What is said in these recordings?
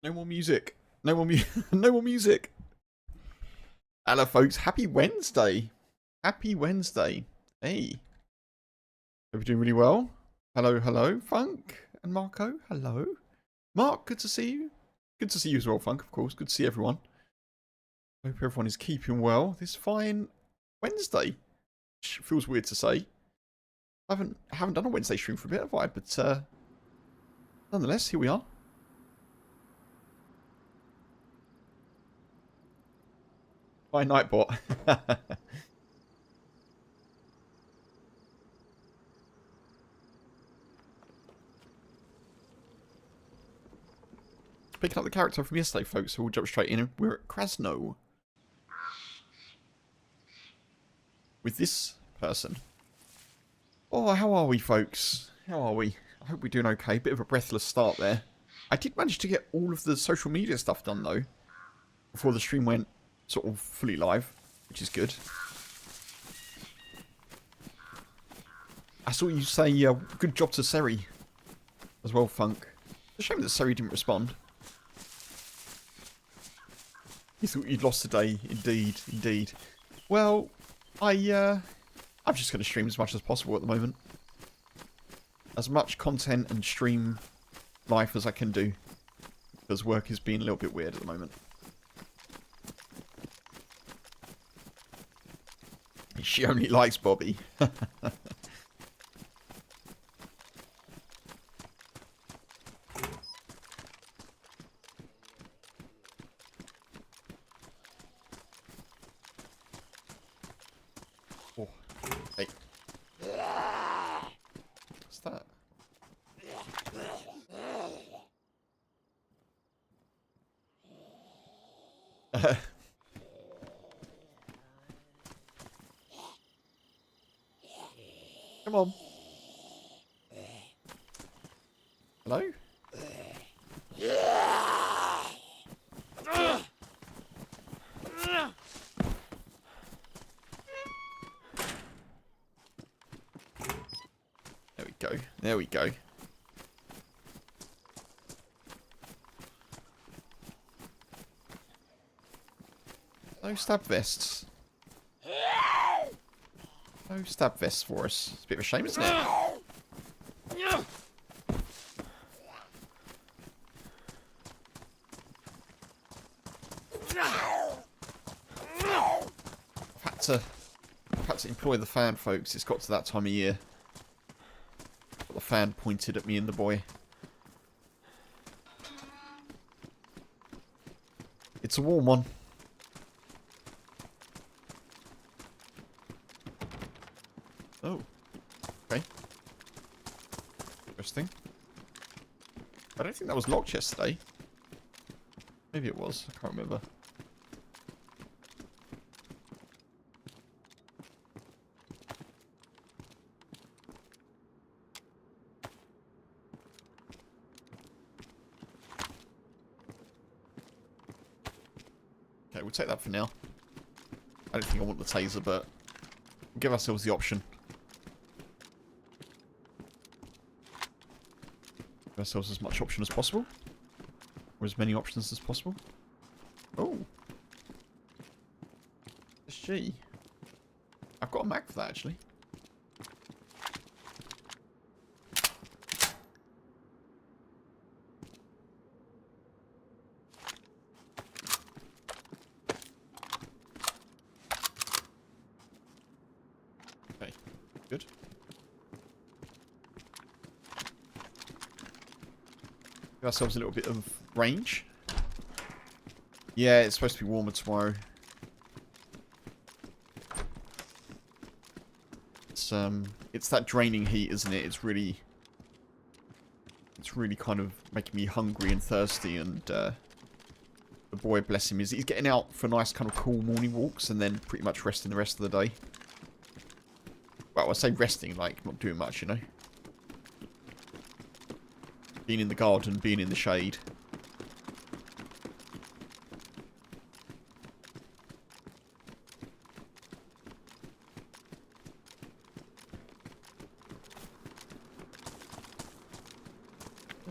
No more music. No more no more music. Hello, folks. Happy Wednesday. Happy Wednesday. Hey. Hope you're doing really well. Hello, hello, Funk and Marco. Hello. Mark, good to see you. Good to see you as well, Funk, of course. Good to see everyone. Hope everyone is keeping well this fine Wednesday. Which feels weird to say. I haven't done a Wednesday stream for a bit, have I? But nonetheless, here we are. My Nightbot. Picking up the character from yesterday, folks, so we'll jump straight in. We're at Krasno. With this person. Oh, how are we, folks? How are we? I hope we're doing okay. Bit of a breathless start there. I did manage to get all of the social media stuff done, though, before the stream went sort of fully live, which is good. I saw you say good job to Seri as well, Funk. It's a shame that Seri didn't respond. You thought you'd lost today. Indeed, indeed. Well, I'm just going to stream as much as possible at the moment. As much content and stream life as I can do. Because work is being a little bit weird at the moment. She only likes Bobby. Oh, hey. What's that? Come on. Hello? There we go. There we go. No stab vests. No stab vests for us. It's a bit of a shame, isn't it? I've had to employ the fan, folks. It's got to that time of year. Got the fan pointed at me and the boy. It's a warm one. Oh. Okay. Interesting. I don't think that was locked yesterday. Maybe it was. I can't remember. Okay, we'll take that for now. I don't think I want the taser, but we'll give ourselves the option. Give ourselves as much option as possible. Or as many options as possible. Oh. SG. I've got a mag for that, actually. Okay. Good. Give ourselves a little bit of range. Yeah, it's supposed to be warmer tomorrow. It's that draining heat, isn't it? It's really kind of making me hungry and thirsty. And the boy, bless him, he's getting out for nice kind of cool morning walks and then pretty much resting the rest of the day. Well, I say resting, like not doing much, you know. Being in the garden, being in the shade.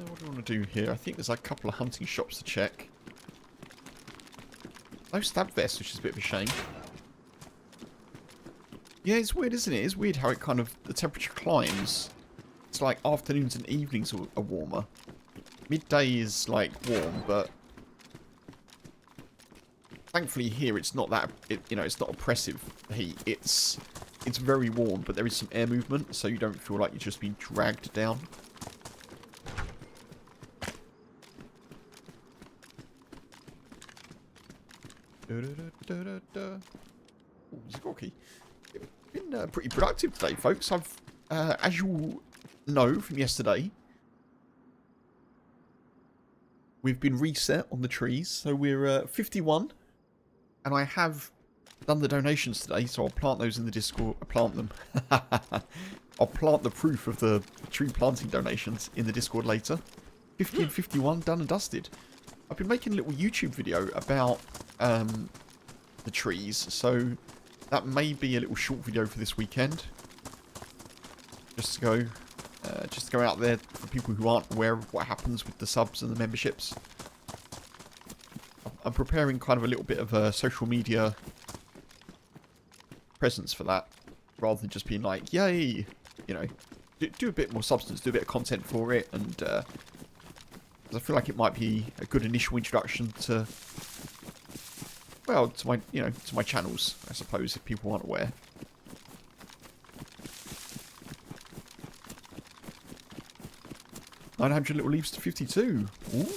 What do I want to do here? I think there's a couple of hunting shops to check. No stab vest, which is a bit of a shame. Yeah, it's weird, isn't it? It's weird how it kind of, the temperature climbs. It's like afternoons and evenings are warmer. Midday is like warm, but thankfully here it's not that, it's not oppressive heat. It's very warm, but there is some air movement, so you don't feel like you're just being dragged down. Oh, Zagorki. Been pretty productive today, folks. I've, as you know from yesterday, we've been reset on the trees, so we're 51, and I have done the donations today, so I'll plant those in the Discord. Plant them. I'll plant the proof of the tree planting donations in the Discord later. 50 and 51, done and dusted. I've been making a little YouTube video about the trees, so that may be a little short video for this weekend. Just to go out there for people who aren't aware of what happens with the subs and the memberships. I'm preparing kind of a little bit of a social media presence for that, rather than just being like, yay, do a bit more substance, do a bit of content for it, and I feel like it might be a good initial introduction to, well, to my channels, I suppose, if people aren't aware. $900 little leaves to 52. Ooh.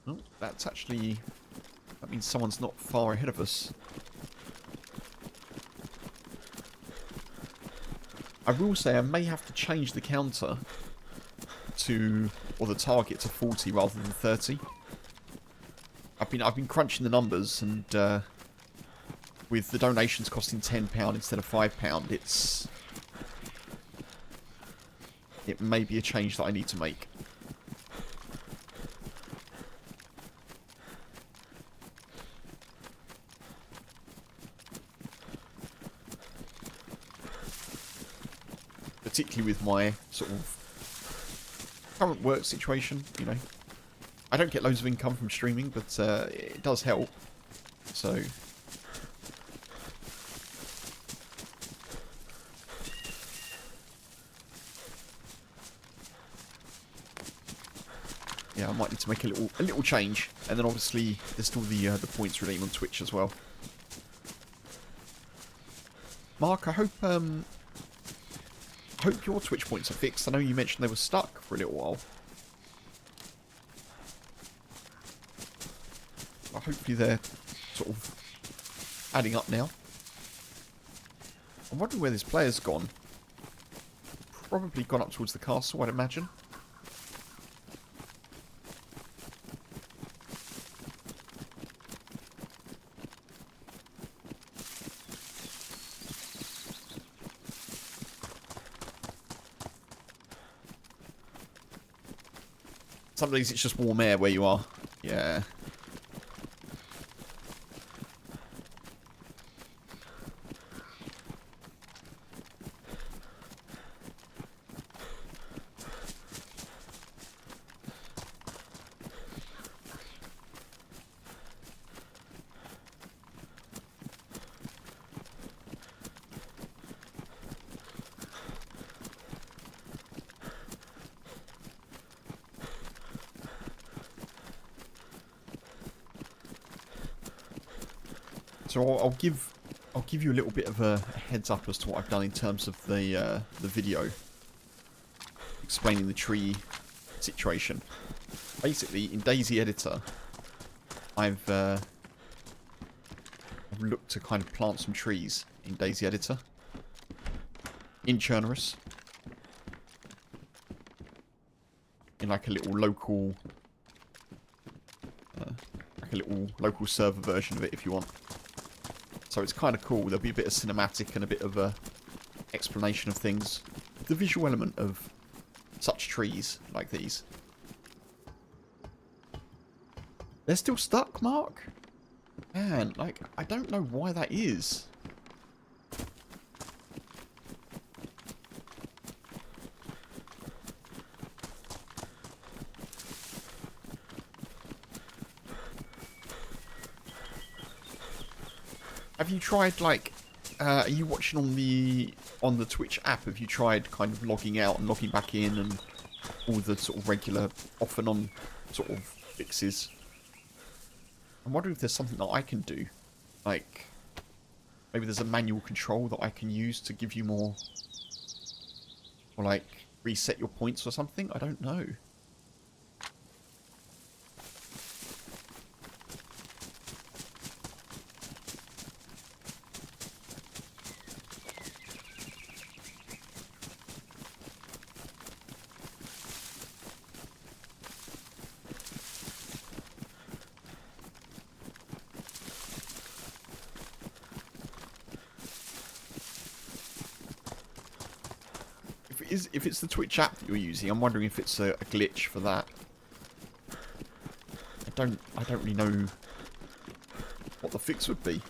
Oh, that's actually, that means someone's not far ahead of us. I will say I may have to change the counter to, or the target to 40 rather than 30. I've been crunching the numbers, and with the donations costing £10 instead of £5, it may be a change that I need to make. Particularly with my sort of current work situation, I don't get loads of income from streaming, but it does help. So yeah, I might need to make a little change, and then obviously there's still the points redeem on Twitch as well. Mark, I hope your Twitch points are fixed. I know you mentioned they were stuck for a little while. Well, hopefully they're sort of adding up now. I'm wondering where this player's gone. Probably gone up towards the castle, I'd imagine. Some days it's just warm air where you are. Yeah. So I'll give you a little bit of a heads up as to what I've done in terms of the video explaining the tree situation. Basically, in DayZ Editor, I've looked to kind of plant some trees in DayZ Editor in Chernarus, in like a little local, server version of it, if you want. So it's kind of cool. There'll be a bit of cinematic and a bit of a explanation of things. The visual element of such trees like these. They're still stuck, Mark? Man, like, I don't know why that is. Have you tried, like, are you watching on the Twitch app? Have you tried kind of logging out and logging back in and all the sort of regular off and on sort of fixes? I'm wondering if there's something that I can do. Like, maybe there's a manual control that I can use to give you more, or like reset your points or something. I don't know. If it's the Twitch app that you're using, I'm wondering if it's a glitch for that. I don't really know what the fix would be.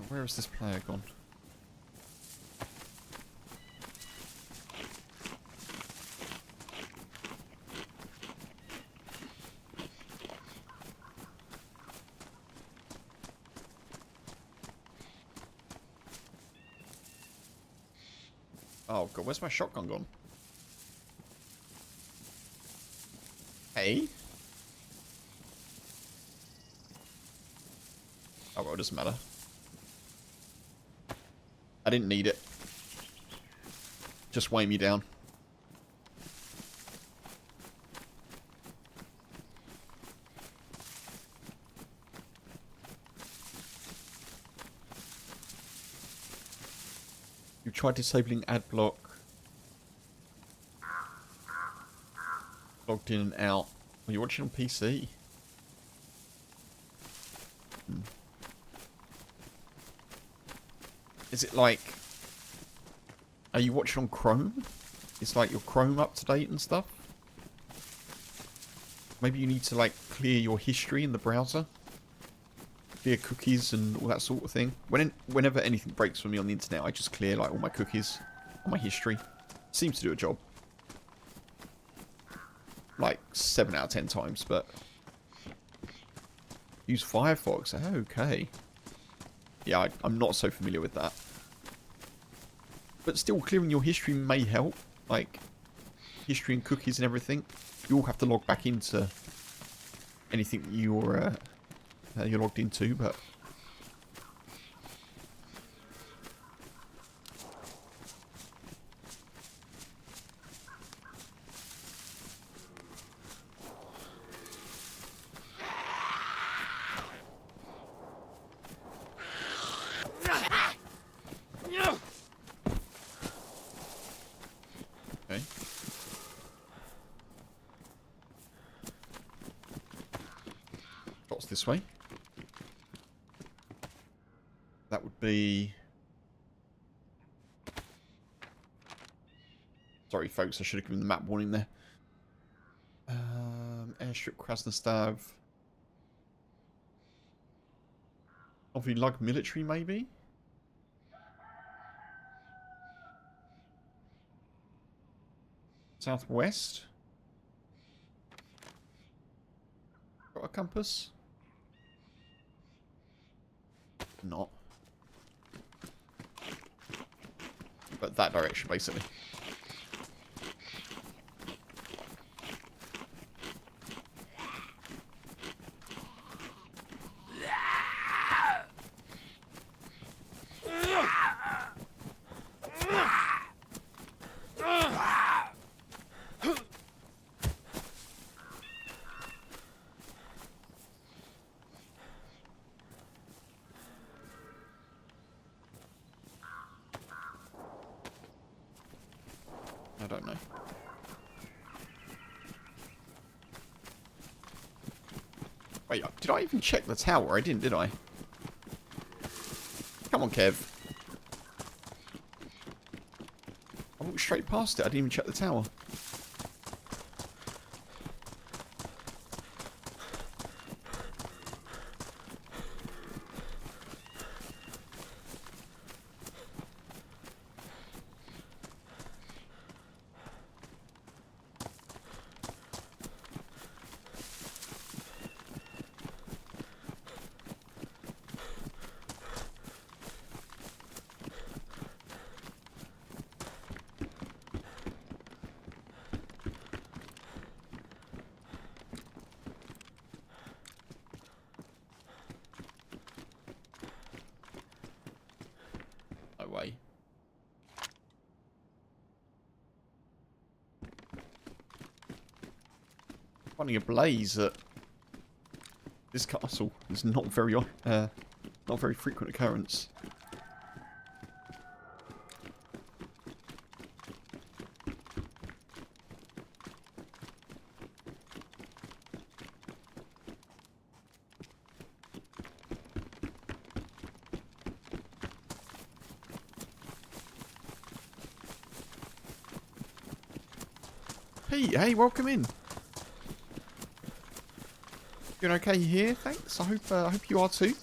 Where has this player gone? Oh god, where's my shotgun gone? Hey? Oh well, it doesn't matter. I didn't need it. Just weigh me down. You tried disabling ad block. Logged in and out. Are you watching on PC? Is it like... Are you watching on Chrome? Is like your Chrome up to date and stuff? Maybe you need to like clear your history in the browser? Clear cookies and all that sort of thing. Whenever anything breaks for me on the internet, I just clear like all my cookies, all my history. Seems to do a job. Like 7 out of 10 times, but... Use Firefox, okay. Yeah, I'm not so familiar with that. But still, clearing your history may help. Like, history and cookies and everything. You all have to log back into anything that you're logged into, but... Okay. What's this way? That would be... Sorry, folks, I should have given the map warning there. Airstrip Krasnostav. Obviously, Lug Military, maybe? Southwest? Got a compass? Not. But that direction, basically. don't know. Wait, did I even check the tower? I didn't, did I? Come on, Kev. I walked straight past it. I didn't even check the tower. No way. Finding a blaze at this castle is not very frequent occurrence. Hey, welcome in. Doing okay here? Thanks. I hope you are too.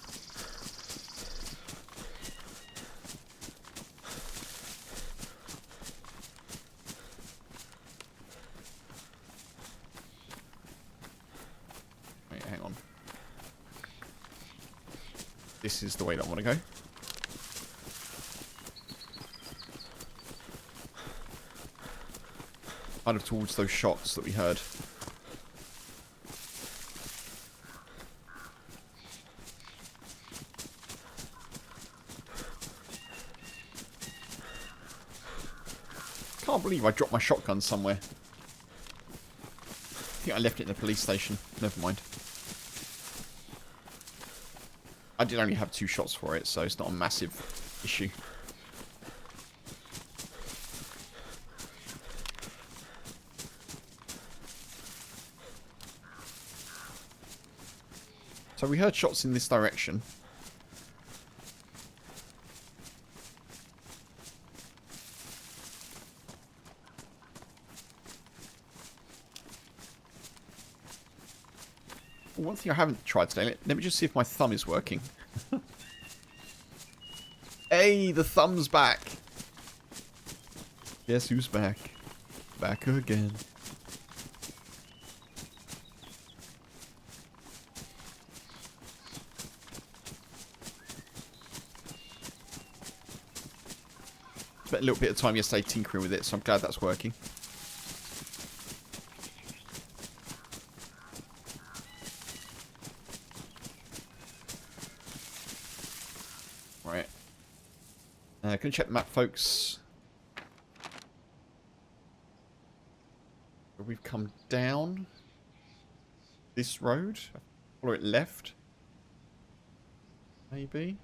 Wait, hang on. This is the way that I want to go. Kind of towards those shots that we heard. Can't believe I dropped my shotgun somewhere. I think I left it in the police station. Never mind. I did only have 2 shots for it, so it's not a massive issue. So we heard shots in this direction. One thing I haven't tried today, let me just see if my thumb is working. Hey, the thumb's back. Guess who's back? Back again. Spent a little bit of time yesterday tinkering with it, so I'm glad that's working. Right. Gonna check the map, folks. We've come down this road. Follow it left. Maybe.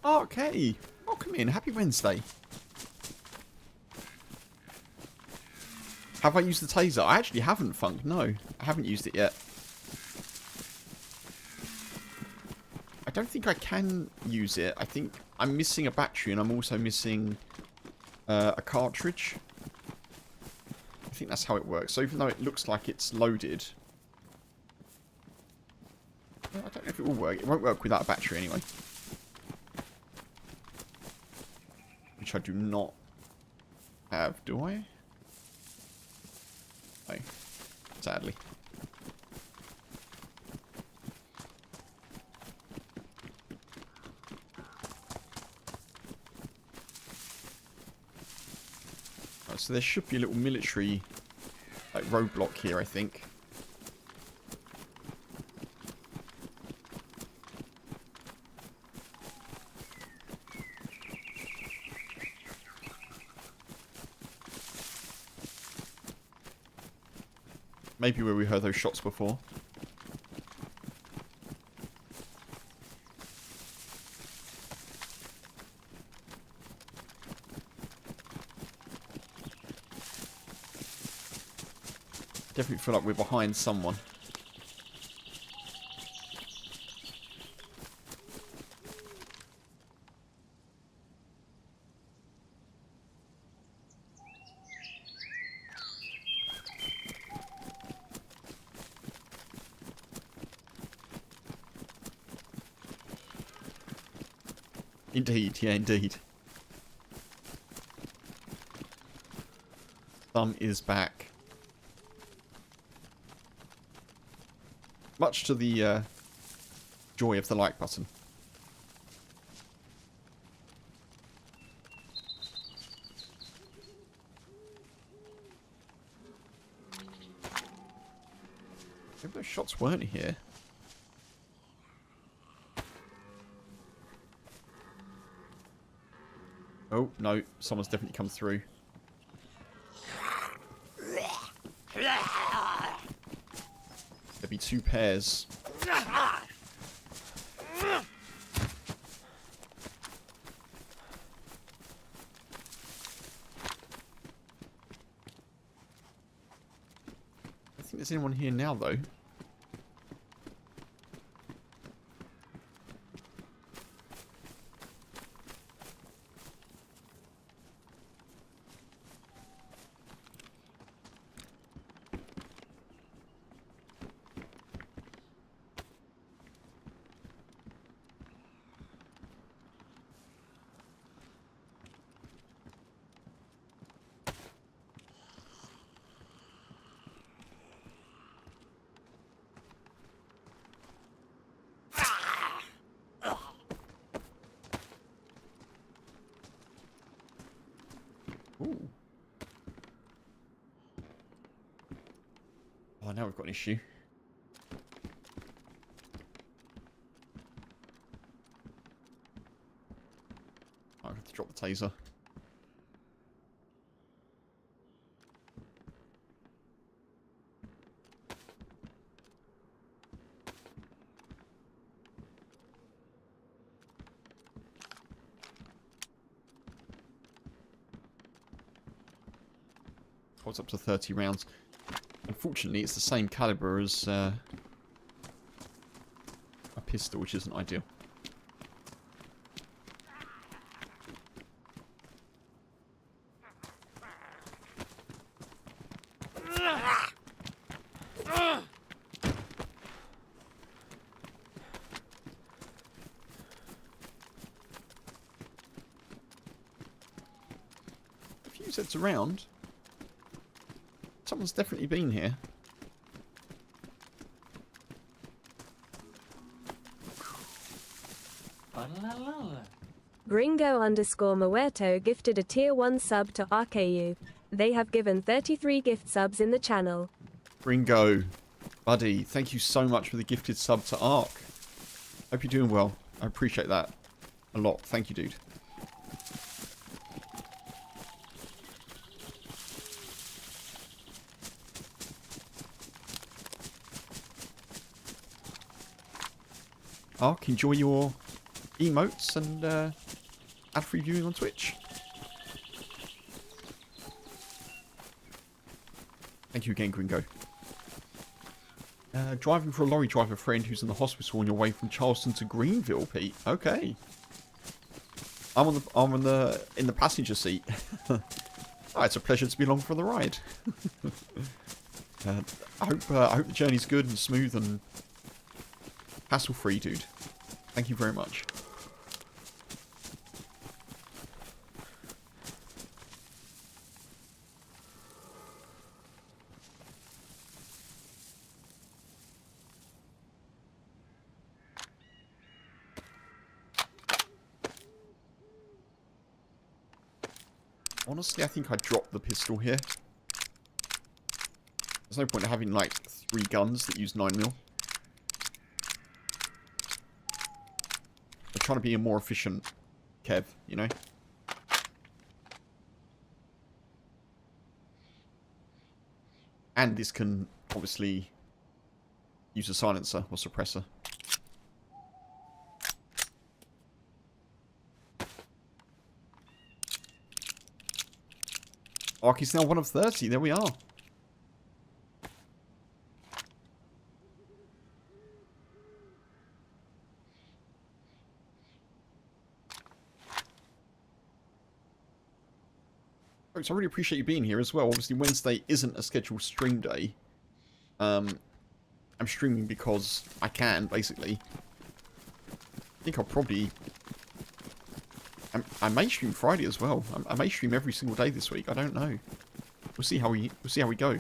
Okay, welcome in. Happy Wednesday. Have I used the taser? I actually haven't, Funk. No, I haven't used it yet. I don't think I can use it. I think I'm missing a battery and I'm also missing a cartridge. I think that's how it works. So even though it looks like it's loaded, I don't know if it will work. It won't work without a battery anyway. Which I do not have, do I? No, sadly. Right, so there should be a little military roadblock here, I think. Maybe where we heard those shots before. Definitely feel like we're behind someone. Indeed, yeah, indeed. Thumb is back. Much to the joy of the like button. Maybe those shots weren't here. Oh, no. Someone's definitely come through. There'll be two pairs. I don't think there's anyone here now, though. Ooh. Oh, now we've got an issue. I have to drop the taser. Holds up to 30 rounds. Unfortunately, it's the same caliber as a pistol, which isn't ideal. A few sets around. Someone's definitely been here. Gringo_Muerto gifted a tier 1 sub to RKU. They have given 33 gift subs in the channel. Gringo, buddy, thank you so much for the gifted sub to Ark. Hope you're doing well. I appreciate that a lot. Thank you, dude. Ark, enjoy your emotes and ad-free viewing on Twitch. Thank you again, Gringo. Driving for a lorry driver friend who's in the hospital on your way from Charleston to Greenville, Pete. Okay. I'm in the passenger seat. Oh, it's a pleasure to be along for the ride. I hope the journey's good and smooth and hassle-free, dude. Thank you very much. Honestly, I think I'd drop the pistol here. There's no point in having, like, 3 guns that use 9mm. I'm trying to be a more efficient Kev, you know? And this can obviously use a silencer or suppressor. Arky's now 1 of 30. There we are. Folks, I really appreciate you being here as well. Obviously, Wednesday isn't a scheduled stream day. I'm streaming because I can, basically. I think I'll probably... I may stream Friday as well. I may stream every single day this week. I don't know. We'll see how we go.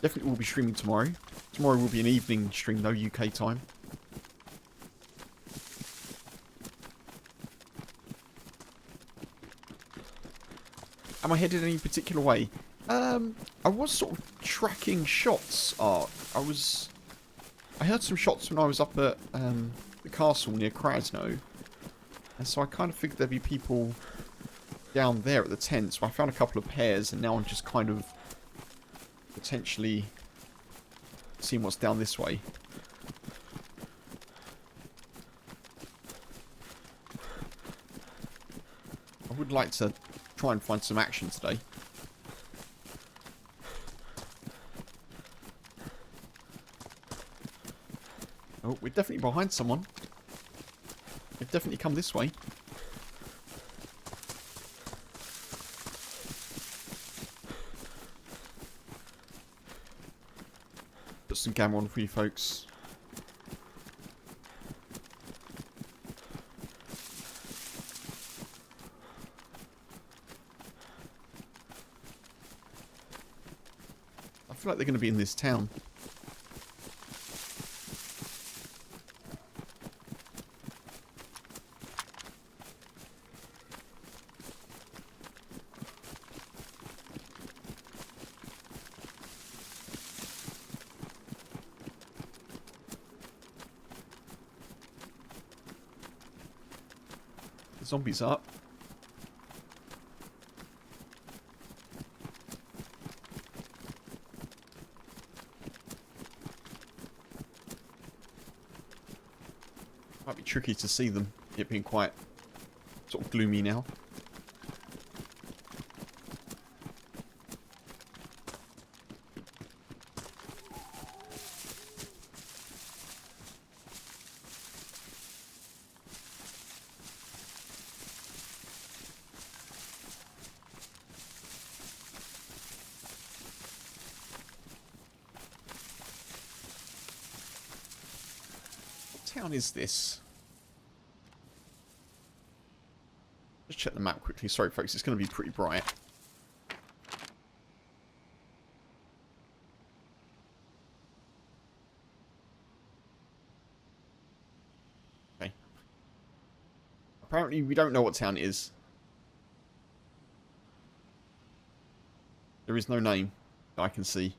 Definitely will be streaming tomorrow. Tomorrow will be an evening stream, though, UK time. Am I headed any particular way? I was sort of tracking shots, Ark. I heard some shots when I was up at the castle near Krasno. And so I kind of figured there'd be people down there at the tent. So I found a couple of pairs, and now I'm just kind of potentially seeing what's down this way. I would like to try and find some action today. Oh, we're definitely behind someone. They've definitely come this way. Put some gamma on for you folks. I feel like they're going to be in this town. The zombies up. Might be tricky to see them, it being quite sort of gloomy now. What town is this? Just check the map quickly. Sorry folks, it's going to be pretty bright. Okay. Apparently we don't know what town it is. There is no name that I can see.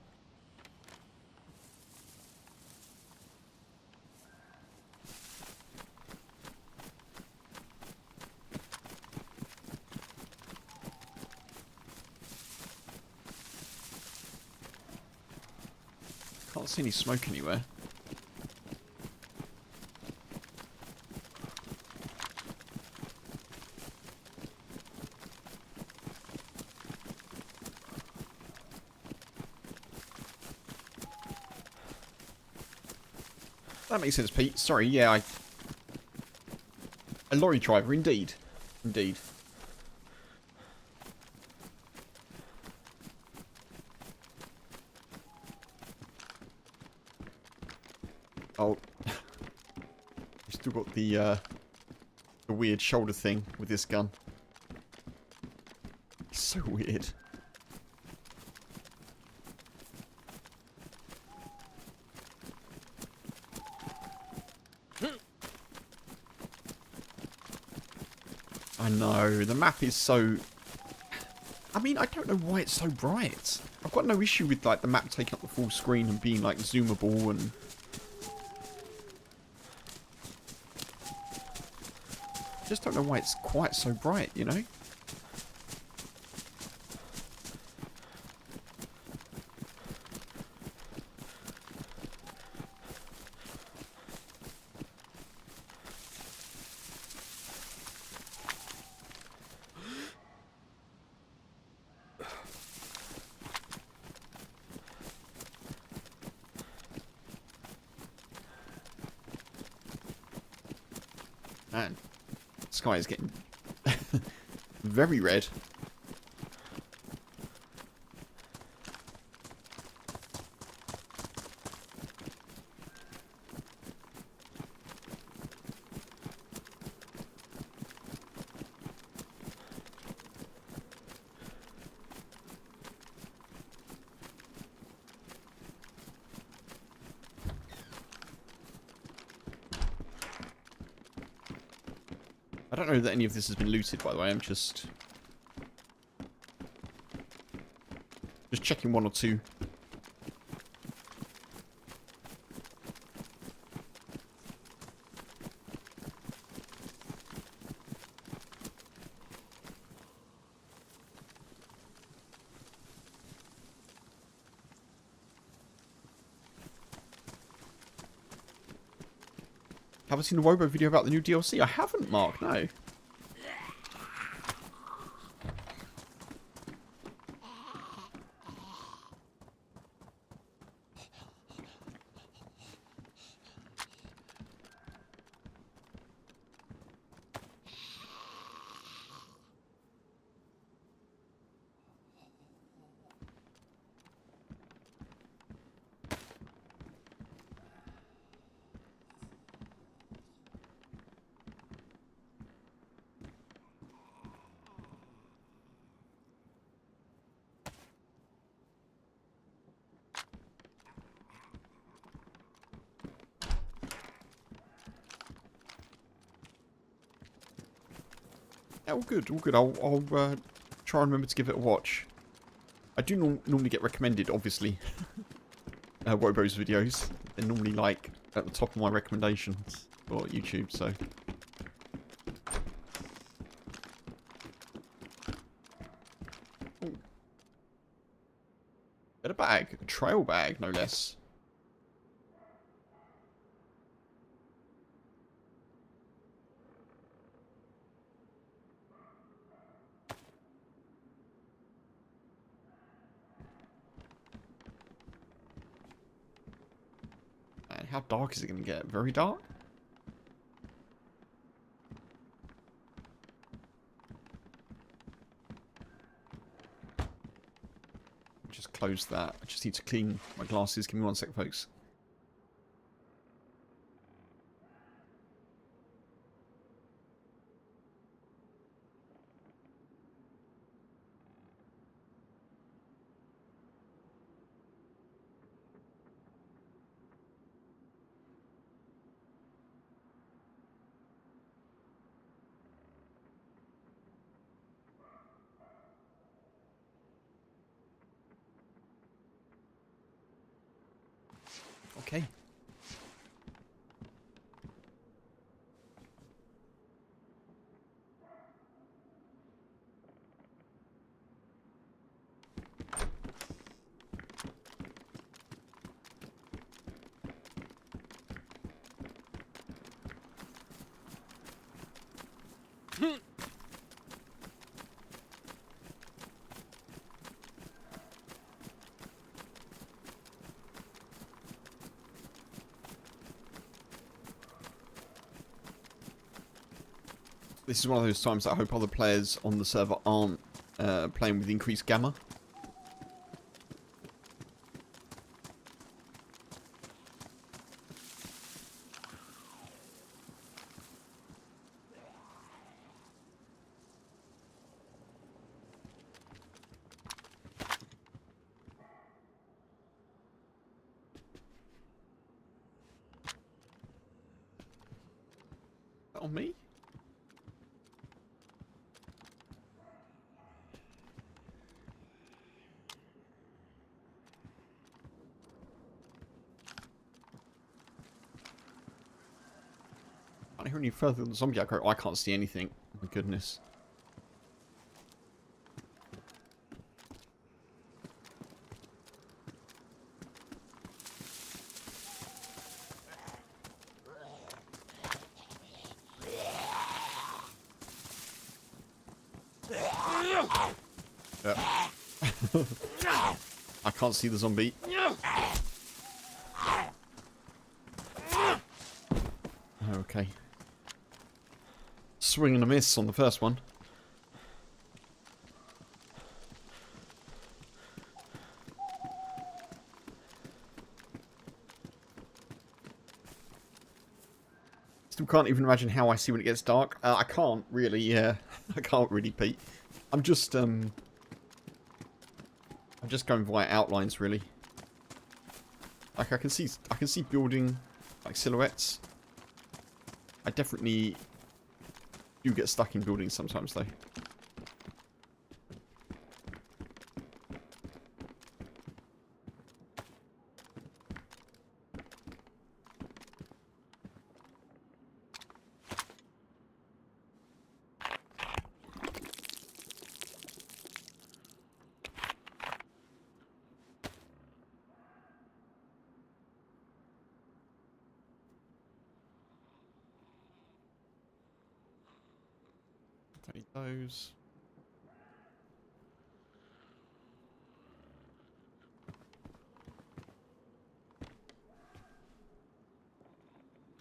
Can't see any smoke anywhere. That makes sense, Pete. Sorry, yeah, a lorry driver, indeed. Indeed. Oh. You still got the weird shoulder thing with this gun. It's so weird. I know, the map is so... I mean, I don't know why it's so bright. I've got no issue with like the map taking up the full screen and being like zoomable and... I just don't know why it's quite so bright, you know? Man, the sky is getting very red. I don't know that any of this has been looted, by the way. I'm just checking one or two. Haven't seen a Wobo video about the new DLC? I haven't, Mark, no. Yeah, all good, all good. I'll try and remember to give it a watch. I do normally get recommended, obviously, Wobo's videos. They're normally, like, at the top of my recommendations for YouTube, so... Ooh. Get a bag. A trail bag, no less. Man, how dark is it going to get? Very dark? Just close that. I just need to clean my glasses. Give me 1 sec, folks. Okay. This is one of those times that I hope other players on the server aren't playing with increased gamma. Is that on me? I can't hear any further than the zombie aggro. I can't see anything. Oh my goodness. Yep. I can't see the zombie. Okay. swing and a miss on the first one. Still can't even imagine how I see when it gets dark. I can't really, yeah. I can't really, Pete. I'm just going via outlines, really. Like I can see building like silhouettes. I definitely do get stuck in buildings sometimes, though. Take those.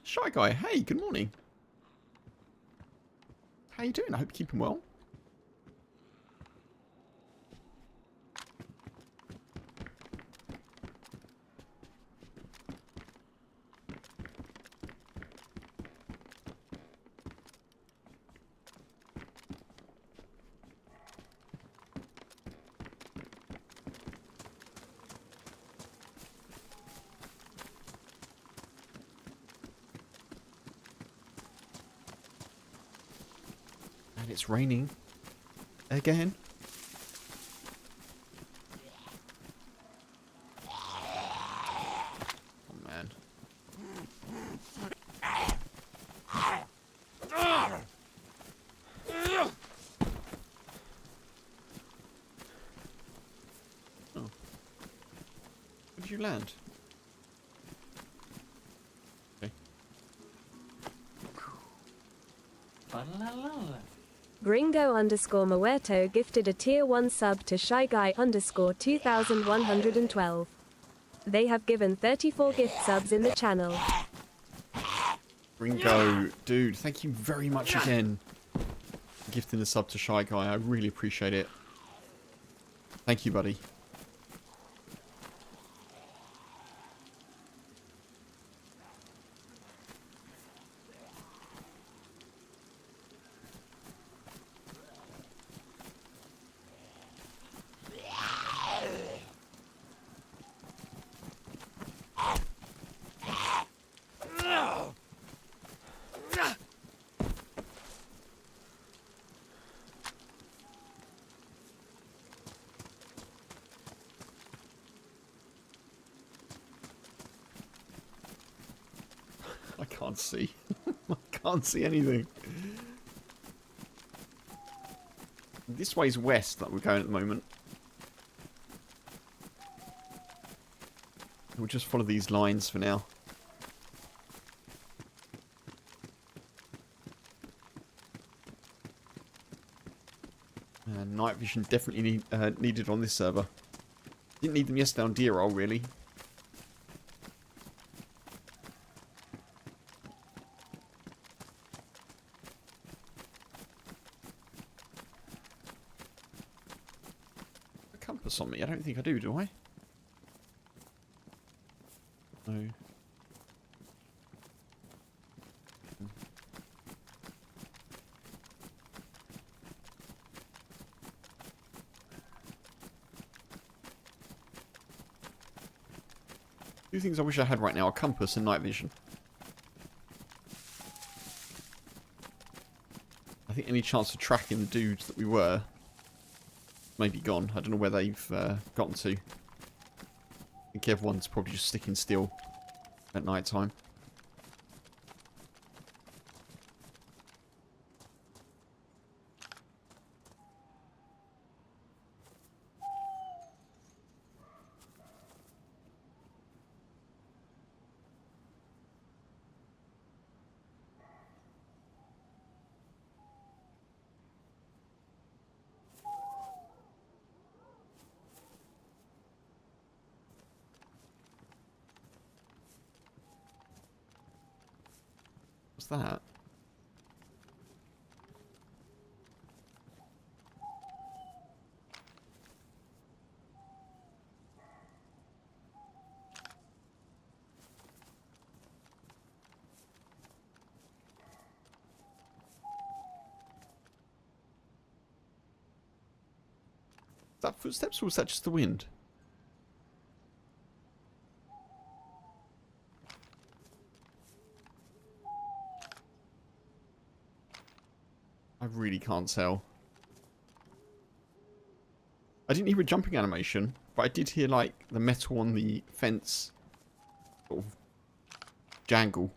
Shy Guy, hey, good morning. How you doing? I hope you're keeping well. And it's raining again. Oh man. Oh. Where did you land? Okay. Gringo _ Muerto gifted a tier 1 sub to Shy Guy _ 2112. They have given 34 gift subs in the channel. Ringo, dude, thank you very much again for gifting the sub to Shy Guy. I really appreciate it. Thank you, buddy. I can't see. I can't see anything. This way's west that we're going at the moment. We'll just follow these lines for now. Night vision definitely needed on this server. Didn't need them yesterday on Deer Roll, really. A compass on me? I don't think I do I? No. Two things I wish I had right now: a compass and night vision. I think any chance of tracking the dudes that we were may be gone. I don't know where they've gotten to. I think everyone's probably just sticking still at night time. What's that? that footsteps or was that just the wind? I really can't tell. I didn't hear a jumping animation, but I did hear like the metal on the fence sort of jangle.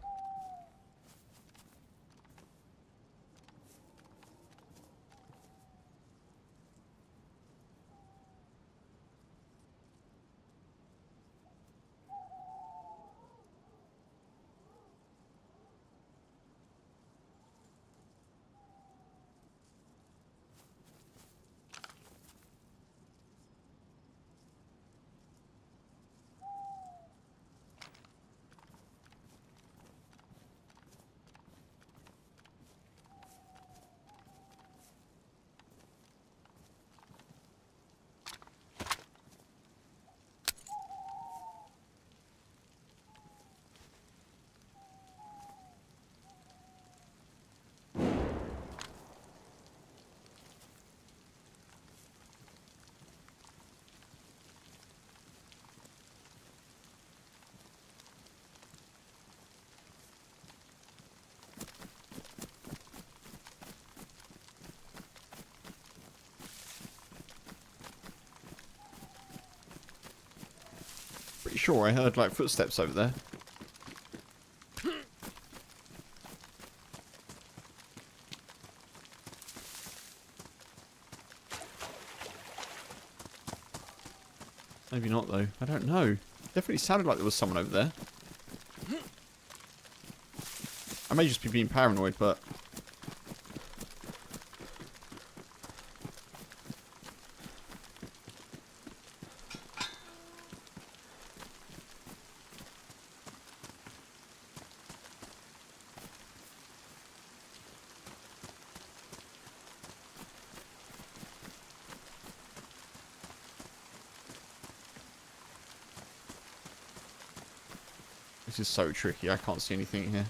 Pretty sure I heard like footsteps over there. Maybe not though. I don't know. Definitely sounded like there was someone over there. I may just be being paranoid, but this is so tricky. I can't see anything here.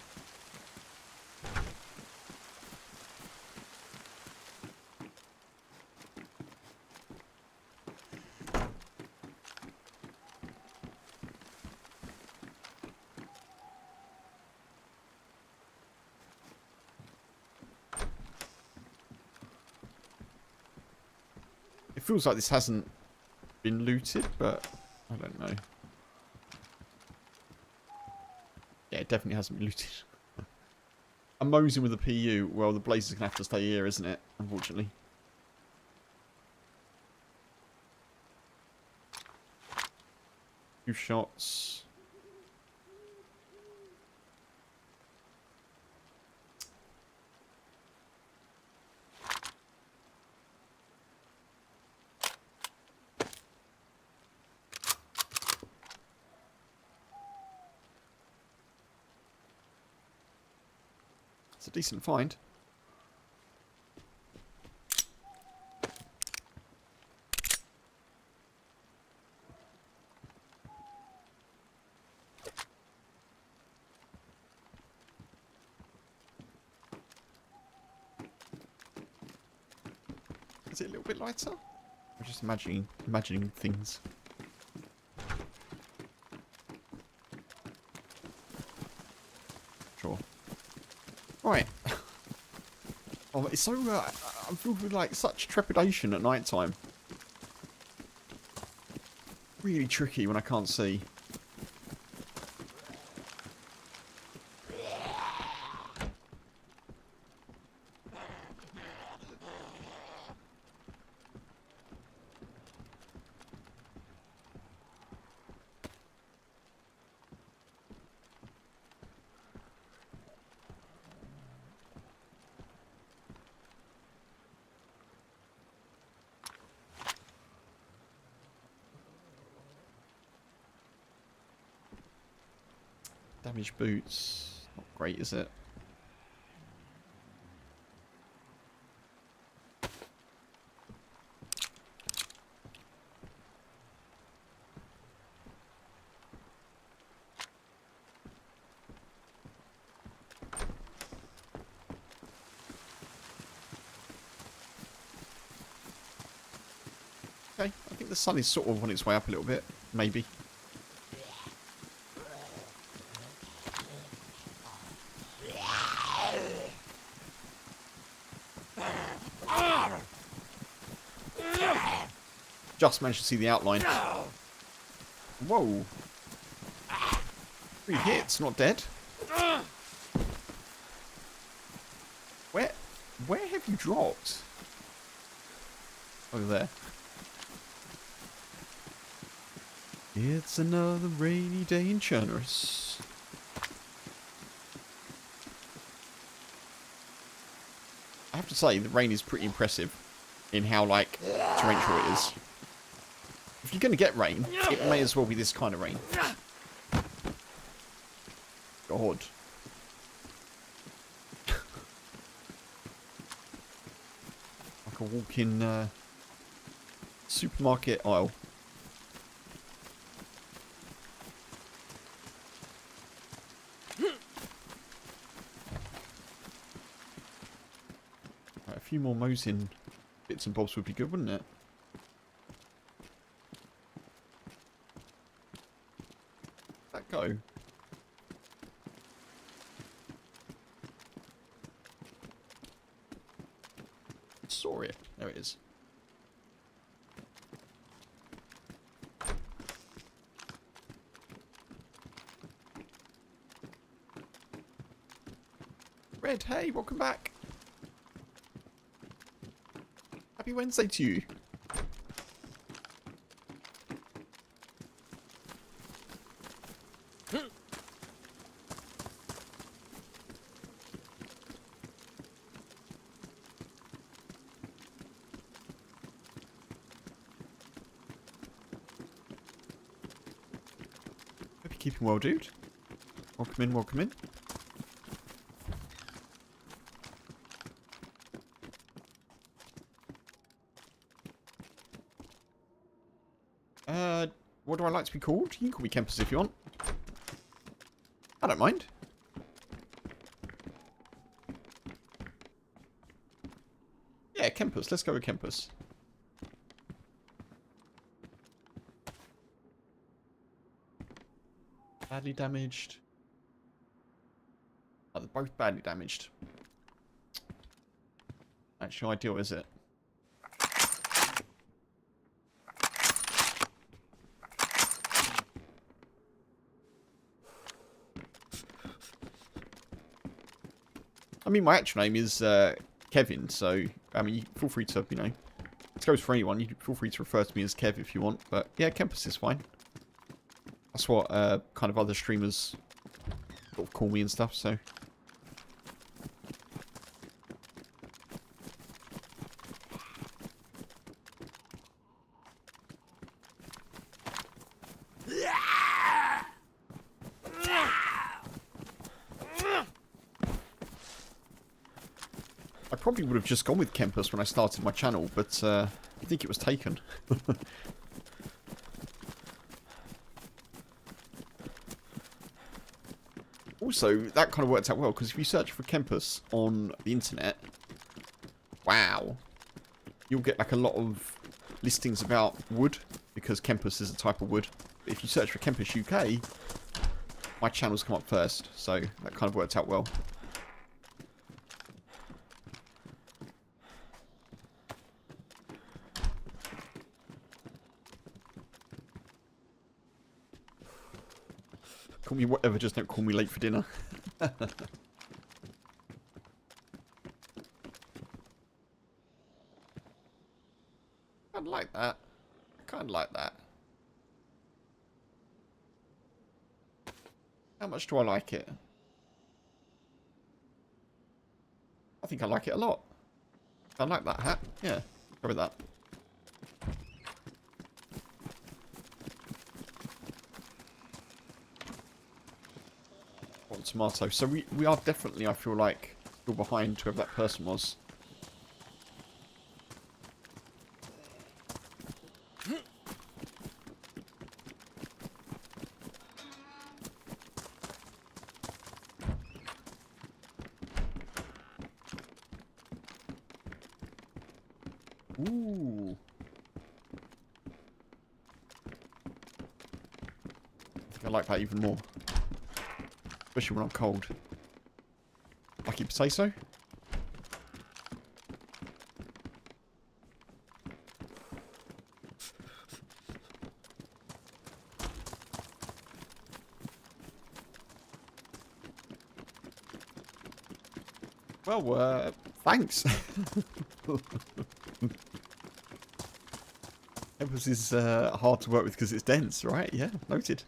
It feels like this hasn't been looted, but I don't know. Yeah, it definitely hasn't been looted. I'm mosing with the PU. Well, the Blazer's going to have to stay here, isn't it? Unfortunately. Few shots. It's a decent find. Is it a little bit lighter? I'm just imagining things. Sure. Right. Oh, it's so. I'm filled with like such trepidation at night time. Really tricky when I can't see. Damaged boots. Not great, is it? Okay. think the sun is sort of on its way up a little bit. Maybe. Just managed to see the outline. Whoa. 3 hits, not dead. Where have you dropped? Over there. It's another rainy day in Chernarus. I have to say, the rain is pretty impressive in how, like, torrential it is. If you're going to get rain, it may as well be this kind of rain. God. Like a walk-in supermarket aisle. Right, a few more Mosin bits and bobs would be good, wouldn't it? That go? Saw it. There it is. Red, hey, welcome back. Happy Wednesday to you. Hope you're keeping well, dude. Welcome in, welcome in. What do I like to be called? You can call me Kempus if you want. I don't mind. Yeah, Kempus. Let's go with Kempus. Badly damaged. Oh, they're both badly damaged. Actually ideal, is it? I mean, my actual name is Kevin, so, I mean, feel free to, you know, this goes for anyone. You feel free to refer to me as Kev if you want, but yeah, Kempus is fine. That's what kind of other streamers sort of call me and stuff, so. I probably would have just gone with Kempus when I started my channel, but I think it was taken. Also, that kind of worked out well, because if you search for Kempus on the internet, wow, you'll get like a lot of listings about wood, because Kempus is a type of wood. But if you search for KempasUK, my channel's come up first, so that kind of worked out well. Call me whatever, just don't call me late for dinner. I kinda like that. I kinda like that. How much do I like it? I think I like it a lot. I like that hat. Yeah, go with that. Tomato. So we are definitely, I feel like, still behind whoever that person was. Ooh. like that even more. Especially when I'm cold. Lucky potato. Well, thanks. Kempas is hard to work with because it's dense, right? Yeah, noted.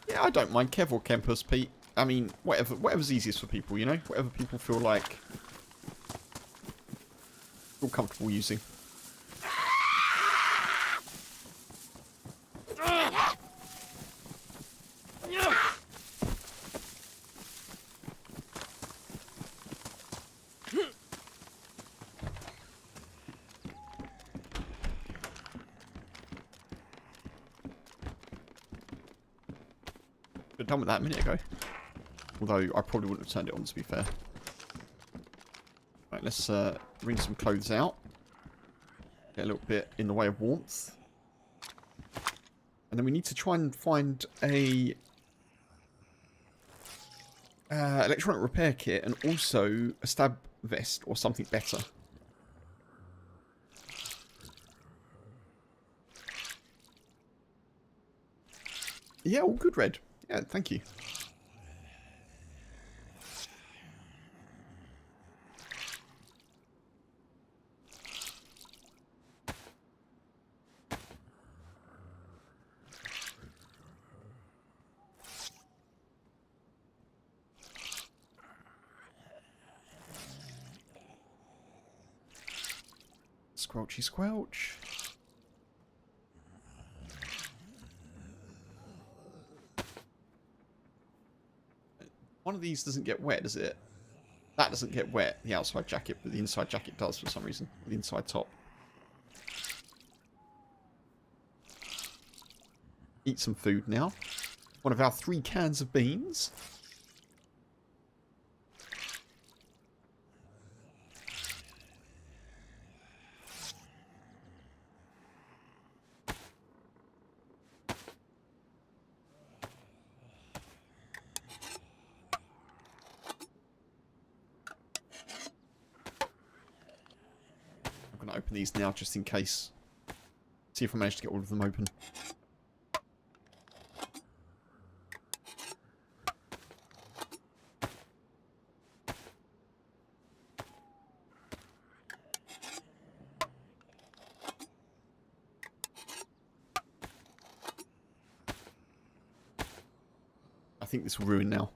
Yeah, I don't mind Kev or Kempas, Pete. I mean, whatever's easiest for people, you know? Whatever people feel comfortable using. Been done with that a minute ago. Although I probably wouldn't have turned it on, to be fair. Right, let's wring some clothes out. Get a little bit in the way of warmth. And then we need to try and find a electronic repair kit and also a stab vest or something better. Yeah, all good, Red. Yeah, thank you. Squelchy squelch. One of these doesn't get wet, does it? That doesn't get wet, the outside jacket, but the inside jacket does for some reason. The inside top. Eat some food now. One of our 3 cans of beans. I'm going to open these now just in case. See if I manage to get all of them open. I think this will ruin now.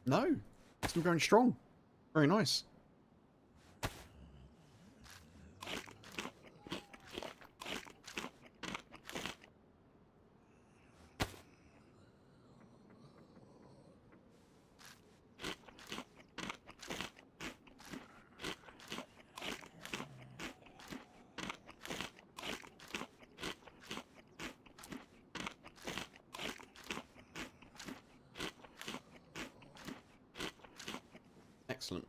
No, still going strong. Very nice. Excellent.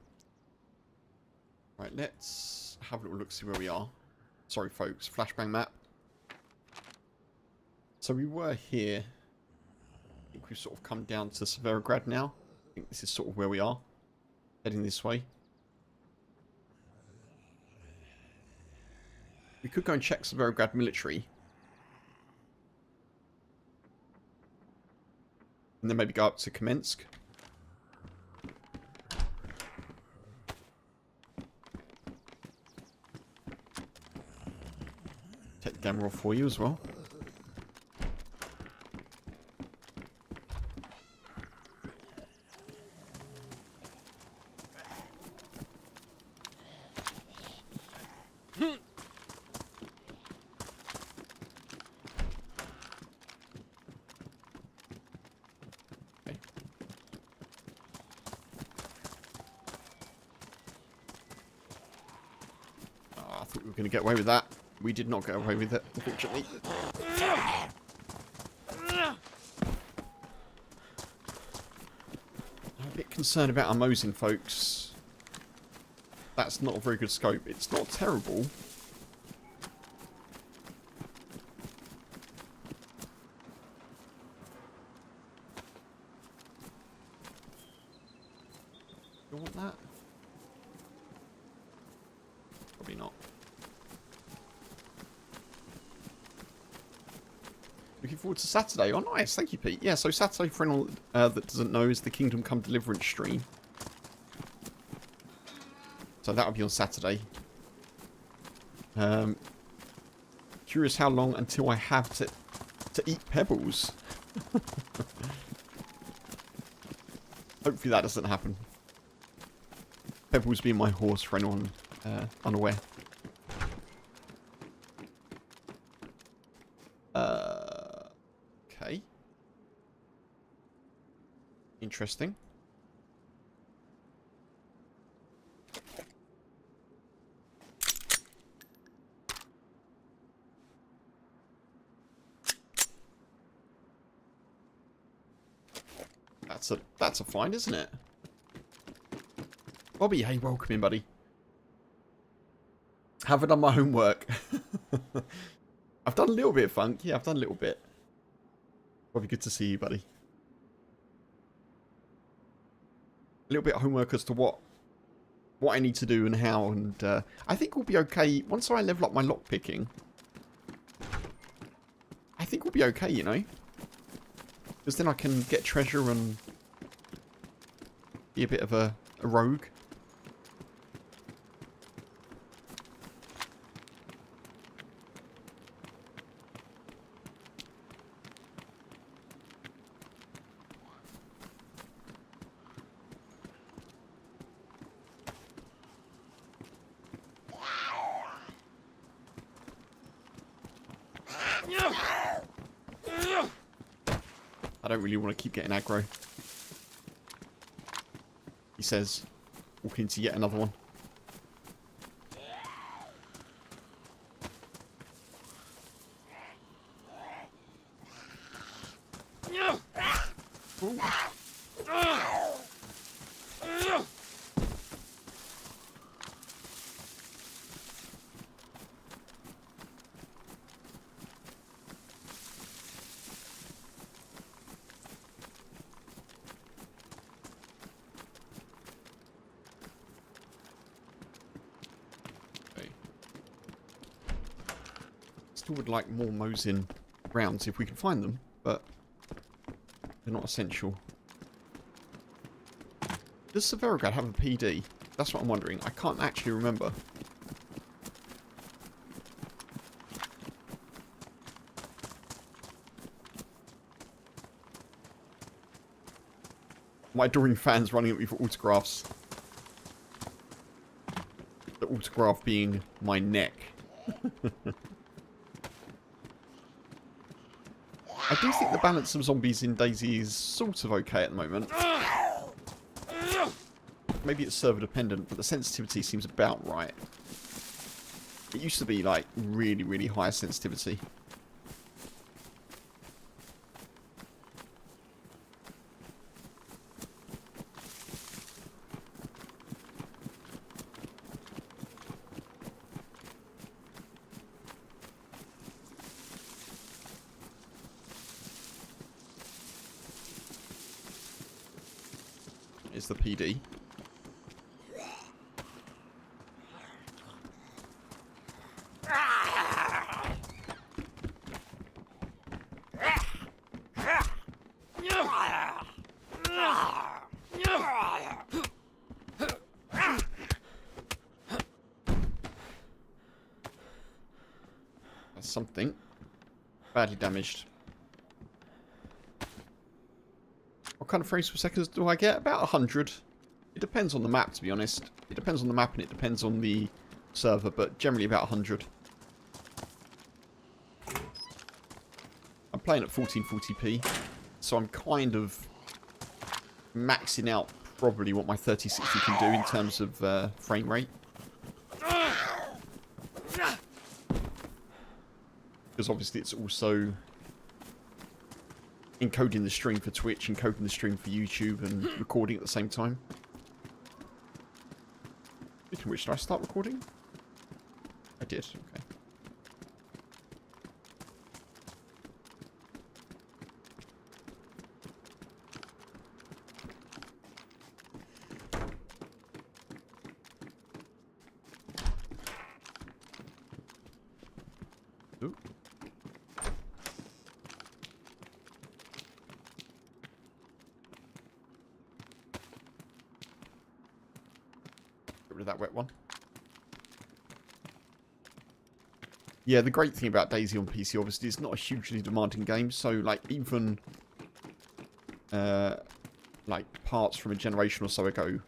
Right, let's have a little look, see where we are. Sorry, folks. Flashbang map. So we were here. I think we've sort of come down to Severograd now. I think this is sort of where we are. Heading this way. We could go and check Severograd military. And then maybe go up to Kamensk. Take the camera off for you as well. We're going to get away with that. We did not get away with it, unfortunately. I'm a bit concerned about our Mosin, folks. That's not a very good scope. It's not terrible. Do you want that? Probably not. Looking forward to Saturday. Oh, nice. Thank you, Pete. Yeah, so Saturday, for anyone that doesn't know, is the Kingdom Come Deliverance stream. So that'll be on Saturday. Curious how long until I have to eat pebbles. Hopefully that doesn't happen. Pebbles being my horse, for anyone unaware. Okay. Interesting. That's a find, isn't it? Bobby, hey, welcome in, buddy. Haven't done my homework. I've done a little bit of funk. Yeah, I've done a little bit. Bobby, good to see you, buddy. A little bit of homework as to what I need to do and how, and I think we'll be okay once I level up my lockpicking. I think we'll be okay, you know, because then I can get treasure and be a bit of a rogue. I don't really want to keep getting aggro. He says, walking into yet another one. Ooh. Still would like more Mosin rounds if we can find them, but they're not essential. Does Severograd have a PD? That's what I'm wondering. I can't actually remember. My adoring fans running at me for autographs. The autograph being my neck. I do think the balance of zombies in DayZ is sort of okay at the moment. Maybe it's server dependent, but the sensitivity seems about right. It used to be like really, really high sensitivity. Is the PD. That's something. Badly damaged. What kind of frames per second do I get? About 100. It depends on the map, to be honest. It depends on the map and it depends on the server, but generally about 100. I'm playing at 1440p, so I'm kind of maxing out probably what my 3060 can do in terms of frame rate. because obviously it's also encoding the stream for Twitch, encoding the stream for YouTube, and recording at the same time. Speaking of which, did I start recording? I did, okay. Ooh. Get rid of that wet one. Yeah, the great thing about DayZ on PC, obviously, it's not a hugely demanding game. So, like, even like parts from a generation or so ago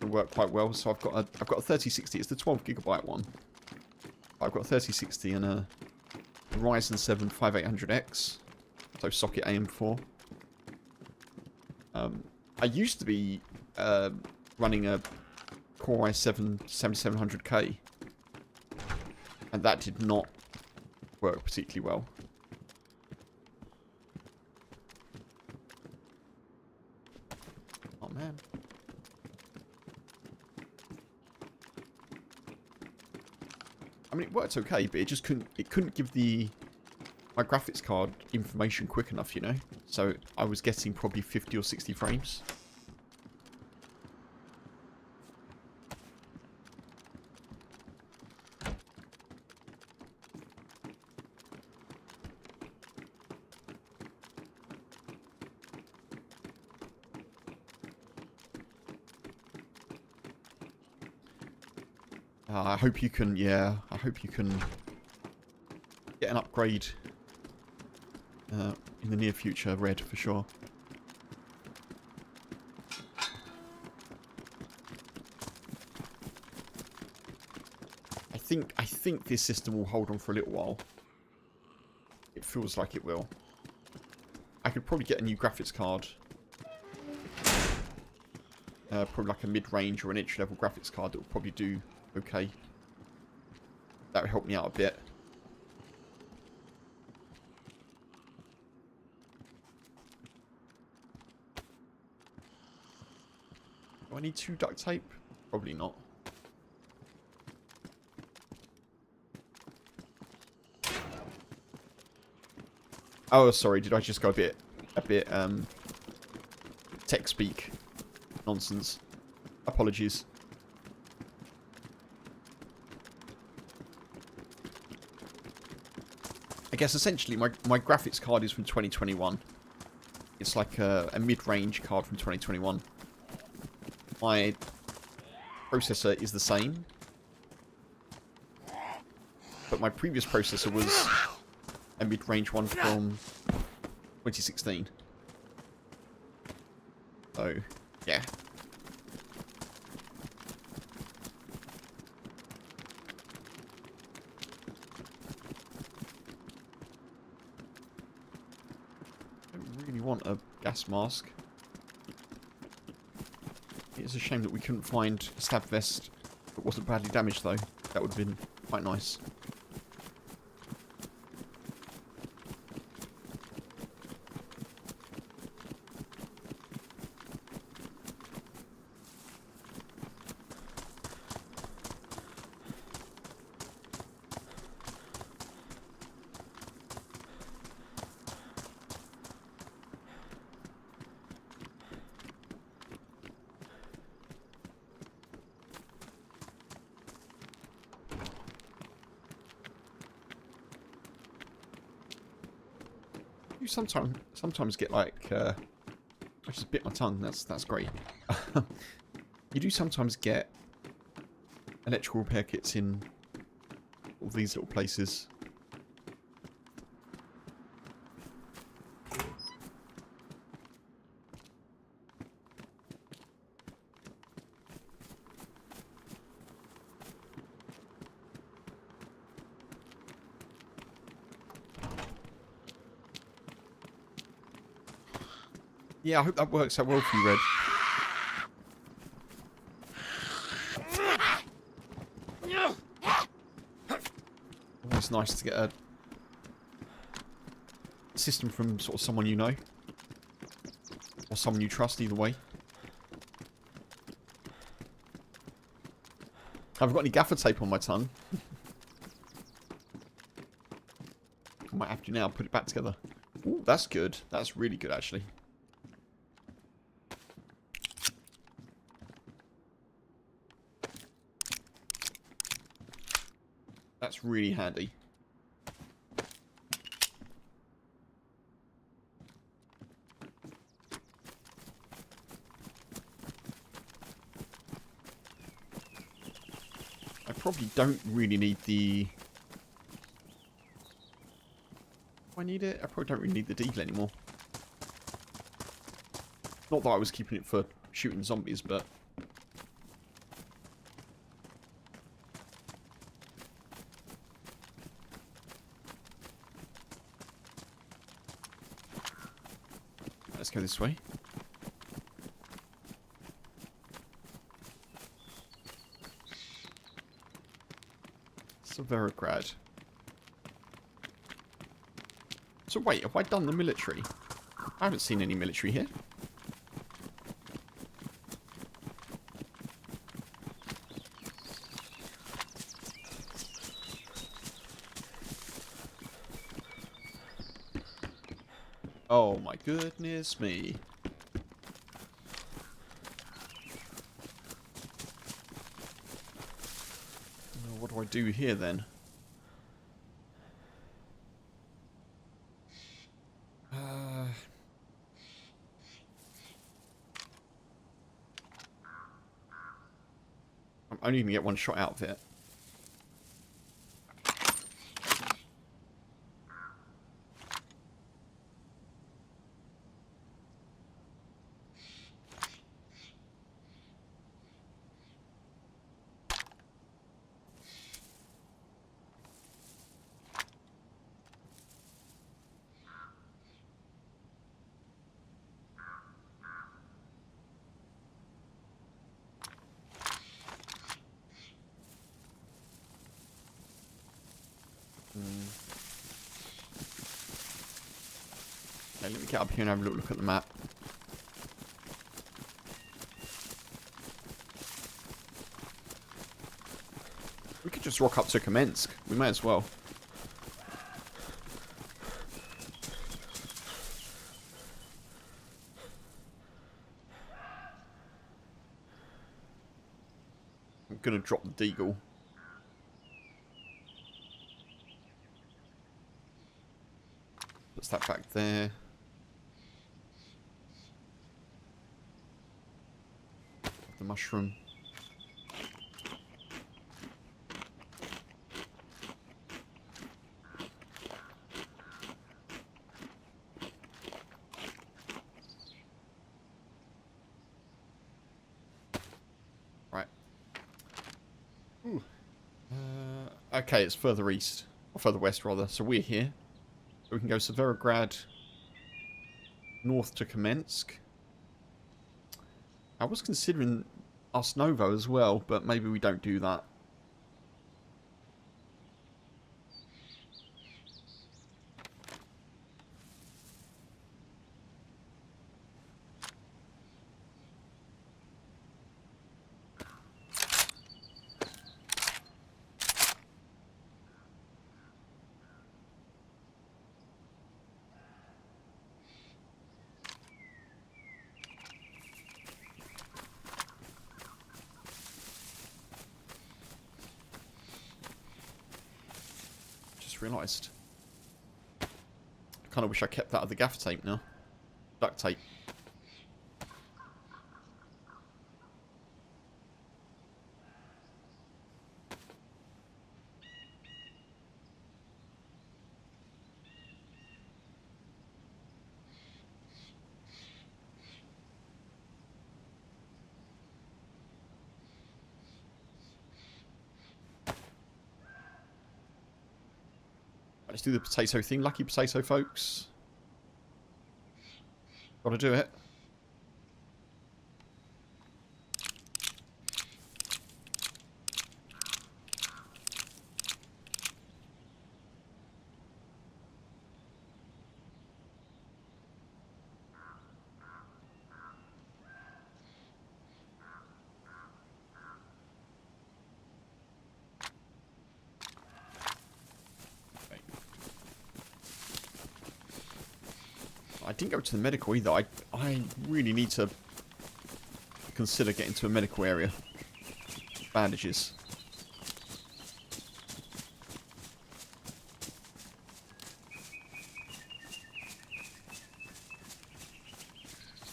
will work quite well. So I've got a 3060. It's the 12GB one. I've got a 3060 and a Ryzen 7 5800X, so socket AM4. I used to be running a Core i7 7700K, and that did not work particularly well. Oh man. I mean, it worked okay, but it just couldn't give my graphics card information quick enough, you know? So I was getting probably 50 or 60 frames. I hope you can, yeah, I hope you can get an upgrade in the near future, Red, for sure. I think this system will hold on for a little while. It feels like it will. I could probably get a new graphics card. Probably like a mid-range or an entry-level graphics card that will probably do okay. That would help me out a bit. Do I need 2 duct tape? Probably not. Oh, sorry. Did I just go a bit tech speak nonsense? Apologies. I guess essentially my graphics card is from 2021. It's like a mid-range card from 2021. My processor is the same, but my previous processor was a mid-range one from 2016. So, yeah. Want a gas mask. It's a shame that we couldn't find a stab vest that wasn't badly damaged, though. That would have been quite nice. You sometimes get like I just bit my tongue. That's great. You do sometimes get electrical repair kits in all these little places. Yeah, I hope that works out well for you, Red. Always nice to get a system from sort of someone you know. Or someone you trust, either way. I've got any gaffer tape on my tongue. I might have to now put it back together. Ooh, that's good. That's really good, actually. That's really handy. I probably don't really need the... Do I need it? I probably don't really need the deagle anymore. Not that I was keeping it for shooting zombies, but... Let's go this way. Severograd. So wait, have I done the military? I haven't seen any military here. Oh my goodness me. Well, what do I do here then? I'm only going to get one shot out of it. Okay, let me get up here and have a little look at the map. We could just rock up to Kempasuk. We may as well. I'm going to drop the deagle. Puts that back there. The mushroom. Right. Ooh. Okay, it's further east. Or further west, rather. So we're here. So we can go Severograd north to Kempasuk. I was considering Osnovo as well, but maybe we don't do that. Realised. I kind of wish I kept that of the gaff tape now. Duct tape. Let's do the potato thing. Lucky potato, folks. Gotta do it. I didn't go to the medical either. I really need to consider getting to a medical area. Bandages.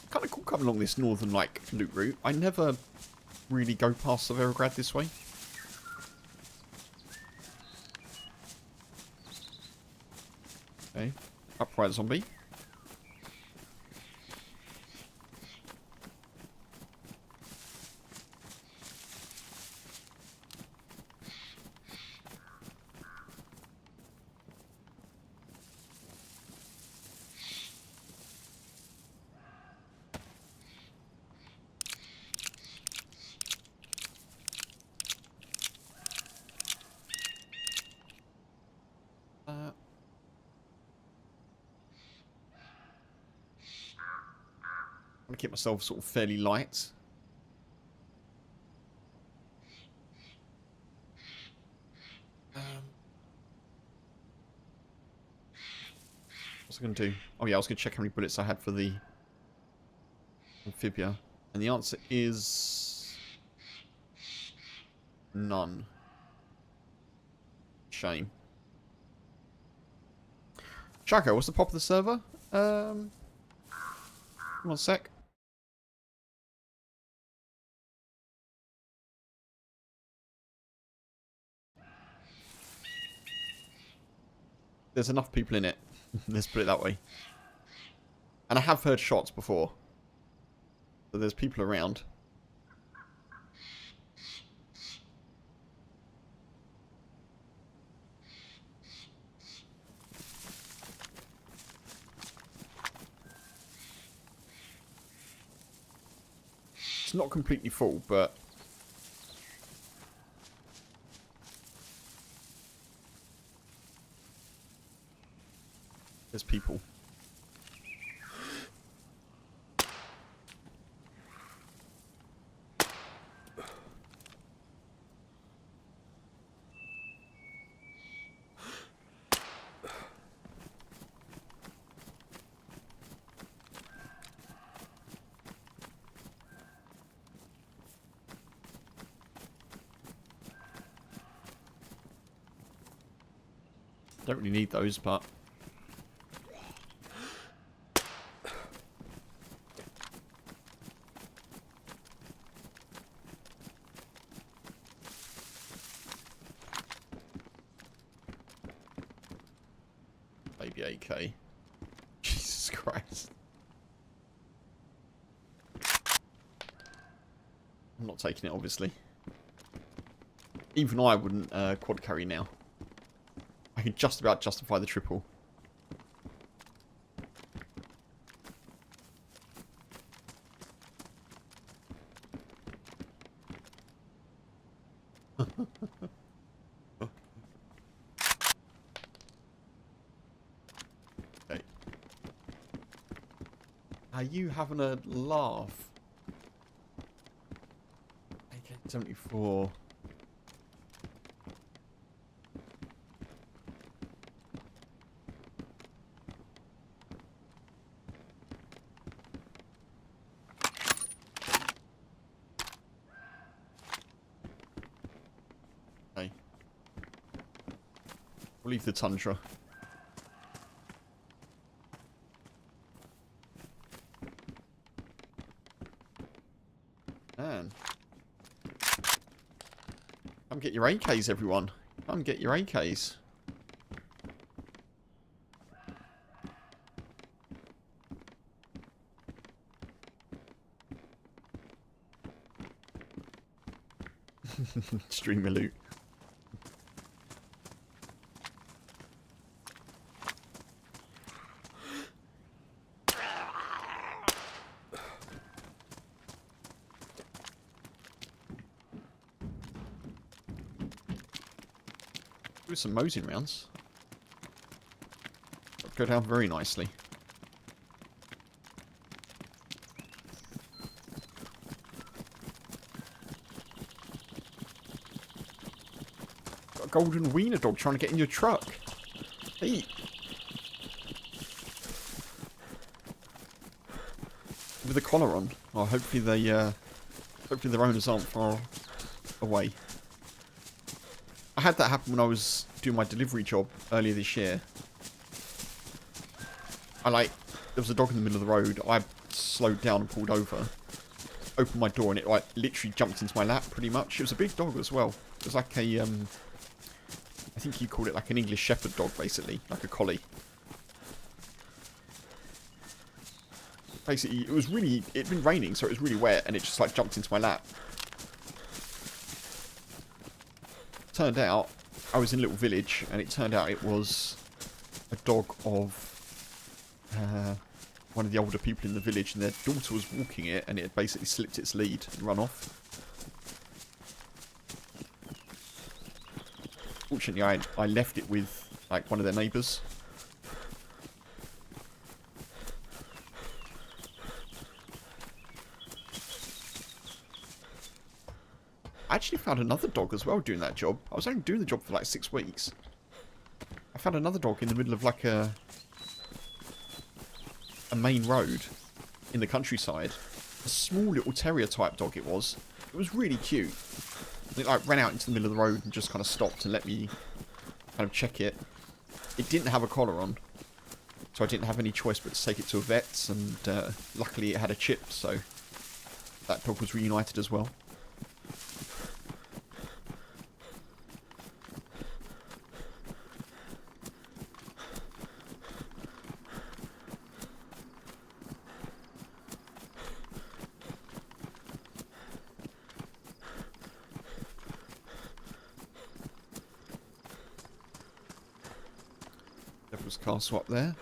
Kind of cool coming along this northern, like, loot route. I never really go past Severograd this way. Okay. Upright zombie. I want to keep myself sort of fairly light. What's I going to do? Oh yeah, I was going to check how many bullets I had for the amphibia. And the answer is... none. Shame. Chaco, what's the pop of the server? One sec. There's enough people in it. Let's put it that way. And I have heard shots before. So there's people around. It's not completely full, but... there's people. Don't really need those, but... Baby AK. Jesus Christ. I'm not taking it, obviously. Even I wouldn't quad carry now. I can just about justify the triple. Okay. Are you having a laugh? AK-74. We'll leave the tundra. Man. Come get your AKs, everyone. Come get your AKs. Streamer loot. Do some Mosin rounds. That'll go down very nicely. Got a golden wiener dog trying to get in your truck. Hey. with a collar on. Oh, hopefully hopefully their owners aren't far away. I had that happen when I was doing my delivery job earlier this year. There was a dog in the middle of the road. I slowed down and pulled over, opened my door, and it like literally jumped into my lap pretty much. It was a big dog as well. It was like a, I think you called it like an English Shepherd dog, basically, like a collie. Basically, it'd been raining, so it was really wet, and it just like jumped into my lap. Turned out, I was in a little village, and it turned out it was a dog of one of the older people in the village, and their daughter was walking it, and it had basically slipped its lead and run off. Fortunately, I left it with like one of their neighbours. I actually found another dog as well doing that job. I was only doing the job for like 6 weeks. I found another dog in the middle of like a main road in the countryside. A small little terrier type dog it was. It was really cute. It like ran out into the middle of the road and just kind of stopped and let me kind of check it. It didn't have a collar on, so I didn't have any choice but to take it to a vet's, and luckily it had a chip, so that dog was reunited as well. Devil's Castle up there.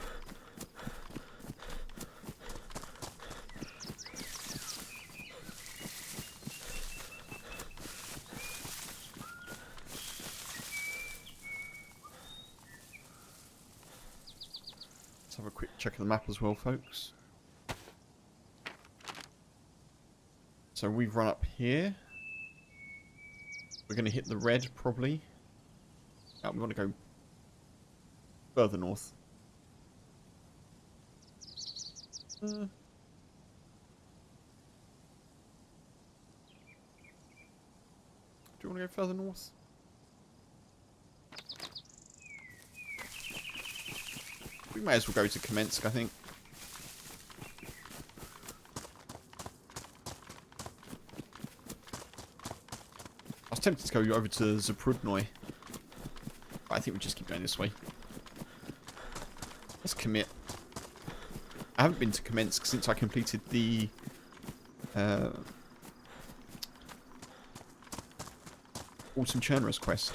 Let's have a quick check of the map as well, folks. So we've run up here. We're going to hit the red, probably. Oh, we want to go further north. Do you want to go further north? We may as well go to Kamensk, I think. I was tempted to go over to Zaprudnoy, but I think we just keep going this way. Let's commit. I haven't been to Kamensk since I completed the DayZ Chernarus quest.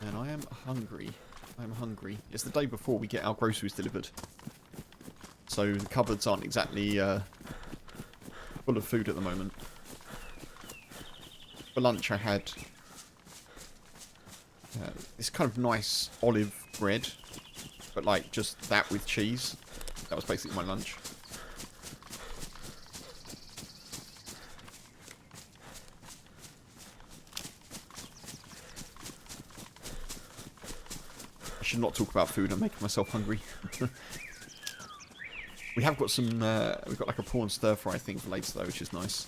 And I am hungry. I'm hungry. It's the day before we get our groceries delivered, so the cupboards aren't exactly full of food at the moment. For lunch I had this kind of nice olive bread, but like just that with cheese. That was basically my lunch. I should not talk about food. I'm making myself hungry. We have got some, we've got like a prawn stir fry thing for later though, which is nice.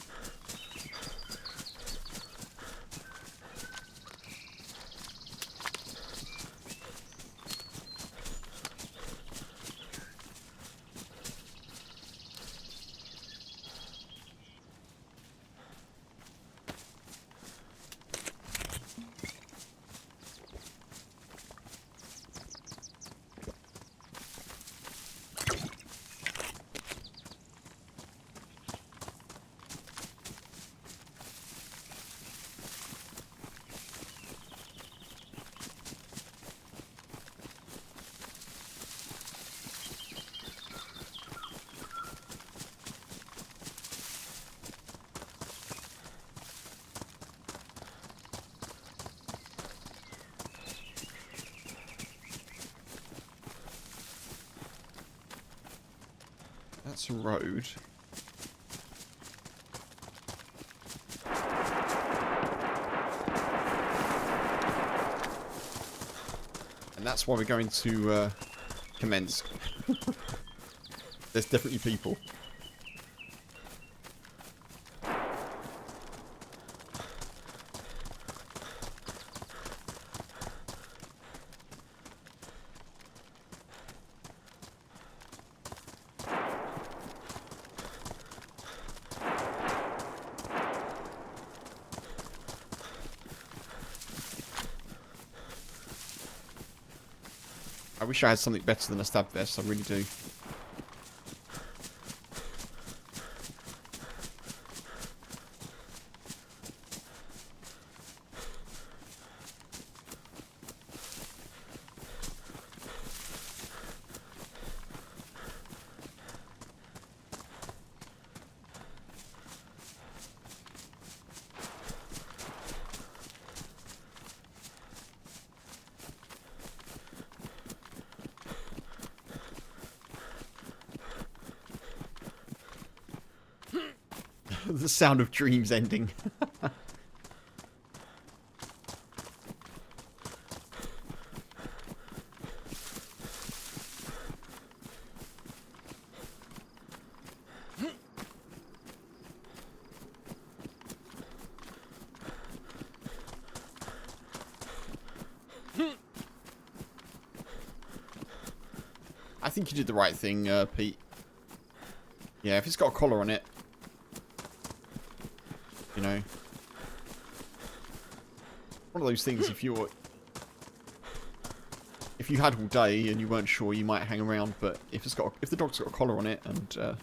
That's a road. And that's why we're going to commence. There's definitely people. I wish I had something better than a stab vest, I really do. The sound of dreams ending. I think you did the right thing, Pete. Yeah, if it's got a collar on it, you know, one of those things. If you had all day and you weren't sure, you might hang around. But if the dog's got a collar on it and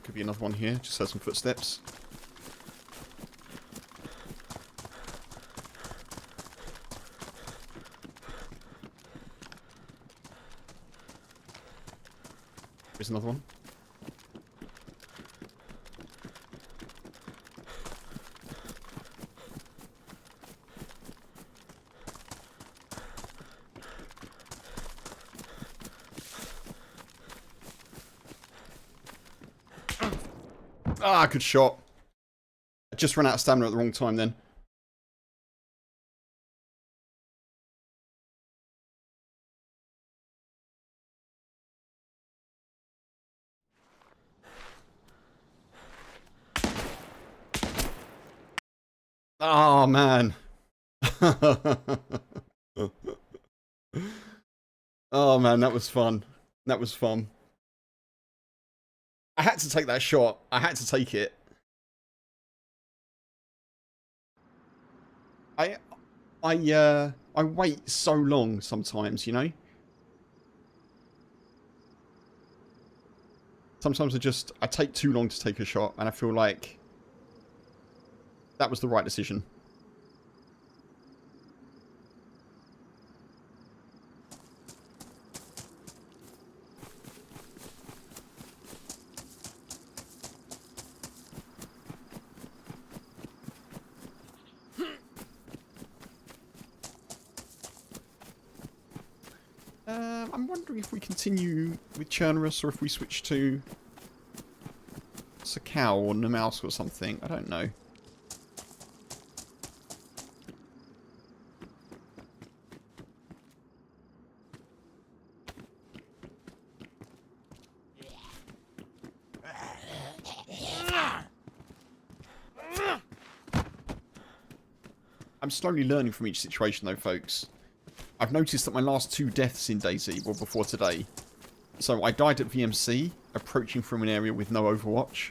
could be another one here. Just heard some footsteps. There's another one. Ah, good shot. I just ran out of stamina at the wrong time then. Oh, man. Oh, man, that was fun. That was fun. I had to take that shot. I had to take it. I wait so long sometimes, you know? Sometimes I take too long to take a shot, and I feel like that was the right decision. I'm wondering if we continue with Chernarus or if we switch to Sakao or Namouse or something. I don't know. I'm slowly learning from each situation though, folks. I've noticed that my last 2 deaths in DayZ were before today. So I died at VMC, approaching from an area with no Overwatch.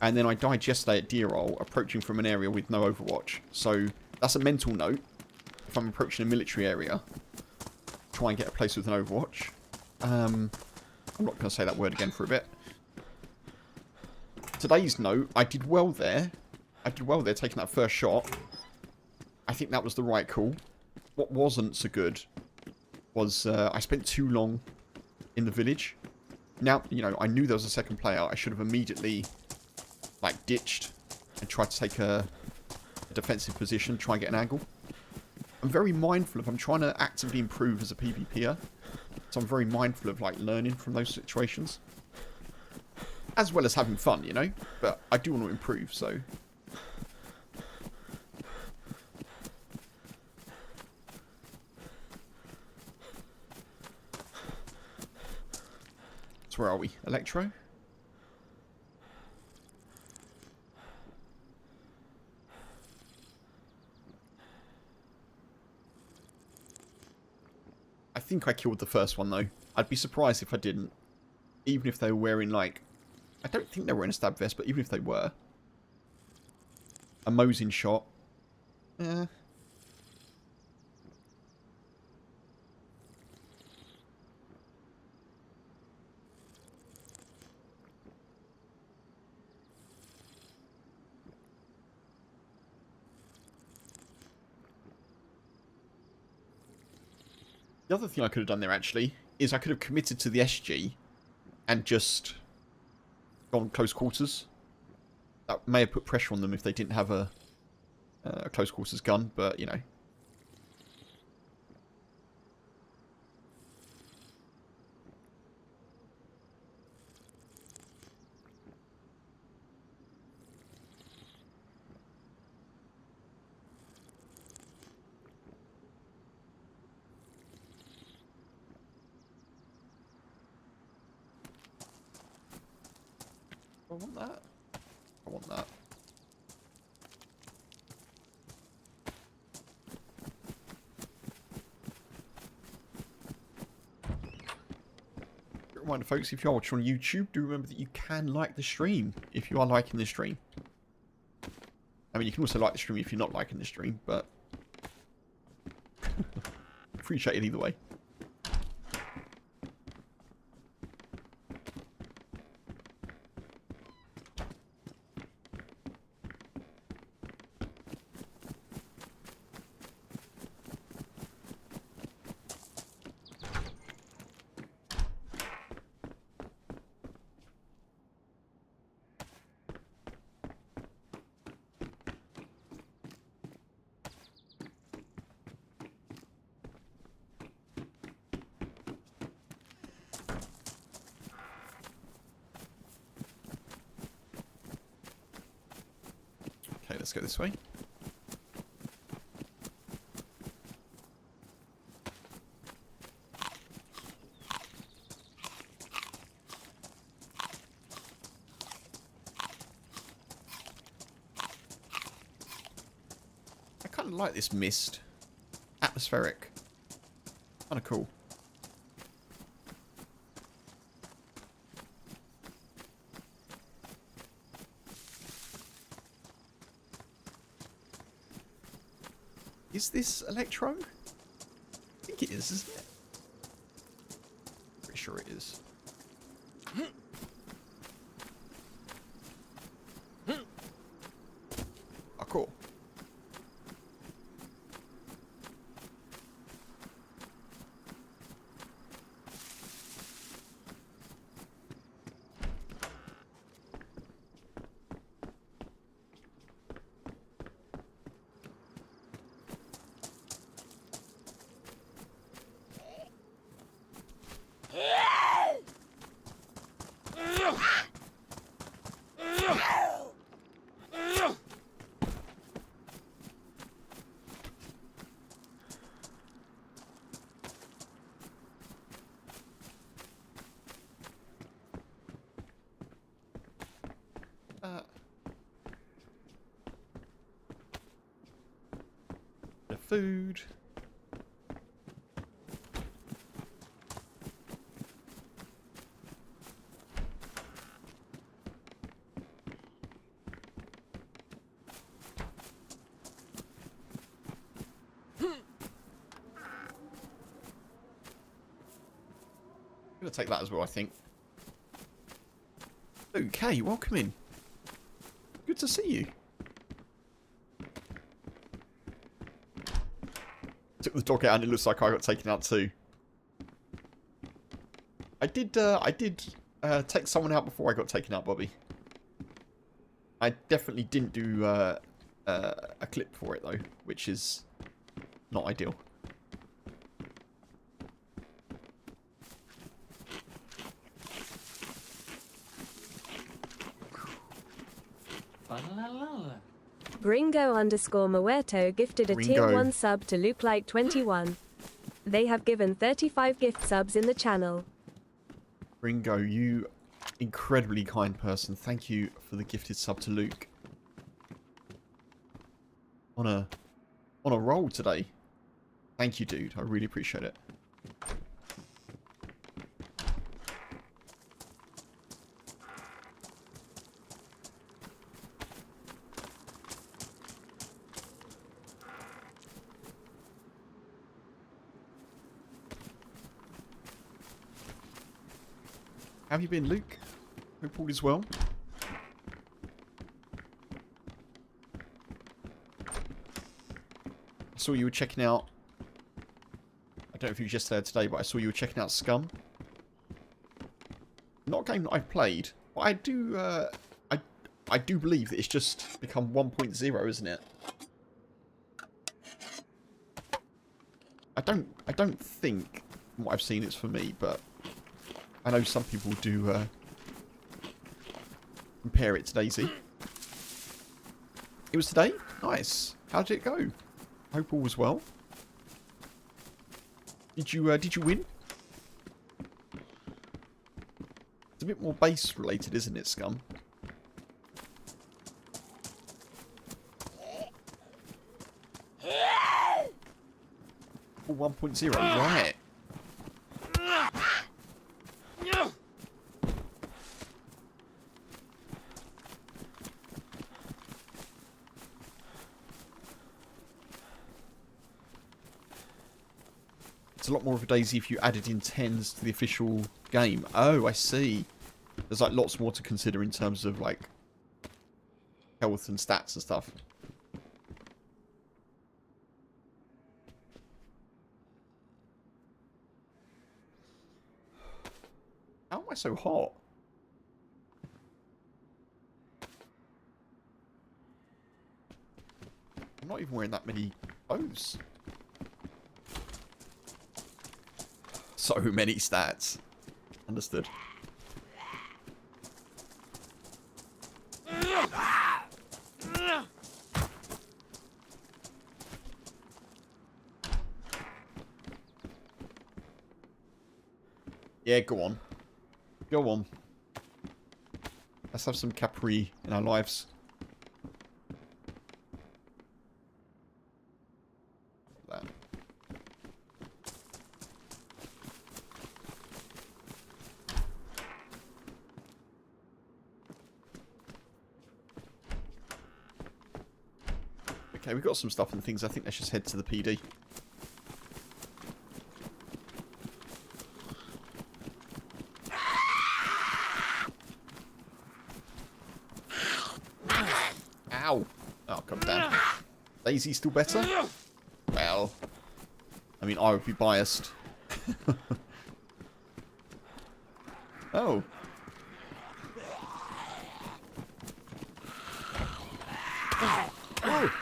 And then I died yesterday at Deerol, approaching from an area with no Overwatch. So that's a mental note. If I'm approaching a military area, try and get a place with an Overwatch. I'm I'm not going to say that word again for a bit. Today's note, I did well there. I did well there taking that first shot. I think that was the right call. What wasn't so good was I spent too long in the village. Now, you know, I knew there was a second player. I should have immediately, like, ditched and tried to take a defensive position, try and get an angle. I'm very mindful of, I'm trying to actively improve as a PvPer. So I'm very mindful of, like, learning from those situations. As well as having fun, you know? But I do want to improve, so... So where are we? Electro? I think I killed the first one, though. I'd be surprised if I didn't. Even if they were wearing, like... I don't think they were in a stab vest, but even if they were. A Mosin shot. Eh. The other thing I could have done there, actually, is I could have committed to the SG and just gone close quarters. That may have put pressure on them if they didn't have a close quarters gun, but, you know. I want that. I want that. Reminder, folks, if you are watching on YouTube, do remember that you can like the stream if you are liking the stream. I mean, you can also like the stream if you're not liking the stream, but appreciate it either way. Okay, let's go this way. I kind of like this mist. Atmospheric. Kind of cool. Is this Electro? I think it is, isn't it? Pretty sure it is. Oh, cool. The food. I'm gonna take that as well, I think. Okay, welcome in. Good to see you. Took the dog out and it looks like I got taken out too. I did take someone out before I got taken out, Bobby. I definitely didn't do a clip for it though, which is not ideal. Gringo_Muerto gifted a tier Ringo. 1 sub to LukeLike21. They have given 35 gift subs in the channel. Ringo, you incredibly kind person. Thank you for the gifted sub to Luke. On a roll today. Thank you, dude. I really appreciate it. How have you been, Luke? Hope all is well. I saw you were checking out... I don't know if it was yesterday or today, but I saw you were checking out Scum. Not a game that I've played, but I do... I do believe that it's just become 1.0, isn't it? I don't think, from what I've seen, it's for me, but I know some people do compare it to DayZ. It was today? Nice. How did it go? Hope all was well. Did you win? It's a bit more base related, isn't it, Scum? 1.0, right. It's a lot more of a DayZ if you added in 10s to the official game. Oh, I see. There's like lots more to consider in terms of like health and stats and stuff. How am I so hot? I'm not even wearing that many clothes. So many stats. Understood. Yeah, go on. Go on. Let's have some Capri in our lives. That. Okay, we've got some stuff and things. I think let's just head to the PD. Ow! Oh, come down. DayZ still better? Well, I mean, I would be biased. Oh. Oh.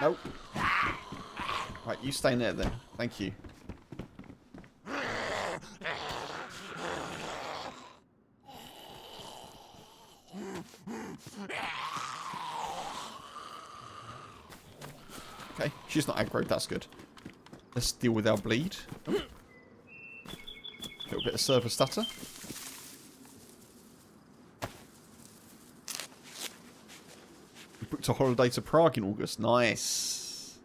Nope. Right, you stay in there then. Thank you. Okay, she's not aggro, that's good. Let's deal with our bleed. Oh. Little bit of server stutter. We booked a holiday to Prague in August. Nice.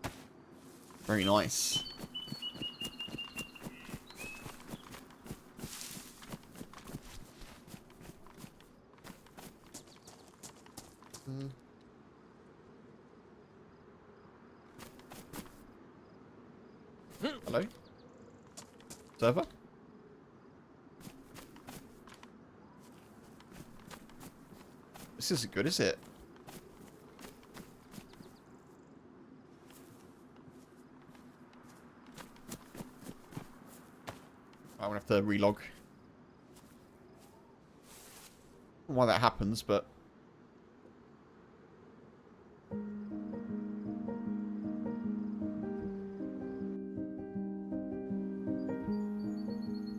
Very nice. Hello? server. This isn't good, is it? I'm gonna have to relog. I don't know why that happens, but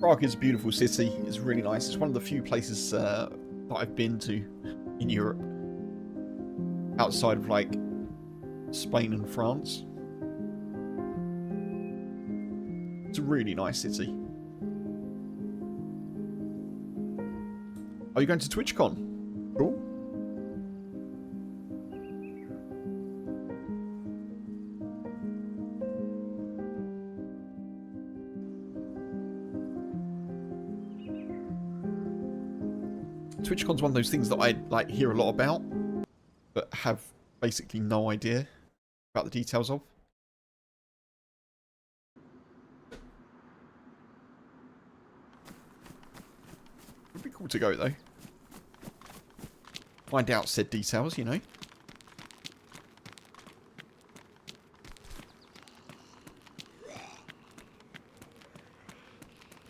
Prague is a beautiful city. It's really nice. It's one of the few places that I've been to in Europe outside of like Spain and France. It's a really nice city. Are you going to TwitchCon? Cool. TwitchCon's one of those things that I like hear a lot about, but have basically no idea about the details of. Would be cool to go though. Find out said details, you know.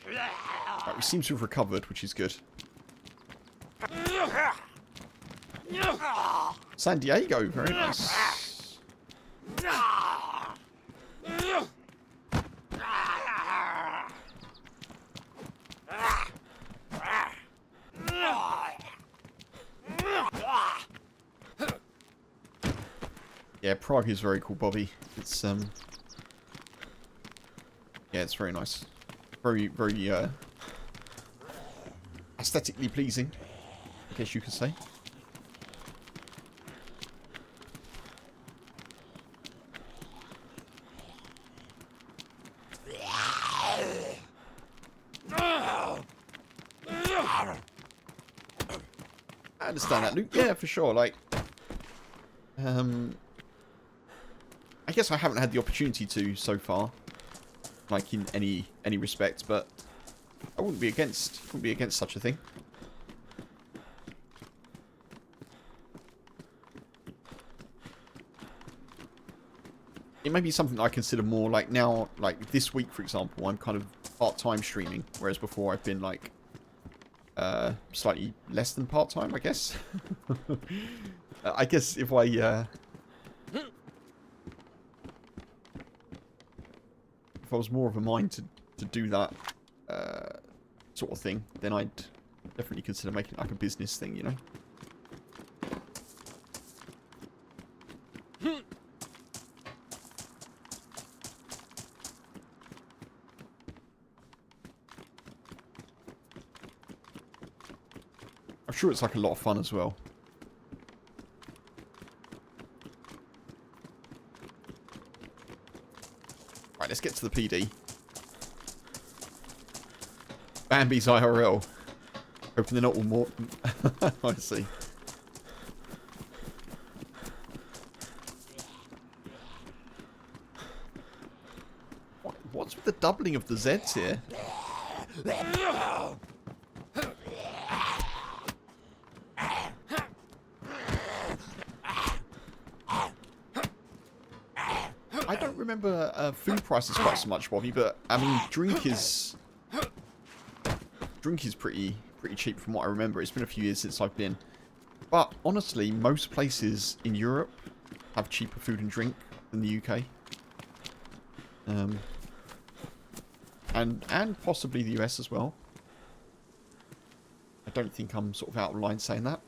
Right, we seem to have recovered, which is good. San Diego, very nice. Yeah, Prague is very cool, Bobby. It's yeah, it's very nice. Very, very aesthetically pleasing, I guess you could say. I understand that, Luke. Yeah, for sure. Like, I guess I haven't had the opportunity to so far, like in any respect, but I wouldn't be against such a thing. It may be something I consider more like now, like this week, for example, I'm kind of part-time streaming, whereas before I've been like slightly less than part-time, I guess. I guess if I was more of a mind to do that sort of thing, then I'd definitely consider making it like a business thing, you know. I'm sure it's like a lot of fun as well. Right, let's get to the PD. Bambi's IRL. Hoping they're not all more... I see. What's with the doubling of the Zs here? I don't remember food prices quite so much, Bobby, but I mean, drink is pretty cheap from what I remember. It's been a few years since I've been, but honestly, most places in Europe have cheaper food and drink than the UK, and possibly the US as well. I don't think I'm sort of out of line saying that.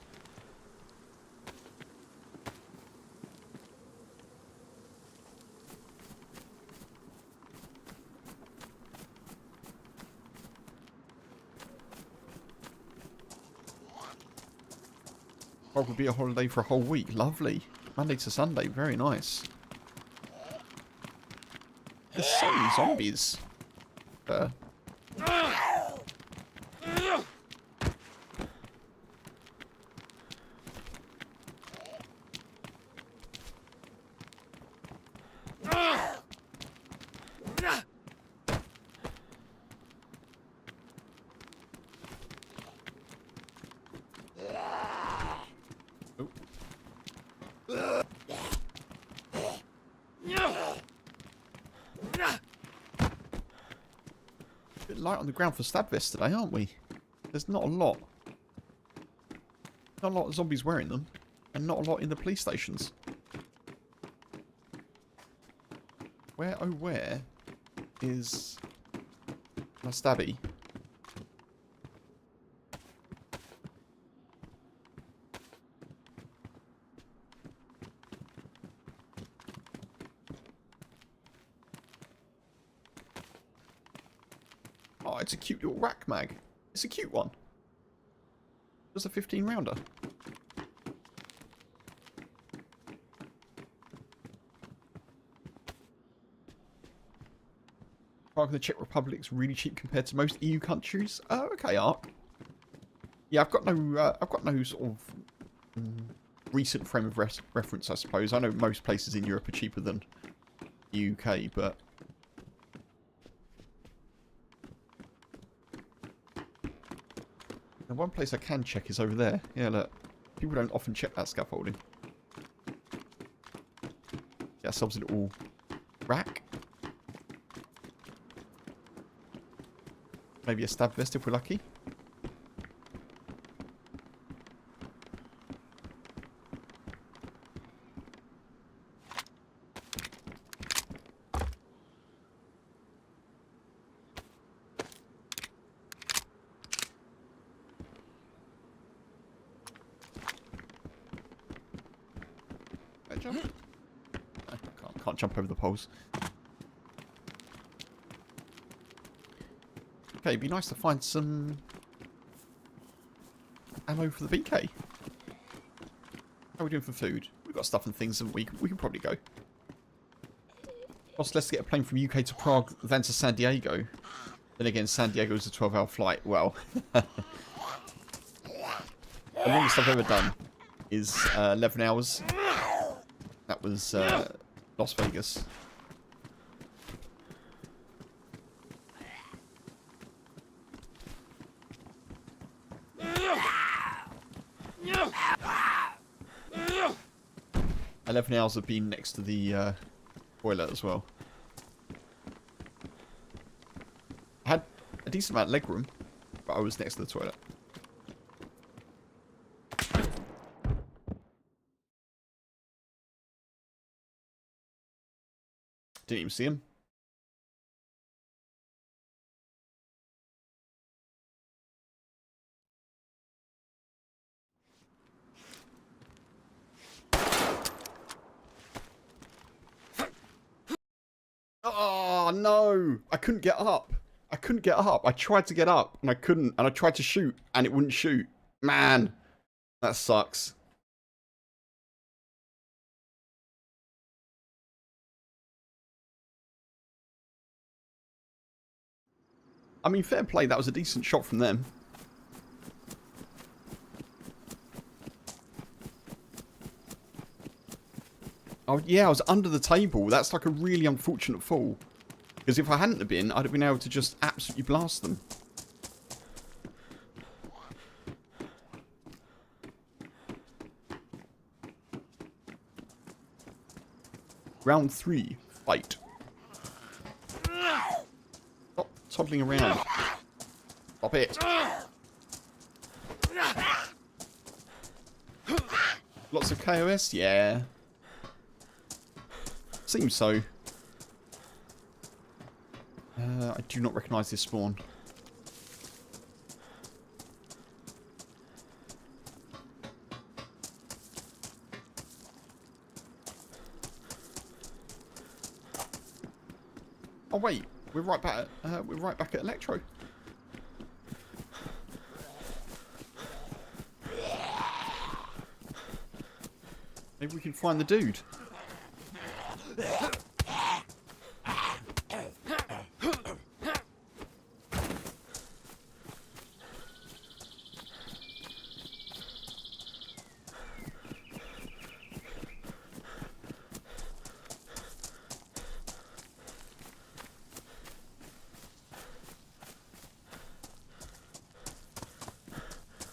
Would be a holiday for a whole week. Lovely. Monday to Sunday. Very nice. There's so many zombies. bit light on the ground for stab vests today, aren't we? There's not a lot. Not a lot of zombies wearing them. And not a lot in the police stations. Where, oh where, is my stabby? Oh, it's a cute little rack mag. It's a cute one. Just a 15 rounder. Prague in the Czech Republic is really cheap compared to most EU countries. Oh, okay, Ark. Yeah, I've got no sort of recent frame of reference, I suppose. I know most places in Europe are cheaper than the UK, but and one place I can check is over there. Yeah, look, people don't often check that scaffolding. Get ourselves a little rack. Maybe a stab vest if we're lucky. Can I jump? No, can't jump over the poles. Okay, it'd be nice to find some ammo for the BK. How are we doing for food? We've got stuff and things, and we can probably go. Cost less to get a plane from UK to Prague than to San Diego. Then again, San Diego is a 12-hour flight. Well, the longest I've ever done is 11 hours. That was Las Vegas. $11 hours of being next to the toilet as well. I had a decent amount of leg room, but I was next to the toilet. Didn't even see him. Oh no! I couldn't get up. I couldn't get up. I tried to get up and I couldn't. And I tried to shoot and it wouldn't shoot. Man, that sucks. I mean, fair play. That was a decent shot from them. Oh yeah, I was under the table. That's like a really unfortunate fall. Because if I hadn't have been, I'd have been able to just absolutely blast them. Round 3, fight. Stop toddling around. Stop it. Lots of KOS? Yeah. Seems so. I do not recognise this spawn. Oh wait, we're right back. We're right back at Electro. Maybe we can find the dude.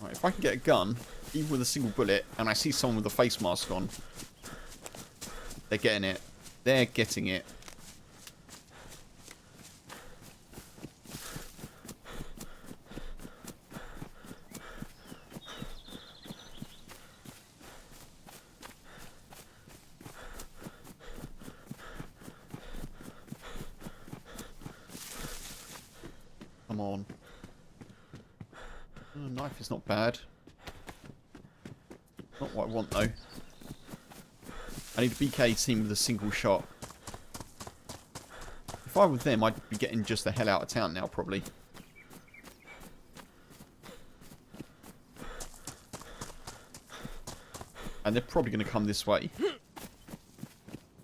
Right, if I can get a gun, even with a single bullet, and I see someone with a face mask on, they're getting it. They're getting it. come on. Knife is not bad. Not what I want, though. I need a BK team with a single shot. If I were them, I'd be getting just the hell out of town now, probably. And they're probably going to come this way.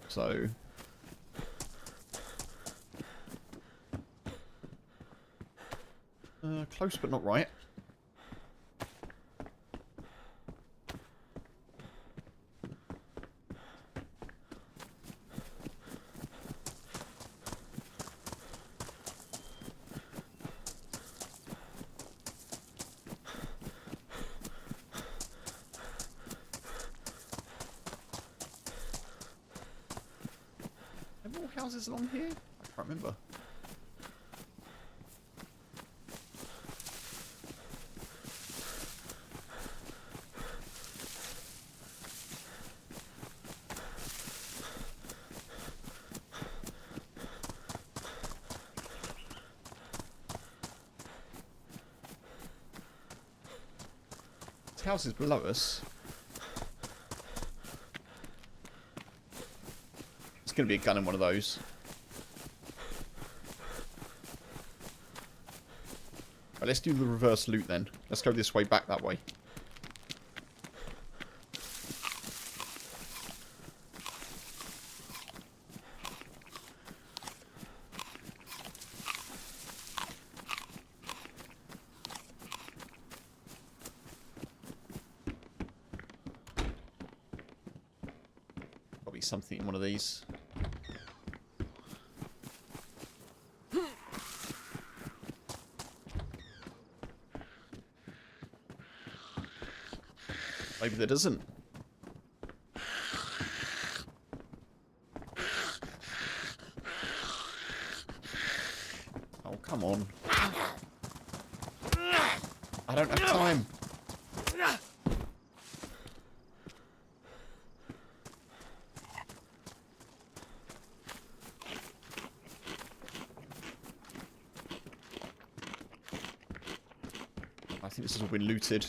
So... close but not right. Are there more houses along here? I can't remember. Houses below us. It's going to be a gun in one of those. Right, let's do the reverse loot then. Let's go this way, back that way. Something in one of these. Maybe there doesn't. Oh, come on. I don't have time. I think this has all been looted.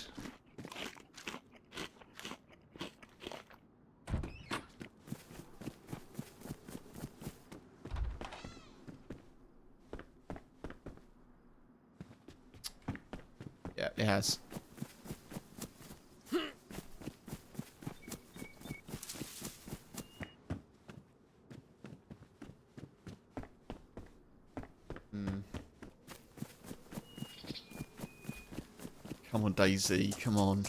Yeah, it has. Come on, DayZ, come on.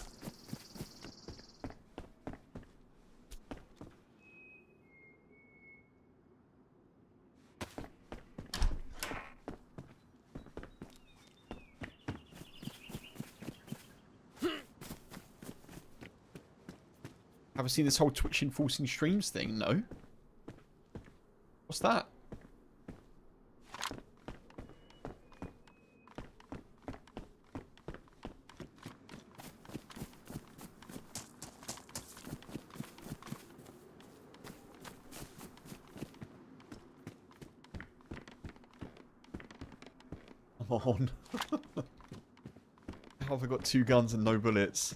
Have I seen this whole Twitch enforcing streams thing? No. What's that? Come on. How have I got 2 guns and no bullets?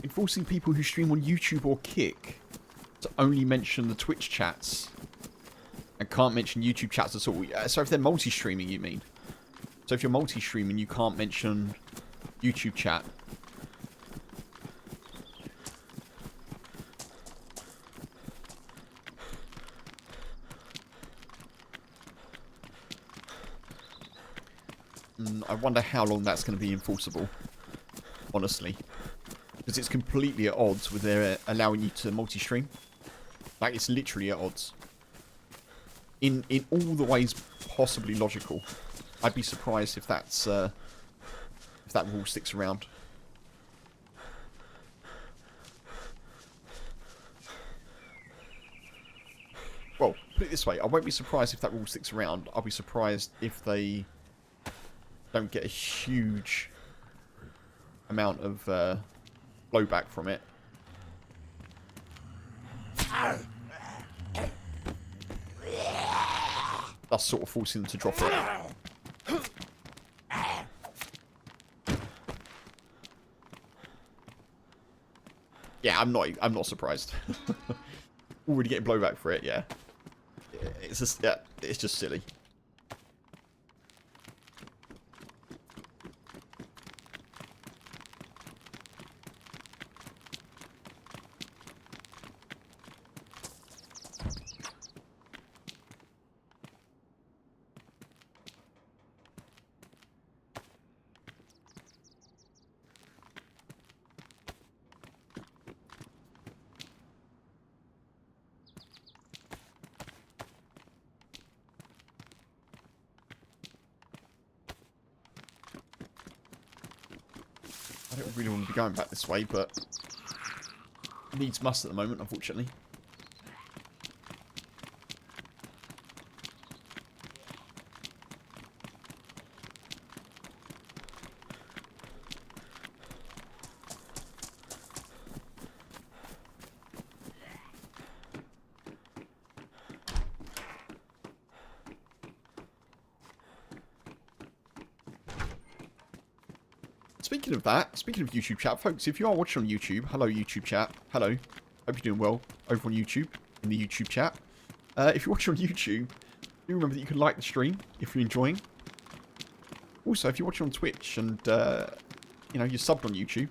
Enforcing people who stream on YouTube or Kick to only mention the Twitch chats and can't mention YouTube chats at all. So if they're multi-streaming, you mean? So if you're multi-streaming, you can't mention YouTube chat. I wonder how long that's going to be enforceable, honestly. Because it's completely at odds with their allowing you to multi-stream. Like, it's literally at odds. in all the ways possibly logical. I'd be surprised if that's if that rule sticks around. Well, put it this way, I won't be surprised if that rule sticks around. I'll be surprised if they don't get a huge amount of blowback from it. That's sort of forcing them to drop it. Yeah, I'm not surprised. Already getting blowback for it, yeah. It's just silly. I don't really want to be going back this way, but needs must at the moment, unfortunately. Speaking of that, speaking of YouTube chat, folks, if you are watching on YouTube, hello YouTube chat, hello, hope you're doing well over on YouTube, in the YouTube chat. If you're watching on YouTube, do remember that you can like the stream if you're enjoying. Also, if you're watching on Twitch and, you know, you're subbed on YouTube,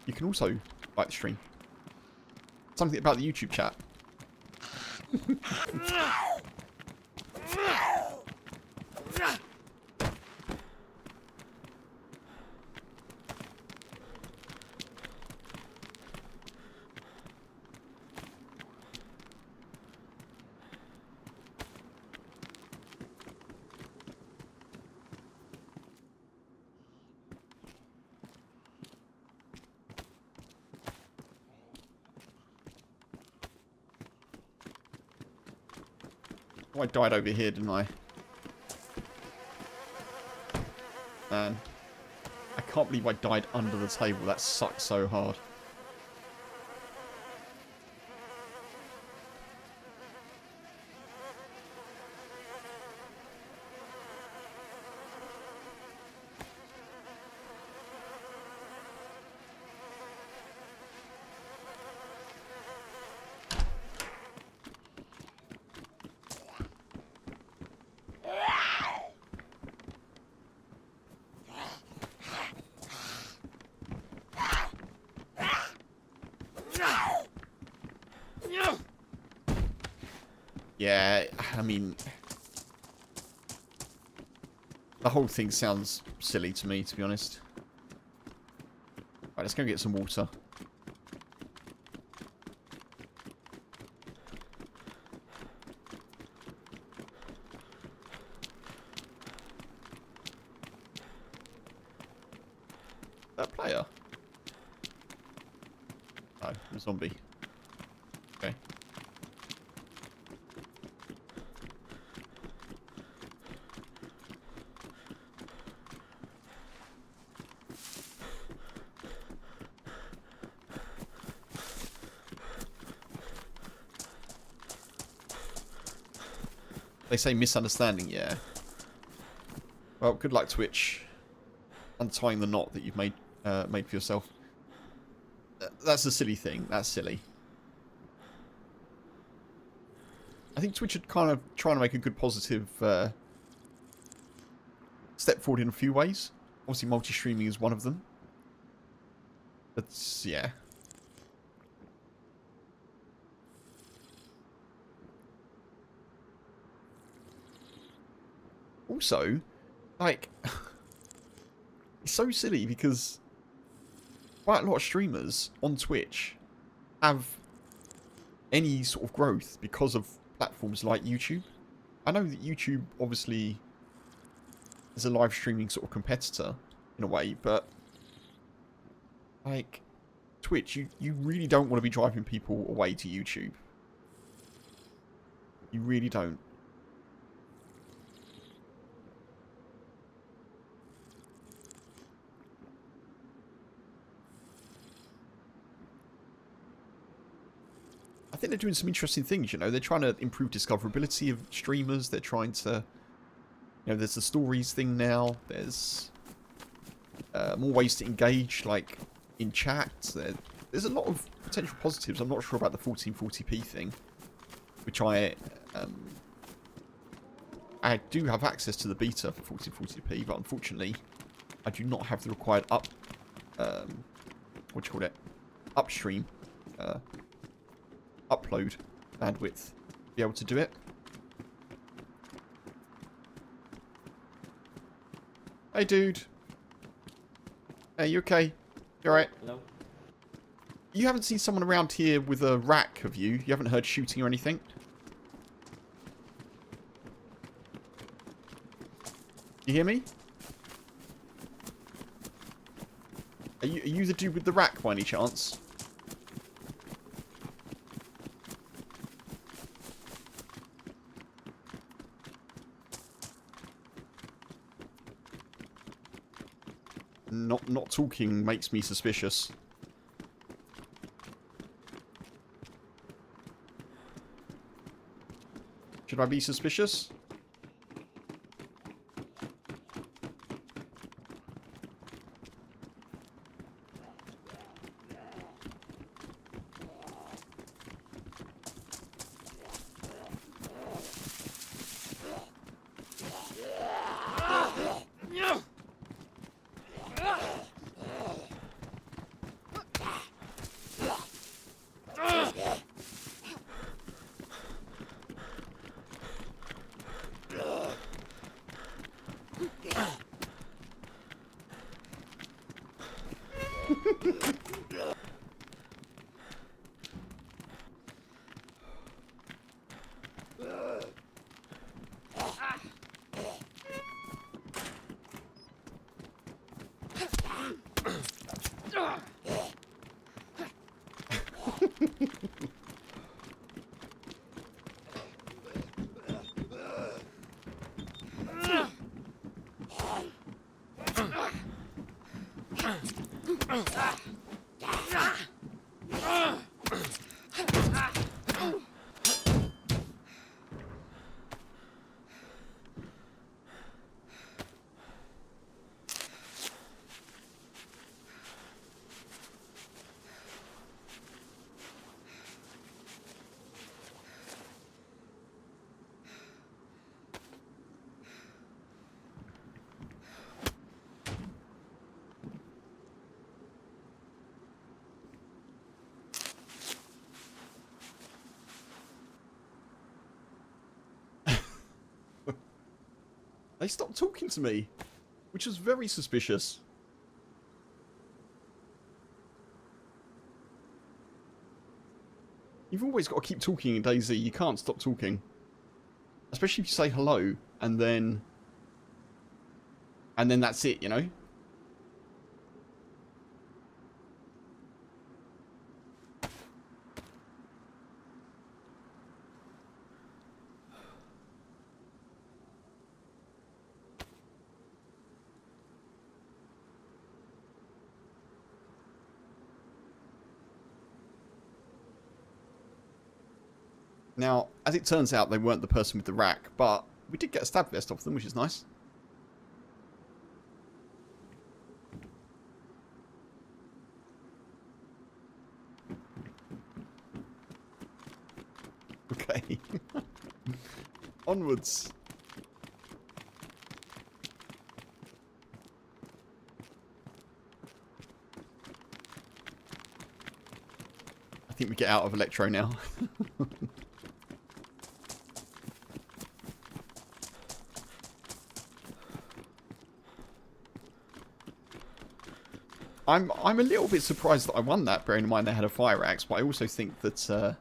you can also like the stream. Something about the YouTube chat. Oh, I died over here, didn't I? Man. I can't believe I died under the table. That sucks so hard. Yeah, I mean, the whole thing sounds silly to me, to be honest. Right, let's go get some water. That player? Oh, a zombie. Okay. They say misunderstanding, yeah. Well, good luck, Twitch, untying the knot that you've made for yourself. That's a silly thing. That's silly. I think Twitch are kind of trying to make a good positive step forward in a few ways. Obviously, multi-streaming is one of them. But, yeah. Also, like, it's so silly because quite a lot of streamers on Twitch have any sort of growth because of platforms like YouTube. I know that YouTube obviously is a live streaming sort of competitor in a way, but like Twitch, you really don't want to be driving people away to YouTube. You really don't. I think they're doing some interesting things, you know. They're trying to improve discoverability of streamers. They're trying to, you know, there's the stories thing now. There's more ways to engage, like in chat. There's a lot of potential positives. I'm not sure about the 1440p thing, which I do have access to the beta for 1440p, but unfortunately, I do not have the required upstream upload bandwidth to be able to do it. Hey, dude. Hey, you okay? You alright? Hello? You haven't seen someone around here with a rack, have you? You haven't heard shooting or anything? You hear me? Are you the dude with the rack by any chance? Not talking makes me suspicious. Should I be suspicious? They stopped talking to me, which was very suspicious. You've always got to keep talking in DayZ. You can't stop talking. Especially if you say hello, and then that's it, you know? Now, as it turns out, they weren't the person with the rack, but we did get a stab vest off them, which is nice. Okay. Onwards. I think we get out of Electro now. I'm a little bit surprised that I won that, bearing in mind they had a fire axe, but I also think that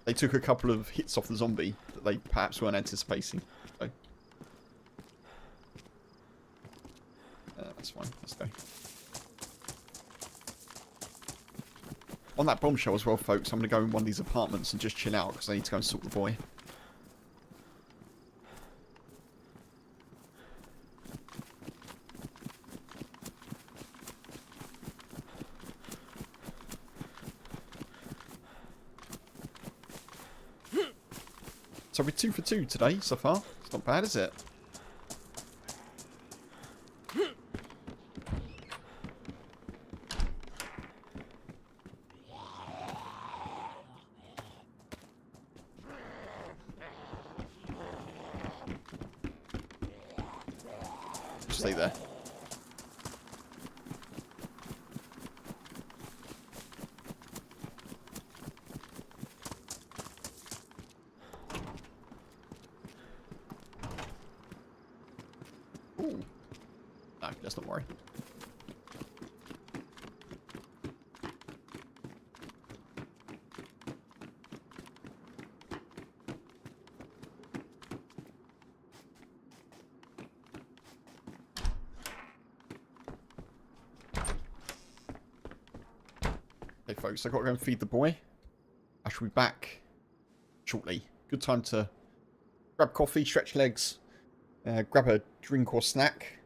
They took a couple of hits off the zombie that they perhaps weren't anticipating. So, that's fine. Let's go. On that bombshell as well, folks, I'm going to go in one of these apartments and just chill out because I need to go and sort the boy. So we're 2 for 2 today so far. It's not bad, is it? Stay there. Ooh. No, let's not worry. Okay, folks, I've got to go and feed the boy. I shall be back shortly. Good time to grab coffee, stretch legs, grab a drink or snack.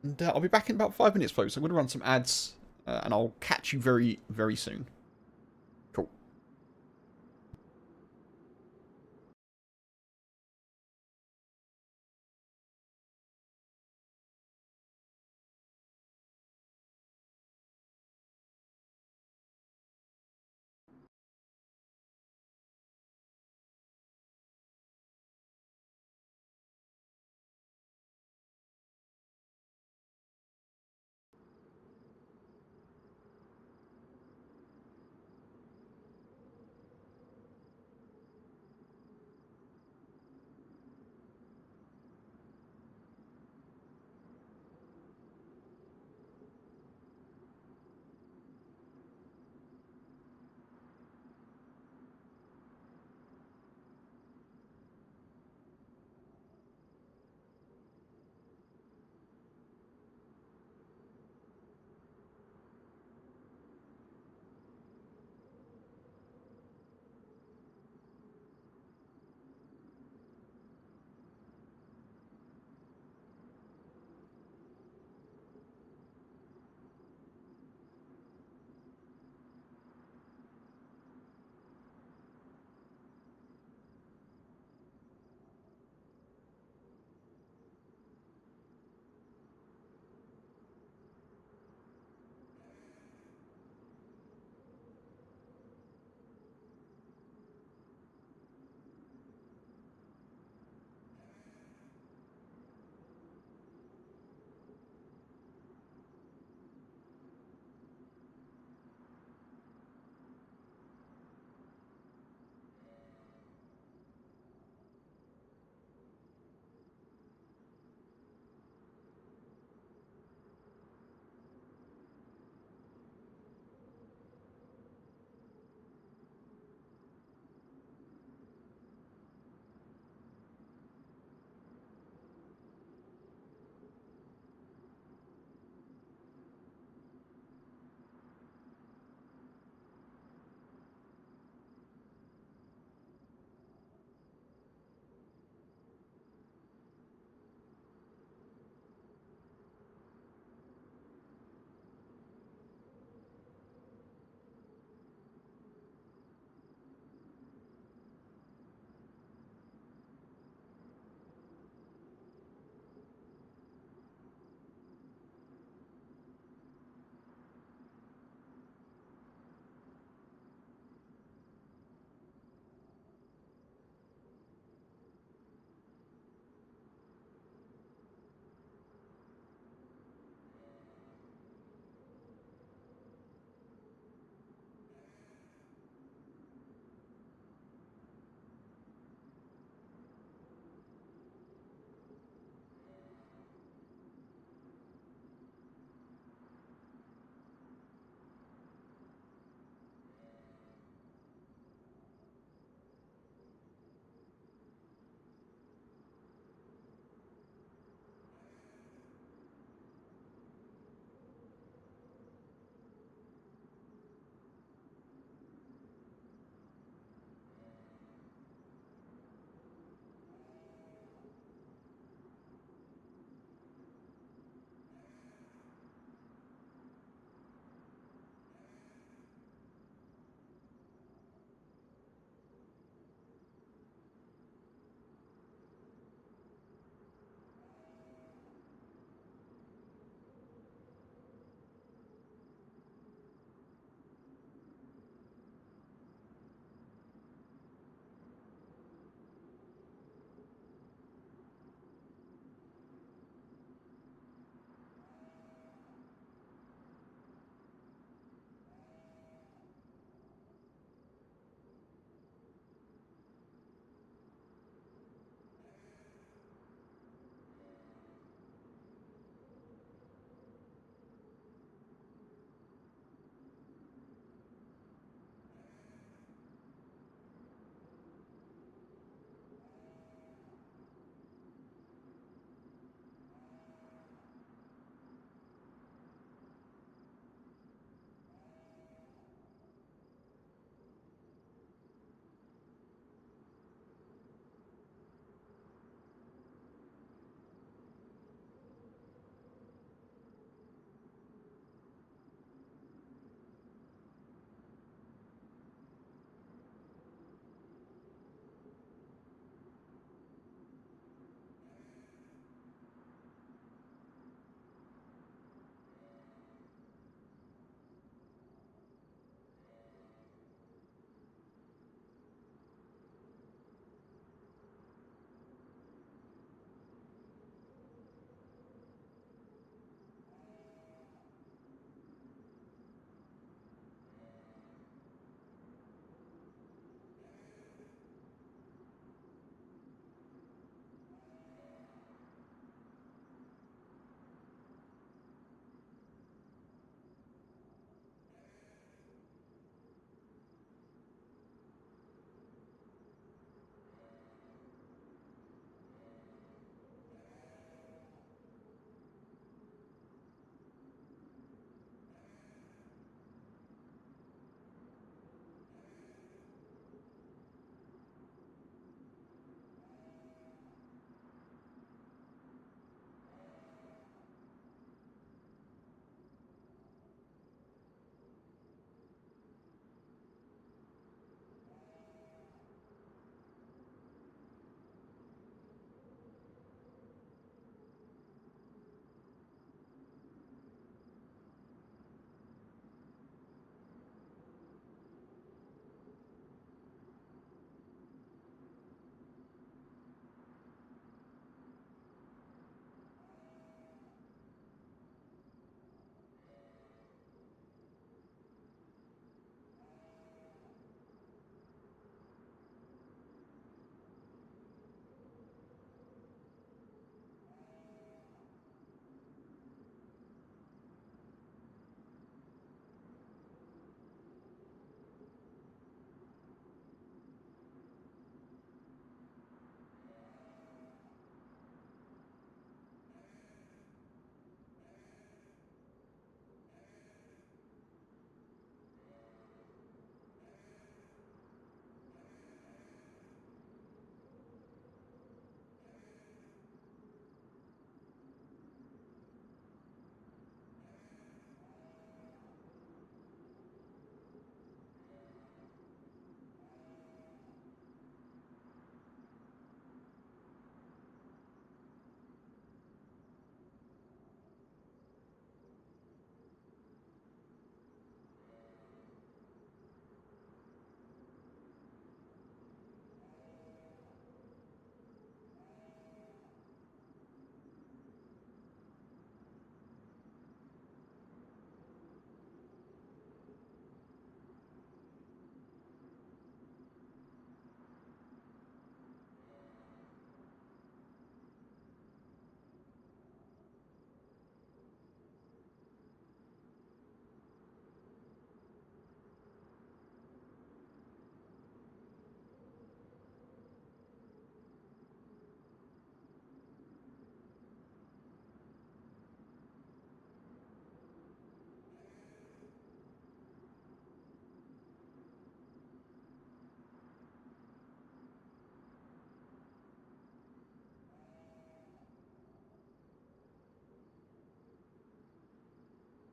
And I'll be back in about 5 minutes, folks. I'm going to run some ads, and I'll catch you very, very soon. Cool.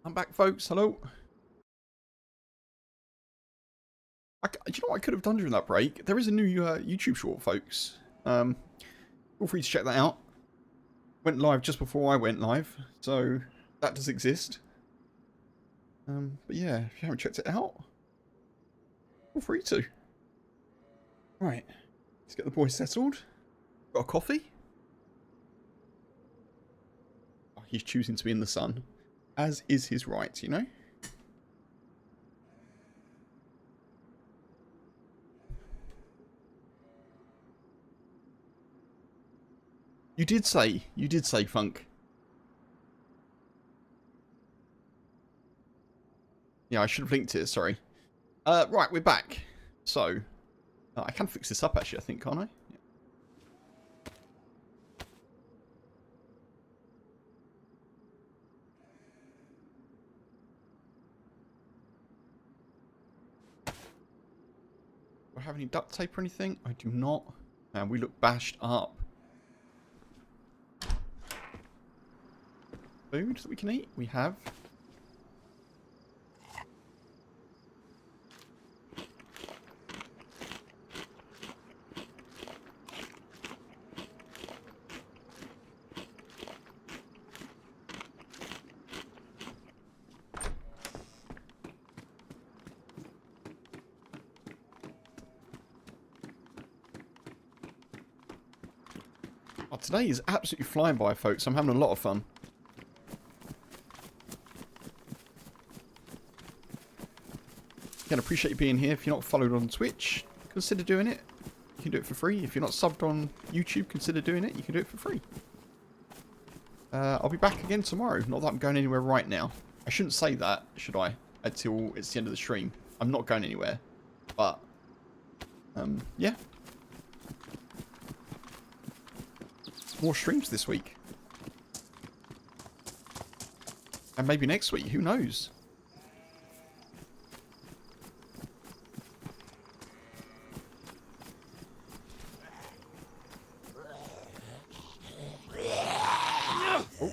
I'm back, folks. Hello. Do you know what I could have done during that break? There is a new YouTube short, folks. Feel free to check that out. Went live just before I went live, so that does exist. But yeah, if you haven't checked it out, feel free to. Right, let's get the boys settled. Got a coffee. Oh, he's choosing to be in the sun, as is his right, you know. You did say, Funk. Yeah, I should have linked it, sorry. Right, we're back. So, I can fix this up actually, I think, can't I? Yeah. Do I have any duct tape or anything? I do not. And we look bashed up. Food that we can eat? We have. Oh, today is absolutely flying by, folks. I'm having a lot of fun. Again, appreciate you being here. If you're not followed on Twitch, consider doing it. You can do it for free. If you're not subbed on YouTube, consider doing it. You can do it for free. I'll be back again tomorrow. Not that I'm going anywhere right now. I shouldn't say that, should I? Until it's the end of the stream. I'm not going anywhere. But, yeah. More streams this week. And maybe next week. Who knows? Oh.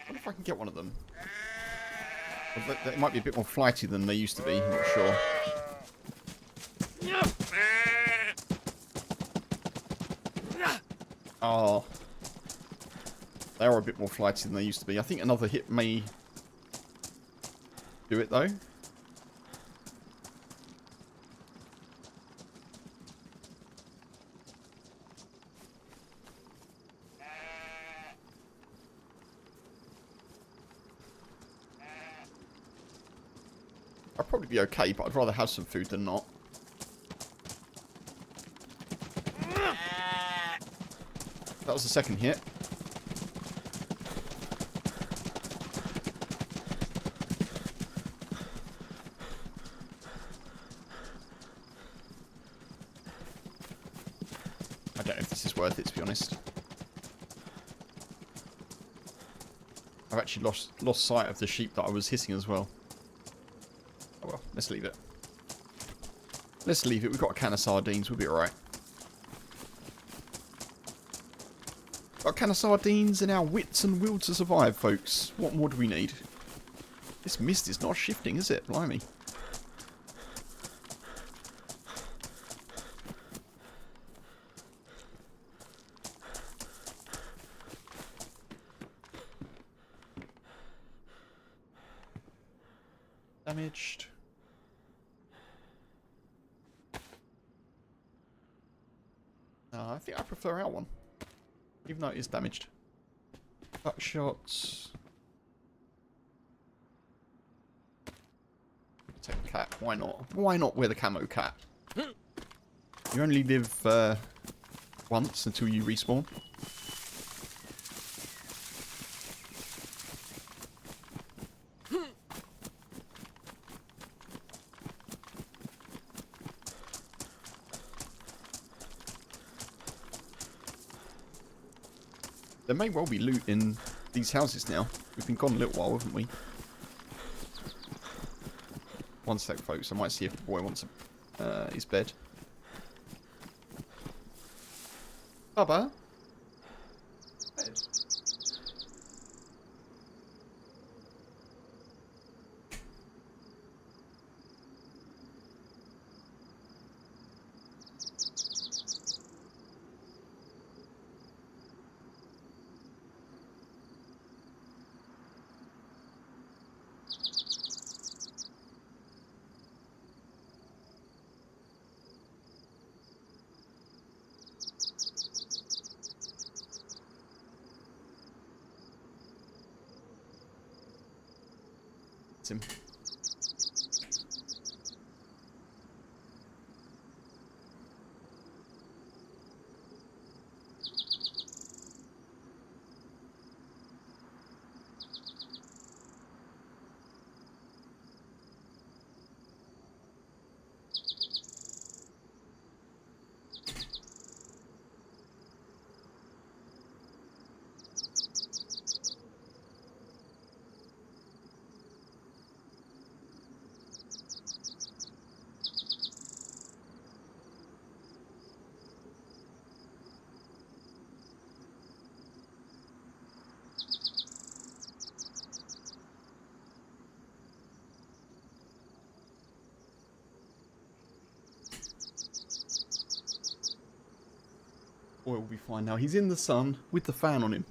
What if I can get one of them? They might be a bit more flighty than they used to be, I'm not sure. Oh. They are a bit more flighty than they used to be. I think another hit may do it, though. I'd probably be okay, but I'd rather have some food than not. That was the second hit. I don't know if this is worth it, to be honest. I've actually lost sight of the sheep that I was hitting as well. Oh well, let's leave it. Let's leave it. We've got a can of sardines. We'll be alright. Got a can of sardines and our wits and will to survive, folks. What more do we need? This mist is not shifting, is it? Blimey. Damaged. I think I prefer our one. Even though it is damaged. Buckshots. Take the cat. Why not? Why not wear the camo cat? You only live once until you respawn. There may well be loot in these houses now. We've been gone a little while, haven't we? One sec, folks. I might see if the boy wants his bed. Bubba? Bed. It's him. Boy will be fine now. He's in the sun with the fan on him.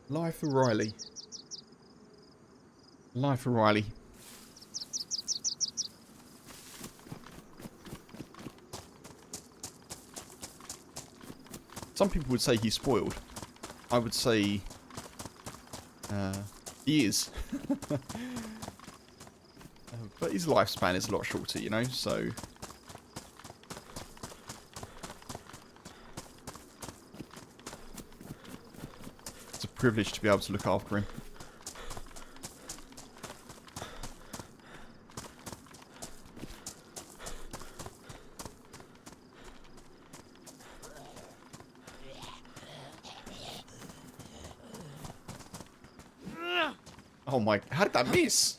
Life O'Reilly. Life O'Reilly. Some people would say he's spoiled. I would say he is. But his lifespan is a lot shorter, you know, so... It's a privilege to be able to look after him. Oh my, how did that miss?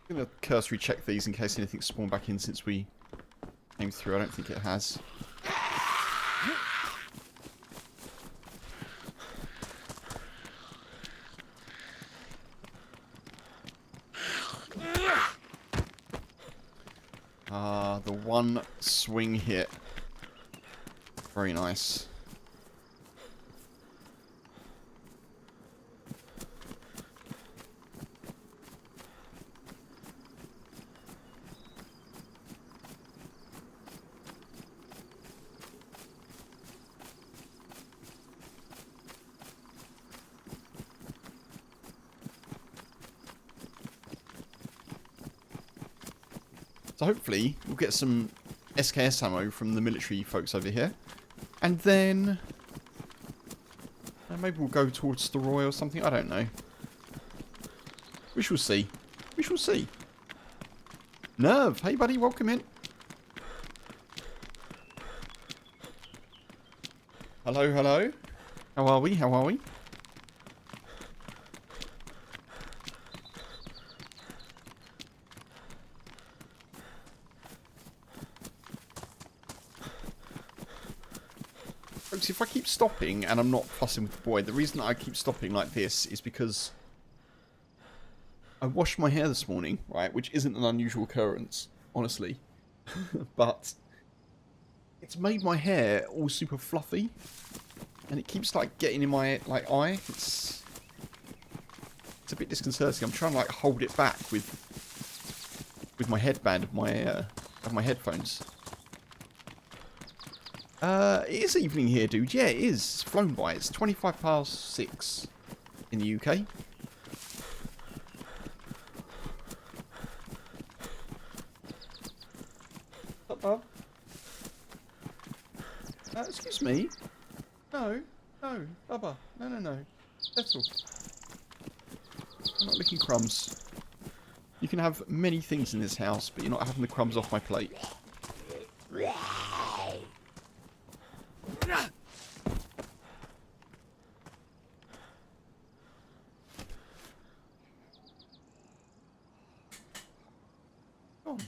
I'm going to cursory check these in case anything spawned back in since we came through. I don't think it has. The one swing hit. Very nice. So hopefully we'll get some SKS ammo from the military folks over here. And then... maybe we'll go towards the Roy or something. I don't know. We shall see. We shall see. Nerve, hey buddy, welcome in. Hello, hello. How are we? How are we? Folks, if I keep stopping and I'm not fussing with the boy, the reason I keep stopping like this is because I washed my hair this morning, right, which isn't an unusual occurrence, honestly, but it's made my hair all super fluffy, and it keeps like getting in my like eye. It's a bit disconcerting. I'm trying to like hold it back with my headband of my headphones. It is evening here, dude. Yeah, it is. It's flown by. It's 6:25 in the UK. Up, Bob? Excuse me. No, no, Bubba. No, no, no. Settle. I'm not licking crumbs. You can have many things in this house, but you're not having the crumbs off my plate. Go on.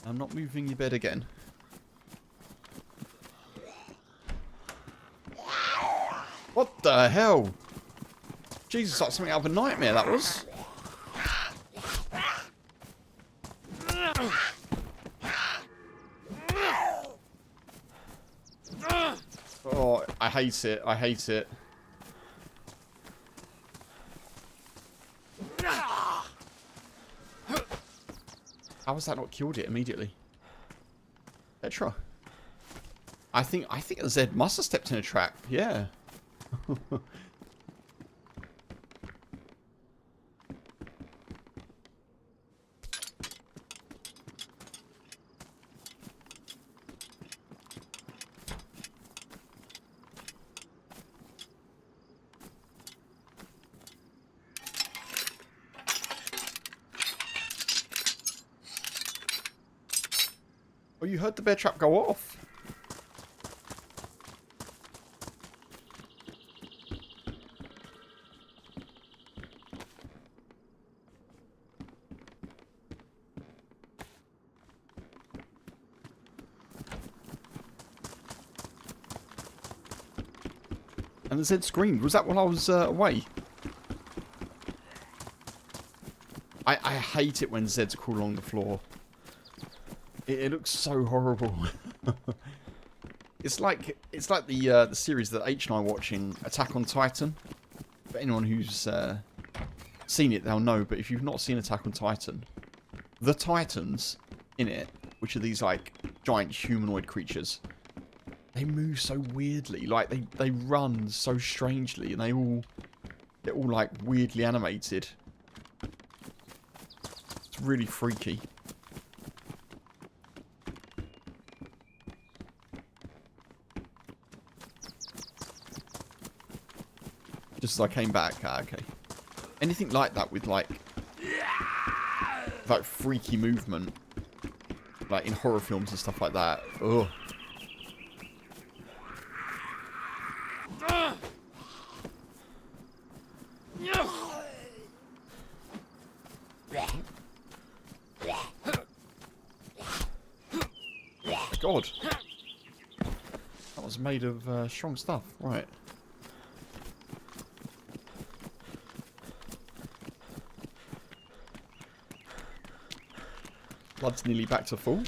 I'm not moving your bed again. What the hell? Jesus, that's something out of a nightmare, that was. Oh, I hate it. I hate it. How has that not killed it immediately? Petra. I think Zed must have stepped in a trap. Yeah. Oh, you heard the bear trap go off. And the Zed screamed. Was that while I was away? I hate it when Zeds crawl along the floor. It looks so horrible. It's like the series that H and I are watching, Attack on Titan. For anyone who's seen it, they'll know. But if you've not seen Attack on Titan, the Titans in it, which are these like giant humanoid creatures, they move so weirdly. Like they run so strangely, and they're all like weirdly animated. It's really freaky. Just as I came back. Ah, okay. Anything like that with like freaky movement, like in horror films and stuff like that. Ugh. God. That was made of strong stuff. Right. Blood's nearly back to full.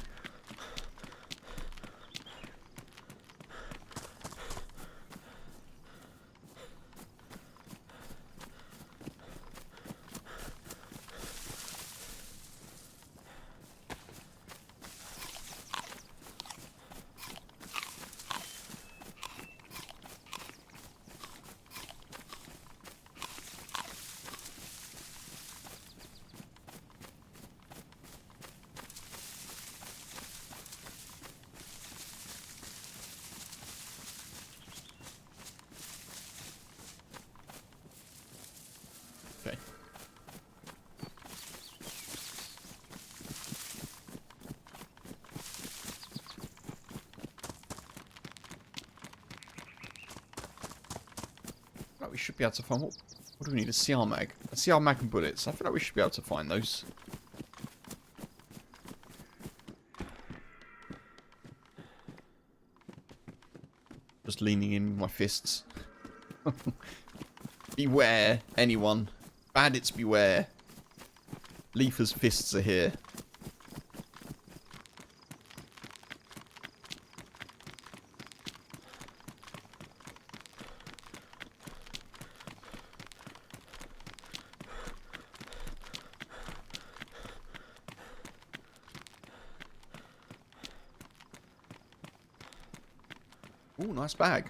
Okay. Right, we should be able to find what do we need? A CR mag. A CR mag and bullets. I feel like we should be able to find those. Just leaning in with my fists. Beware, anyone. Bandits beware. Leafer's fists are here. Oh, nice bag.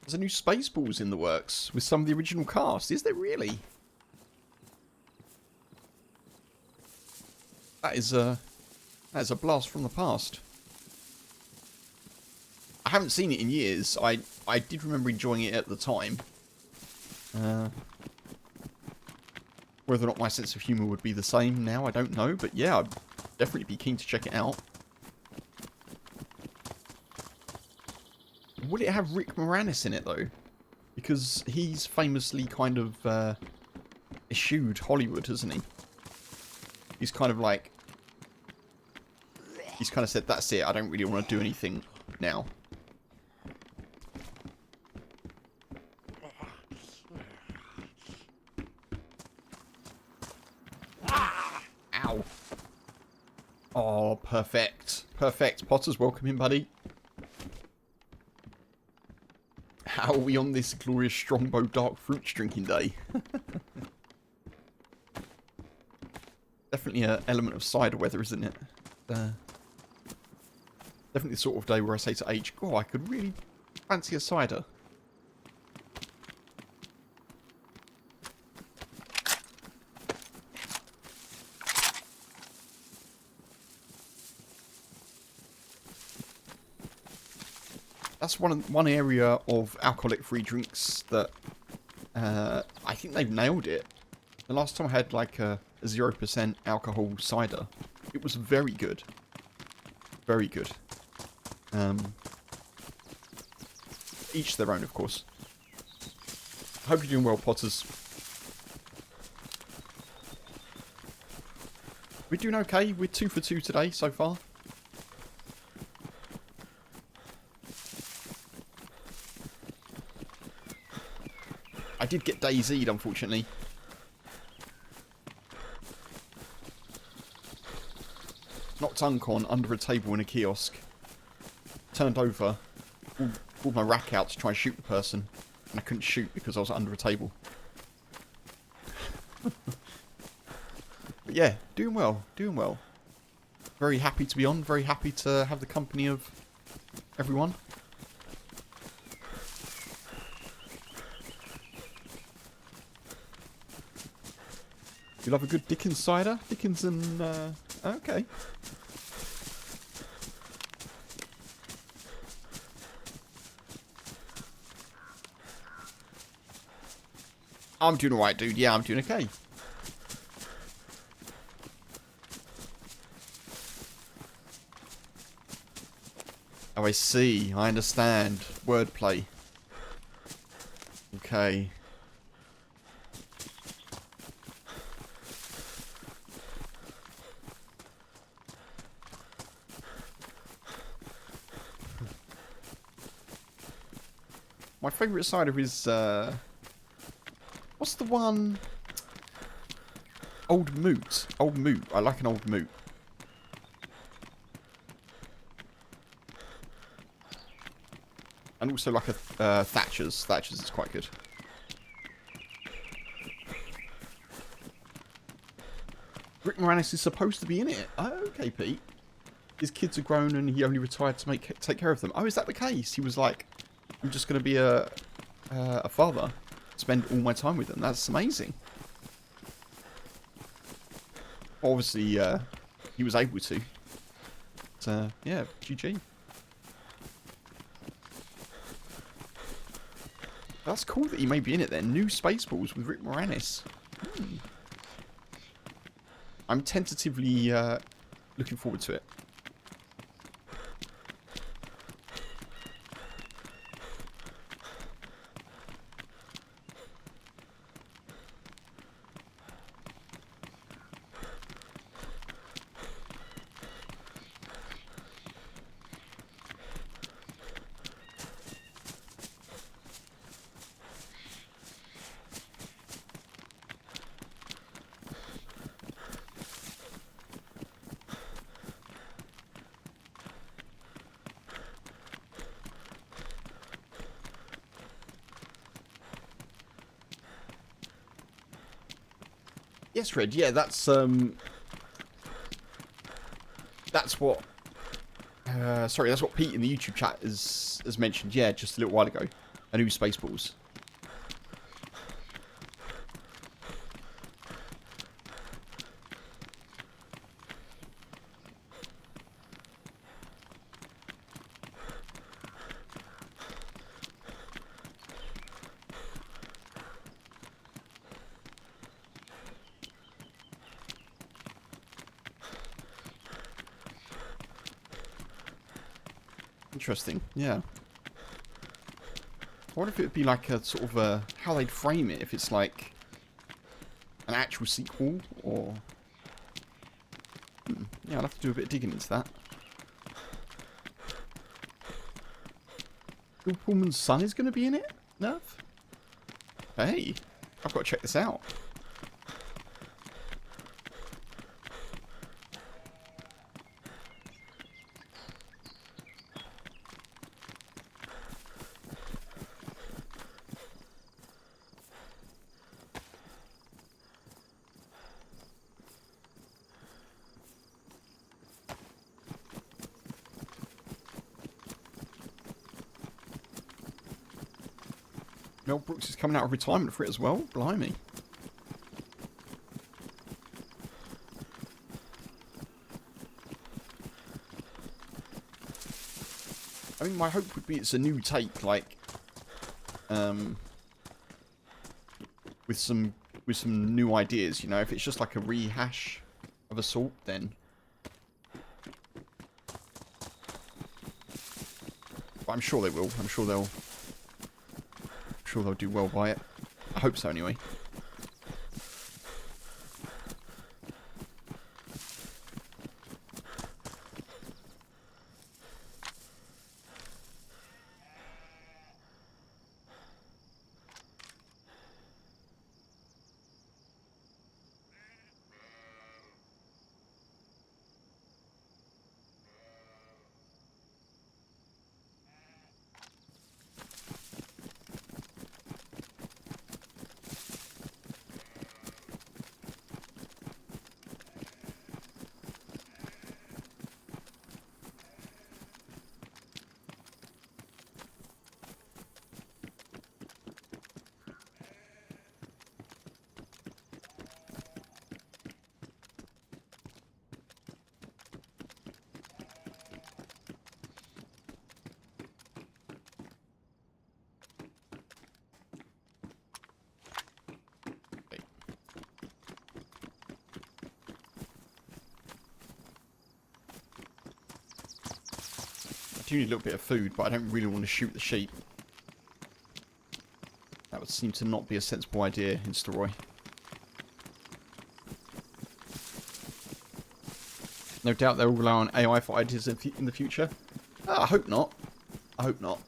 There's a new Spaceballs in the works with some of the original cast. Is there really? That is a blast from the past. I haven't seen it in years. I did remember enjoying it at the time. Whether or not my sense of humour would be the same now, I don't know. But yeah, I'd definitely be keen to check it out. Will it have Rick Moranis in it, though? Because he's famously kind of eschewed Hollywood, hasn't he? He's kind of like... He's kind of said, that's it, I don't really want to do anything now. Ow. Oh, perfect. Perfect. Potter's welcome in, buddy. How are we on this glorious Strongbow dark fruits drinking day? Definitely an element of cider weather, isn't it? Definitely the sort of day where I say to H, oh, I could really fancy a cider. That's one area of alcoholic-free drinks that I think they've nailed it. The last time I had like a 0% alcohol cider, it was very good. Very good. Each their own, of course. Hope you're doing well, Potters. We're doing okay. We're 2 for 2 today so far. I did get DayZ'd, unfortunately. Knocked Uncon under a table in a kiosk. Turned over. Pulled my rack out to try and shoot the person. And I couldn't shoot because I was under a table. But yeah, doing well. Doing well. Very happy to be on. Very happy to have the company of everyone. You love a good Dickens cider? Dickens and... okay. I'm doing alright, dude. Yeah, I'm doing okay. Oh, I see. I understand. Wordplay. Okay. My favourite cider is, what's the one? Old Moot. Old Moot. I like an Old Moot. And also like a Thatcher's. Thatcher's is quite good. Rick Moranis is supposed to be in it. Oh, okay, Pete. His kids are grown and he only retired to take care of them. Oh, is that the case? He was like, I'm just going to be a father. Spend all my time with them. That's amazing. Obviously, he was able to. But, yeah, GG. That's cool that he may be in it then. New Spaceballs with Rick Moranis. I'm tentatively looking forward to it. Yes, Red. Yeah, that's what. Sorry, that's what Pete in the YouTube chat has mentioned. Yeah, just a little while ago. A new Spaceballs. Interesting. Yeah. I wonder if it would be like a sort of a how they'd frame it. If it's like an actual sequel or. Yeah, I'll have to do a bit of digging into that. Bill Pullman's son is going to be in it? Nerf? Hey, I've got to check this out. Mel Brooks is coming out of retirement for it as well? Blimey. I mean, my hope would be it's a new take, like, with some new ideas, you know? If it's just like a rehash of a sort, then... But I'm sure they will. I'm sure they'll do well by it. I hope so, anyway. I do need a little bit of food, but I don't really want to shoot the sheep. That would seem to not be a sensible idea in Steroy. No doubt they'll rely on AI for ideas in the future. I hope not. I hope not.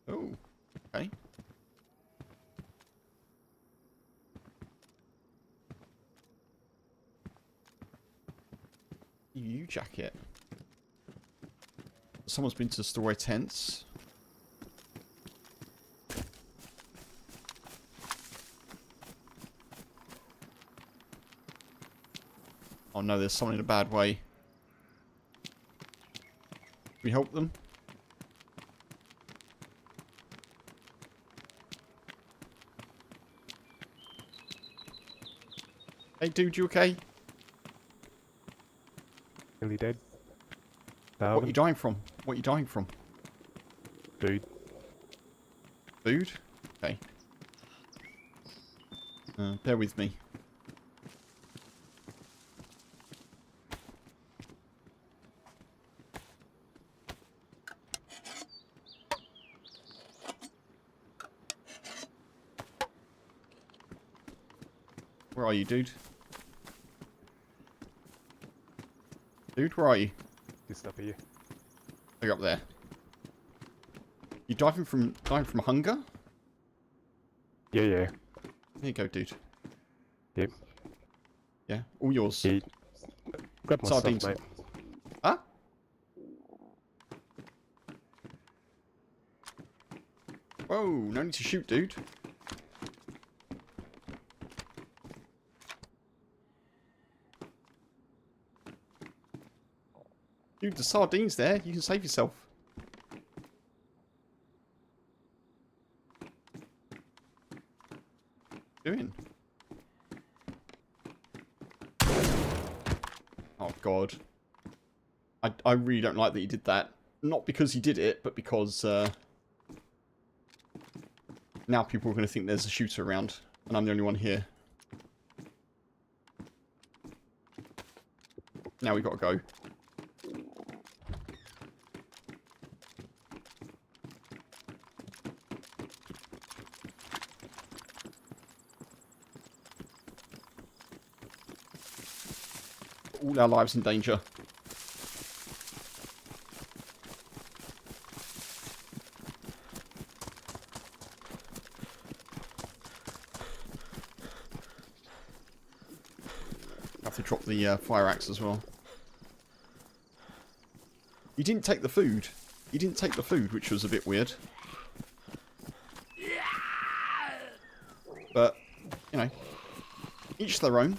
Oh, okay. EU jacket. Someone's been to the Story tents. Oh no, there's someone in a bad way. Can we help them? Hey dude, you okay? Nearly dead. What are you dying from? What are you dying from? Food. Food? Okay. Bear with me. Where are you, dude? Dude, where are you? Just up here. Oh, you're up there. You dying from hunger? Yeah, yeah. There you go, dude. Yep. Yeah, all yours. Yeah. Grab my Sardines. stuff, mate. Huh? Whoa, no need to shoot, dude. Dude, the sardines there. You can save yourself. What are you doing? Oh, God. I really don't like that you did that. Not because you did it, but because now people are going to think there's a shooter around. And I'm the only one here. Now we got to go. All our lives in danger. Have to drop the fire axe as well. You didn't take the food. You didn't take the food, which was a bit weird. But, you know, each their own.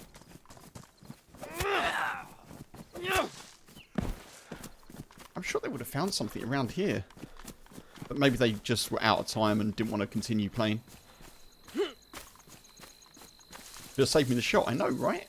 I'm sure they would have found something around here. But maybe they just were out of time and didn't want to continue playing. Just saved me the shot, I know, right?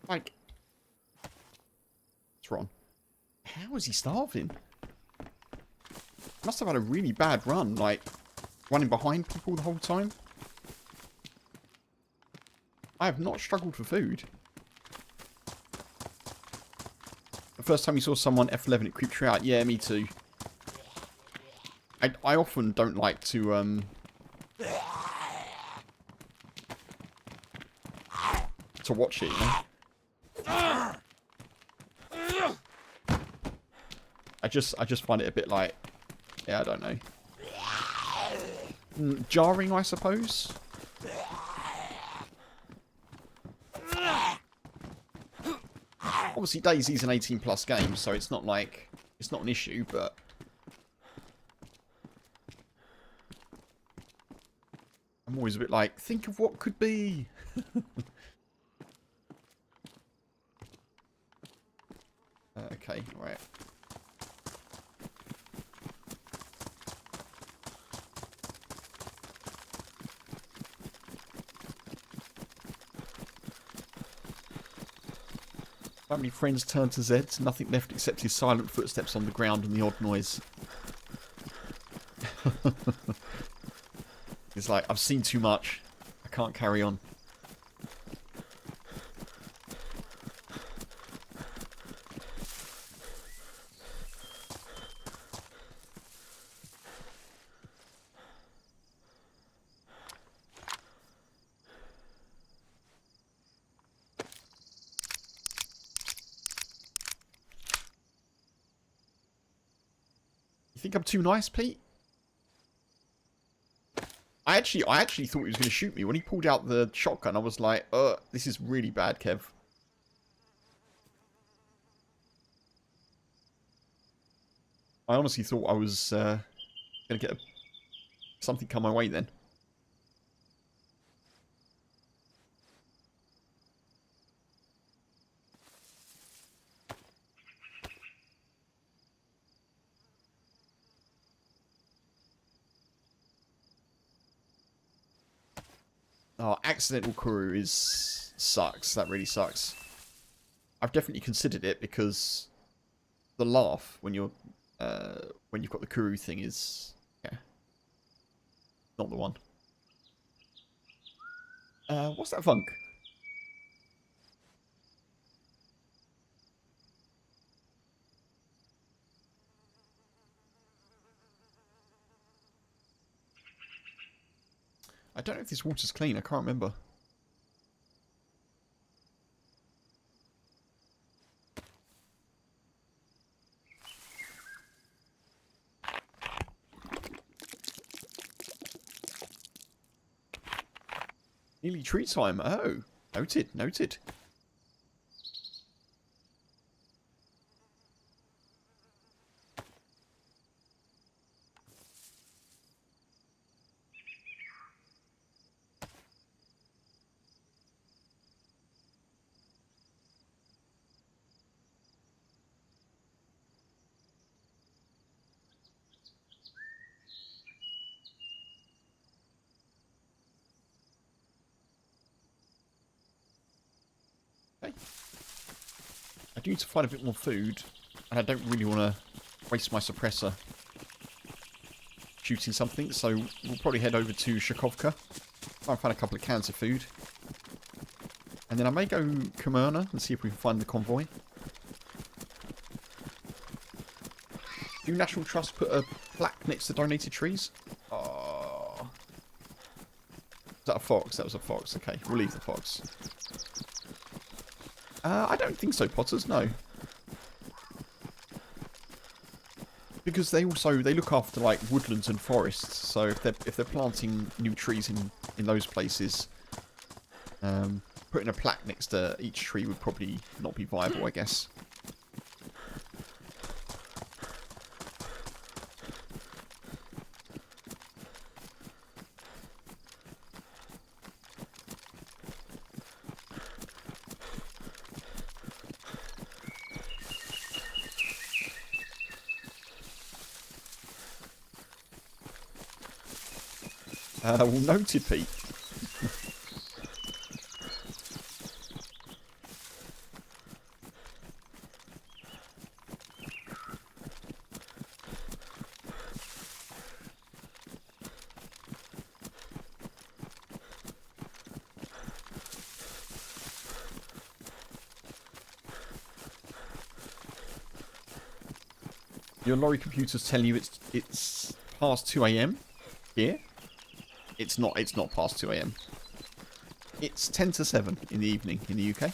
Like, what's wrong? How is he starving? Must have had a really bad run, like running behind people the whole time. I have not struggled for food. The first time you saw someone F11, it creeped you out. Yeah, me too. I often don't like to watch it, you know? I just find it a bit like, yeah, I don't know. Jarring, I suppose. Obviously, DayZ's an 18+ game, so it's not like it's not an issue, but I'm always a bit like, think of what could be. Okay, right. Family friends turn to Zed. Nothing left except his silent footsteps on the ground and the odd noise. It's like, I've seen too much. I can't carry on. You think I'm too nice, Pete? I actually thought he was going to shoot me. When he pulled out the shotgun, I was like, this is really bad, Kev. I honestly thought I was going to get something come my way then. Oh, accidental crew sucks. That really sucks. I've definitely considered it because the laugh when you've got the Kuru thing is, yeah, not the one. What's that funk? I don't know if this water's clean. I can't remember. Nearly tree time. Oh, noted, noted. Okay. I do need to find a bit more food, and I don't really want to waste my suppressor shooting something, so we'll probably head over to Shakovka, try and find a couple of cans of food, and then I may go Khmerna and see if we can find the convoy. Do National Trust put a plaque next to donated trees? Oh. Is that a fox? That was a fox. Okay, we'll leave the fox. I don't think so, Potters, no. Because they look after like woodlands and forests, so if they're planting new trees in those places, putting a plaque next to each tree would probably not be viable, I guess. Well, noted, Pete. Your lorry computer's telling you it's past 2 AM here. It's not past 2 AM. It's 10 to 7 in the evening in the UK.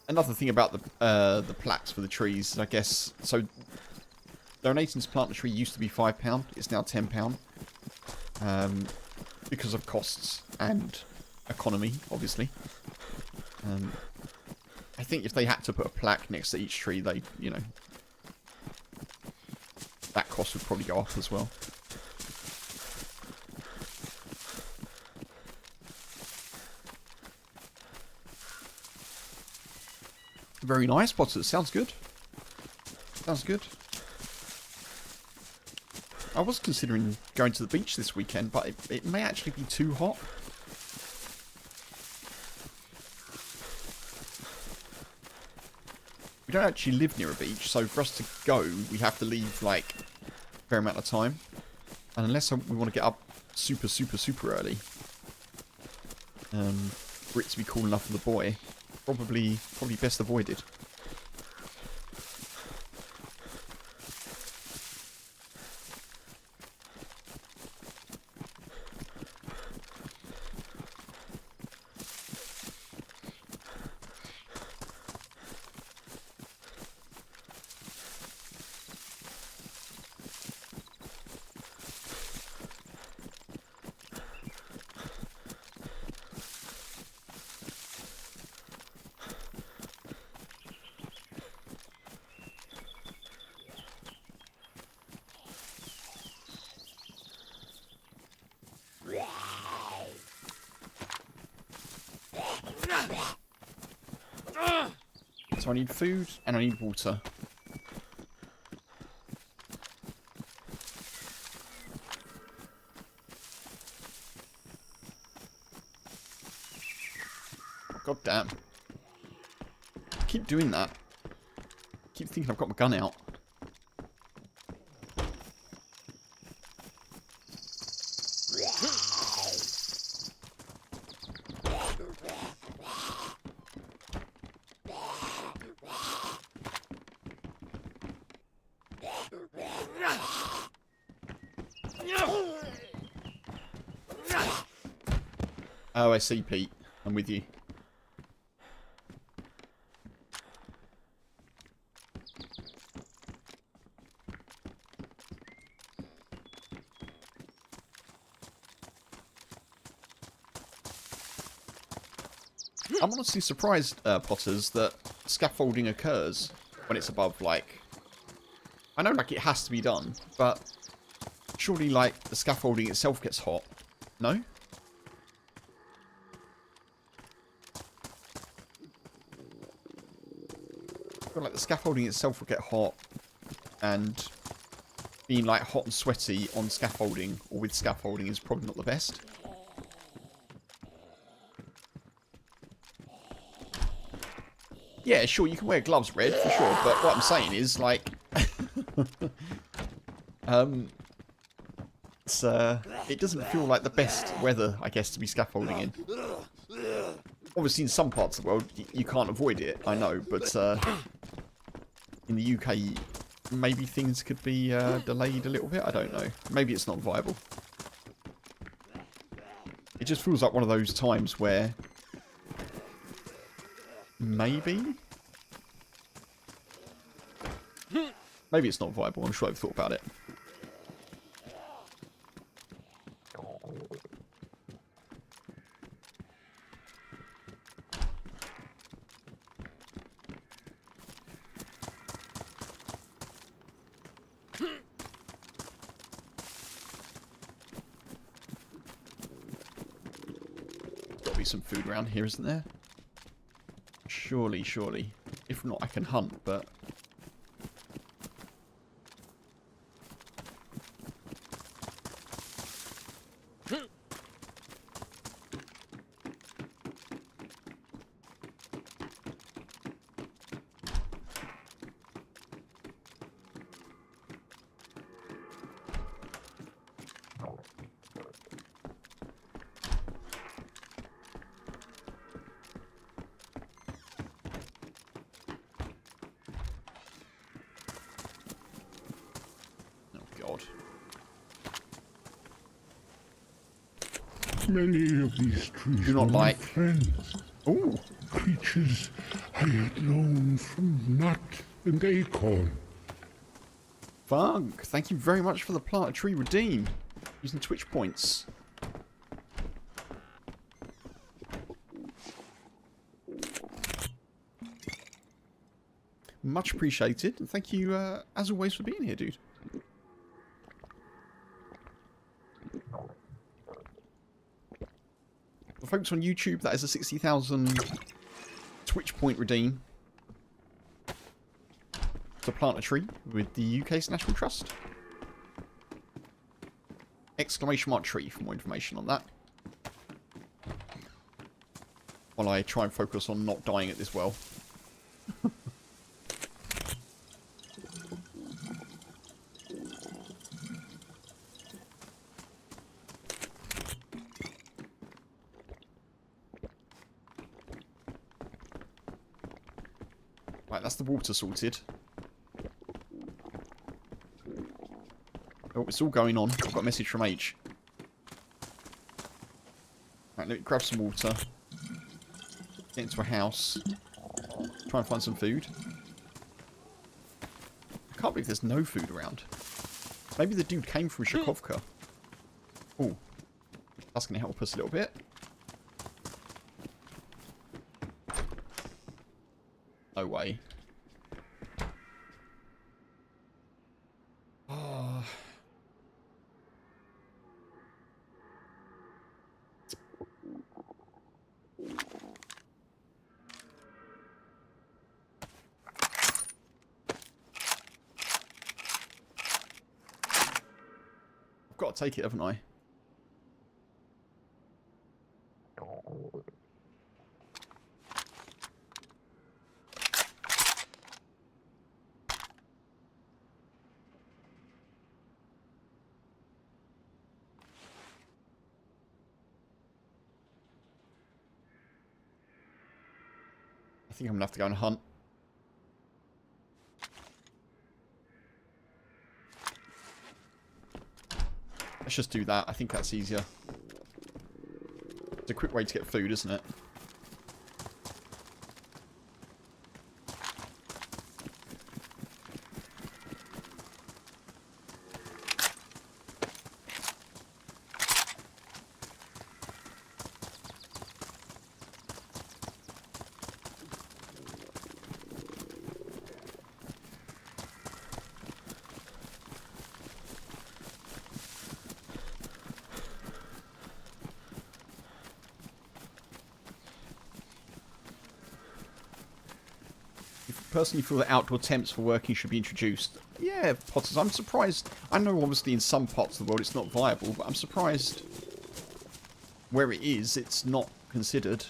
Another thing about the plaques for the trees, I guess, so donating to plant a tree used to be £5, it's now £10. Because of costs and economy, obviously. I think if they had to put a plaque next to each tree, they, you know, that cost would probably go up as well. Very nice, Potters. Sounds good. Sounds good. I was considering going to the beach this weekend, but it may actually be too hot. We don't actually live near a beach, so for us to go, we have to leave, like, a fair amount of time. And unless we want to get up super, super, super early, for it to be cool enough for the boy, probably best avoided. So I need food and I need water. God damn. I keep doing that. I keep thinking I've got my gun out. Oh, I see, Pete. I'm with you. I'm honestly surprised, Potters, that scaffolding occurs when it's above, like... I know, like, it has to be done, but surely, like, the scaffolding itself gets hot. No? I feel like the scaffolding itself will get hot, and being, like, hot and sweaty on scaffolding, or with scaffolding, is probably not the best. Yeah, sure, you can wear gloves, Red, for sure, but what I'm saying is, like... it doesn't feel like the best weather, I guess, to be scaffolding in. Obviously, in some parts of the world, you can't avoid it, I know, but in the UK, maybe things could be delayed a little bit, I don't know. Maybe it's not viable. It just feels like one of those times where... Maybe it's not viable. I'm sure I've thought about it. Got to be some food around here, isn't there? Surely, surely. If not, I can hunt, but... Many of these trees Do not were my like. friends. Ooh. Creatures I had known from nut and acorn. Funk, thank you very much for the plant a tree redeem. Using Twitch points. Much appreciated. And thank you, as always, for being here, dude. For folks on YouTube, that is a 60,000 Twitch point redeem to plant a tree with the UK's National Trust. Exclamation mark tree for more information on that. While I try and focus on not dying at this well. Right, that's the water sorted. Oh, it's all going on. I've got a message from H. Right, let me grab some water. Get into a house. Try and find some food. I can't believe there's no food around. Maybe the dude came from Shakovka. Oh, that's going to help us a little bit. No way. Oh. I've got to take it, haven't I? I think I'm going to have to go and hunt. Let's just do that. I think that's easier. It's a quick way to get food, isn't it? Personally feel that outdoor temps for working should be introduced. Yeah, Potters, I'm surprised. I know obviously in some parts of the world it's not viable, but I'm surprised where it is, it's not considered.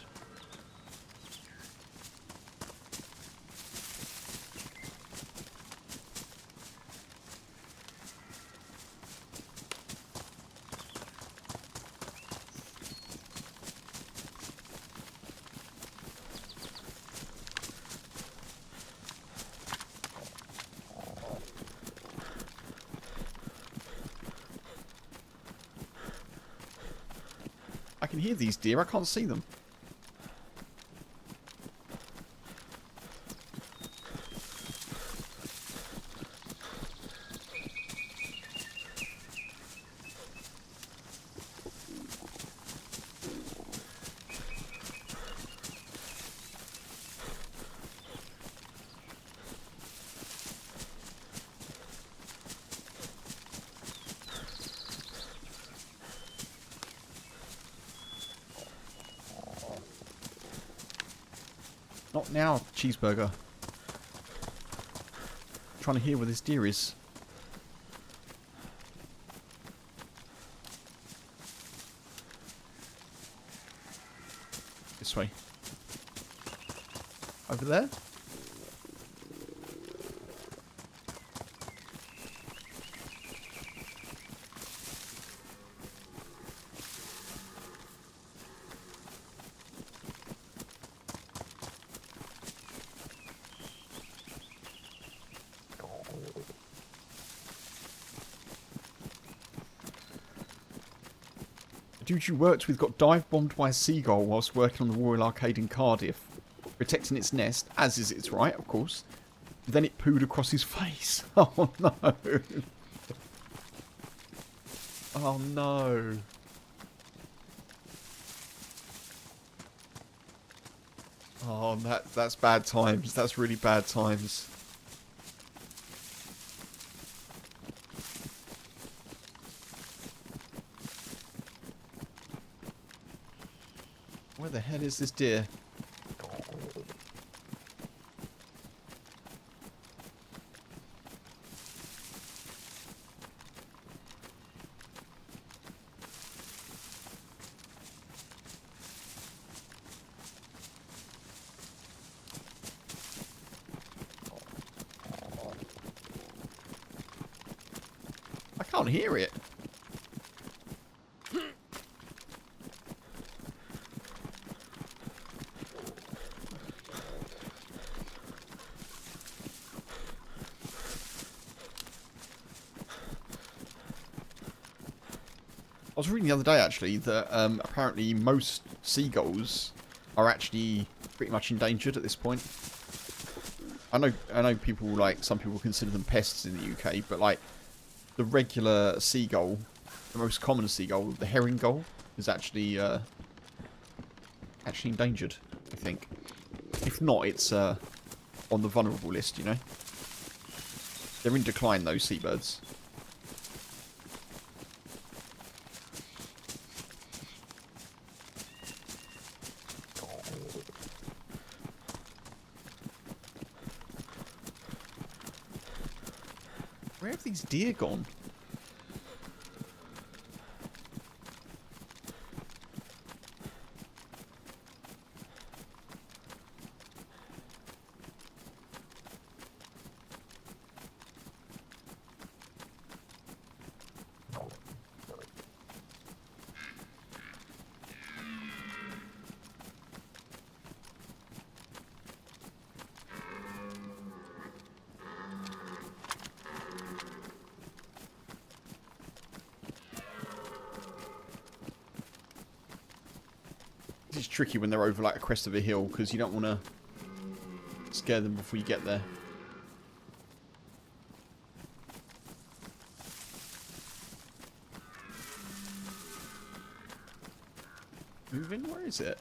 I can hear these deer, I can't see them. Not now, cheeseburger. Trying to hear where this deer is. This way. Over there? The dude you worked with got dive-bombed by a seagull whilst working on the Royal Arcade in Cardiff, protecting its nest, as is its right, of course. Then it pooed across his face. Oh no. Oh no. Oh, that's bad times. That's really bad times. Where the hell is this deer? I can't hear it. I was reading the other day actually that apparently most seagulls are actually pretty much endangered at this point. I know people some people consider them pests in the UK, but like the regular seagull, the most common seagull, the herring gull, is actually endangered, I think. If not, it's on the vulnerable list, you know. They're in decline, those seabirds. Where have these deer gone? It's tricky when they're over like a crest of a hill because you don't want to scare them before you get there. Moving? Where is it?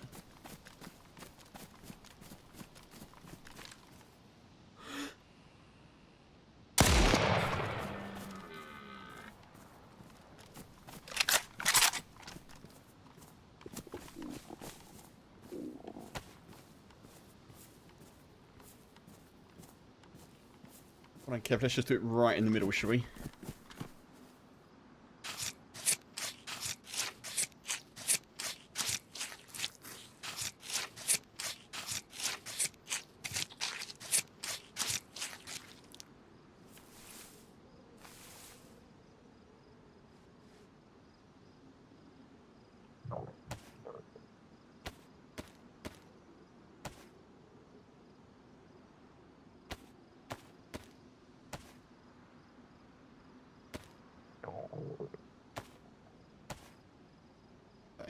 Right, Kev, let's just do it right in the middle, shall we?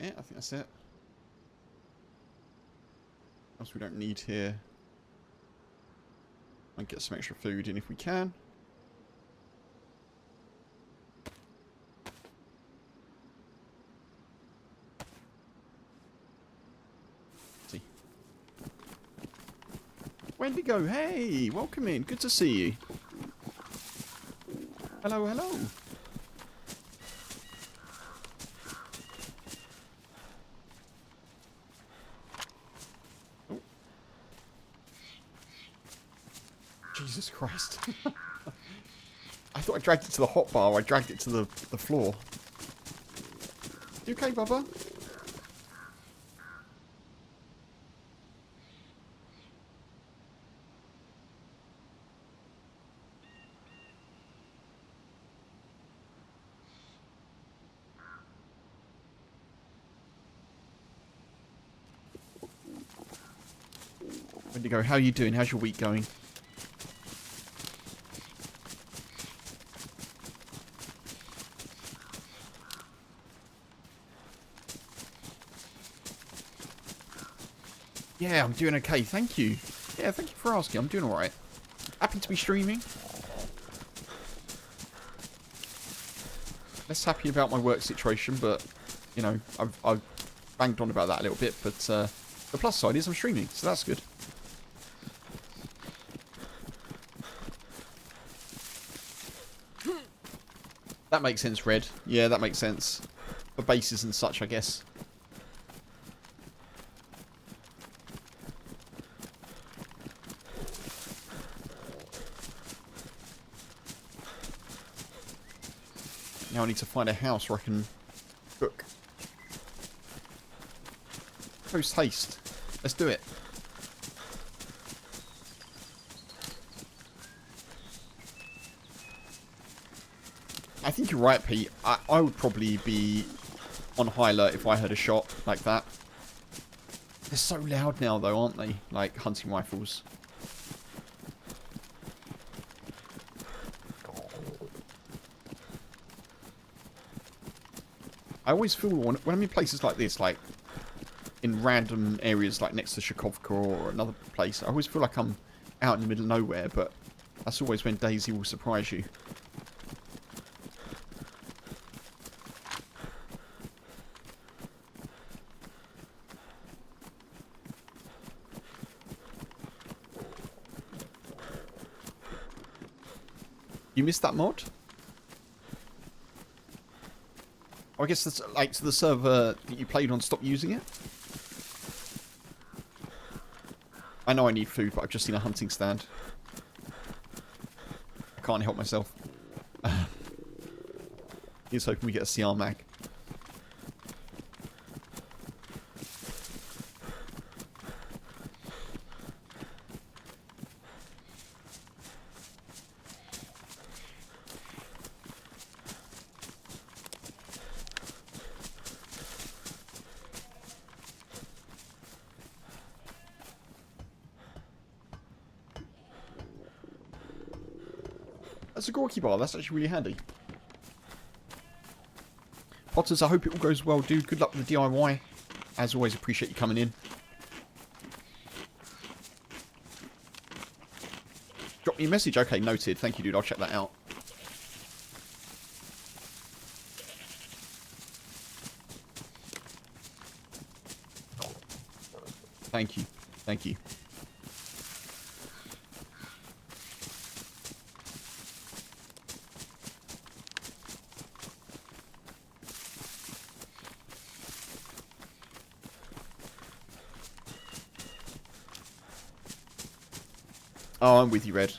Yeah, I think that's it. What else we don't need here? Might get some extra food in if we can. Let's see. Wendigo, hey! Welcome in. Good to see you. Hello, hello. Jesus Christ. I thought I dragged it to the hotbar. I dragged it to the floor. You okay, Bubba? Wendigo, how are you doing? How's your week going? Yeah, I'm doing okay, thank you. Yeah, thank you for asking. I'm doing alright. Happy to be streaming. Less happy about my work situation, but, you know, I've banged on about that a little bit. But the plus side is I'm streaming, so that's good. That makes sense, Red. Yeah, that makes sense. For bases and such, I guess. Now I need to find a house where I can cook. Post haste. Let's do it. I think you're right, Pete. I would probably be on high alert if I heard a shot like that. They're so loud now, though, aren't they? Like hunting rifles. I always feel when I'm in places like this, like in random areas like next to Shakovka or another place, I always feel like I'm out in the middle of nowhere, but that's always when DayZ will surprise you. You missed that mod? I guess that's like so the server that you played on stopped using it. I know I need food, but I've just seen a hunting stand. I can't help myself. Here's hoping we get a CR mag. That's a Gorky bar. That's actually really handy. Potters, I hope it all goes well, dude. Good luck with the DIY. As always, appreciate you coming in. Drop me a message. Okay, noted. Thank you, dude. I'll check that out. Thank you. Thank you. Oh, I'm with you, Red.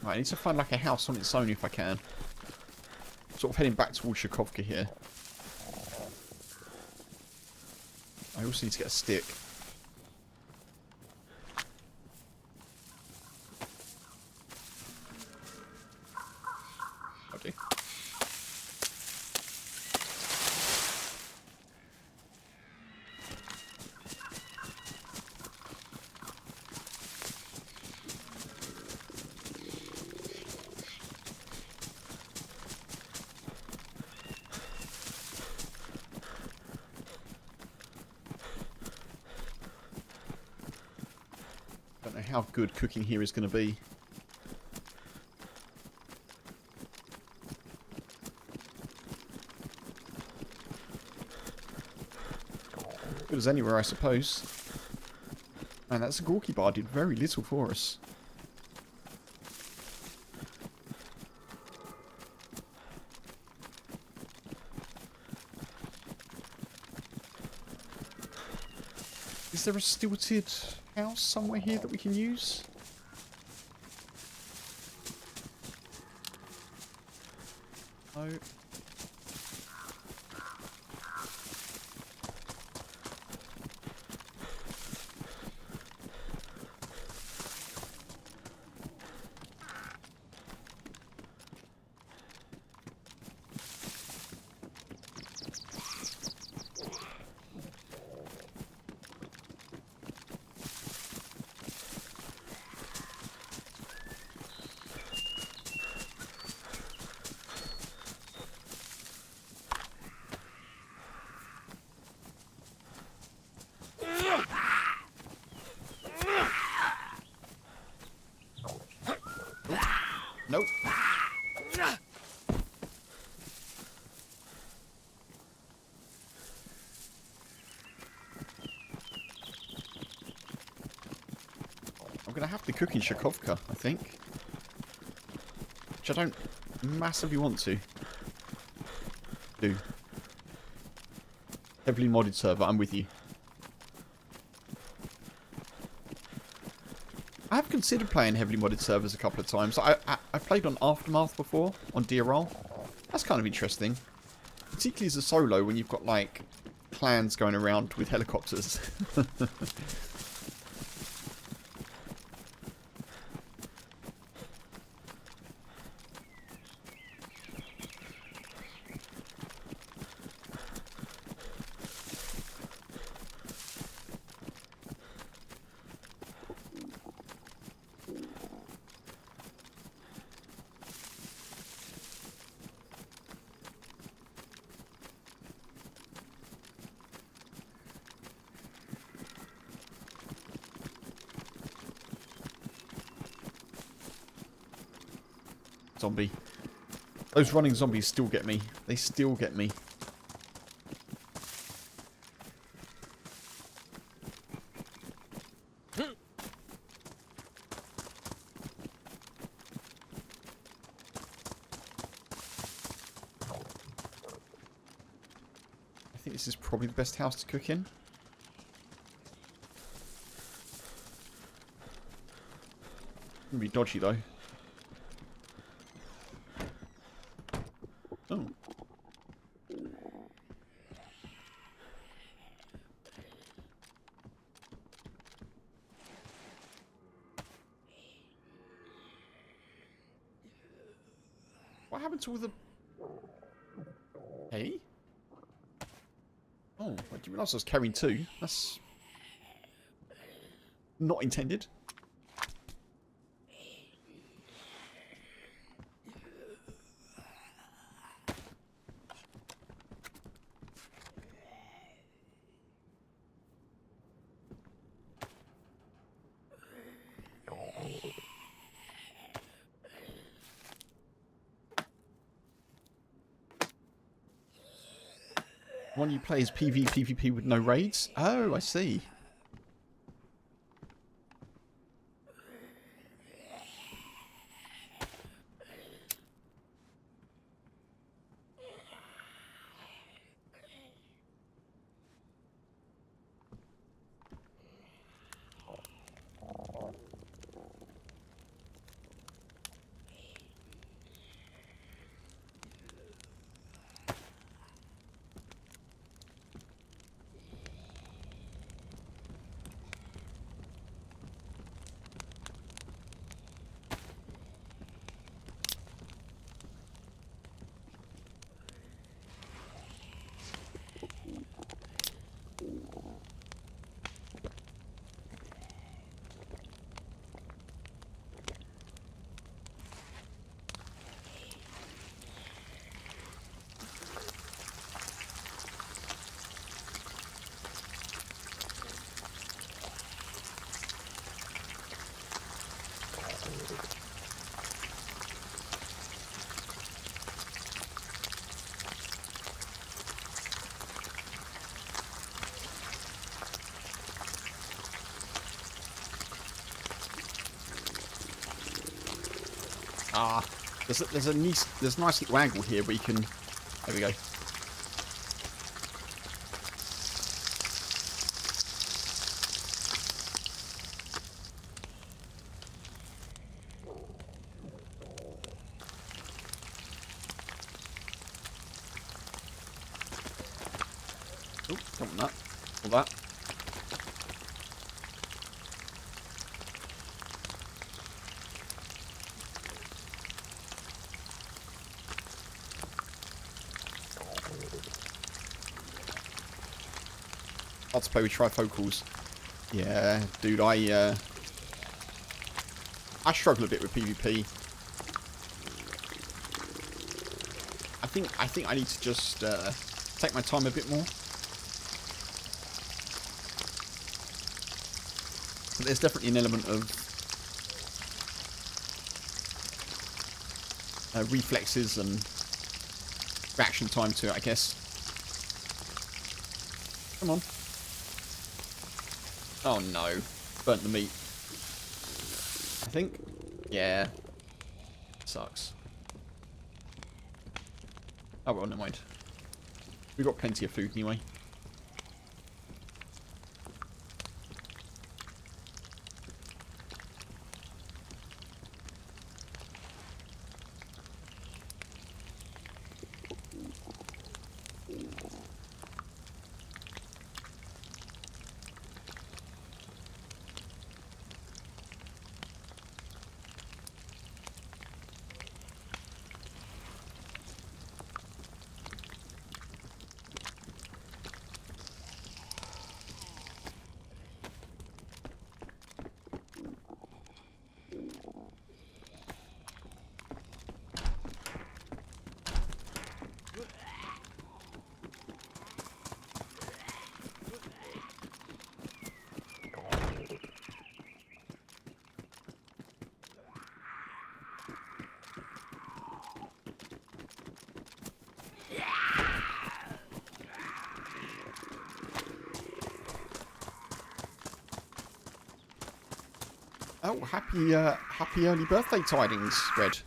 Right, I need to find like a house on its own if I can. Sort of heading back towards Shakovka here. I also need to get a stick. Okay. Don't know how good cooking here is going to be. Good as anywhere, I suppose. Man, that's a Gorky bar did very little for us. Is there a stilted house somewhere here that we can use? No. Nope. I'm going to have to cook in Shakovka, I think. Which I don't massively want to do. Heavily modded server, I'm with you. I have considered playing heavily modded servers a couple of times. I played on Aftermath before, on DRL. That's kind of interesting. Particularly as a solo, when you've got, like, clans going around with helicopters. Zombie. Those running zombies still get me. They still get me. I think this is probably the best house to cook in. Gonna be dodgy though. Oh. What happened to all the... Hey? Oh, I didn't realise I was carrying two. That's... not intended. One you play is PvP with no raids? Oh, I see. Ah, there's a nice little angle here where you can. There we go. Oh, don't want that. All that. Hard to play with trifocals. Yeah, dude, I struggle a bit with PvP. I think I need to just take my time a bit more. But there's definitely an element of reflexes and reaction time to it, I guess. Come on. Oh no. Burnt the meat. I think. Yeah. Sucks. Oh well, never mind. We've got plenty of food anyway. Oh, happy early birthday tidings, Red.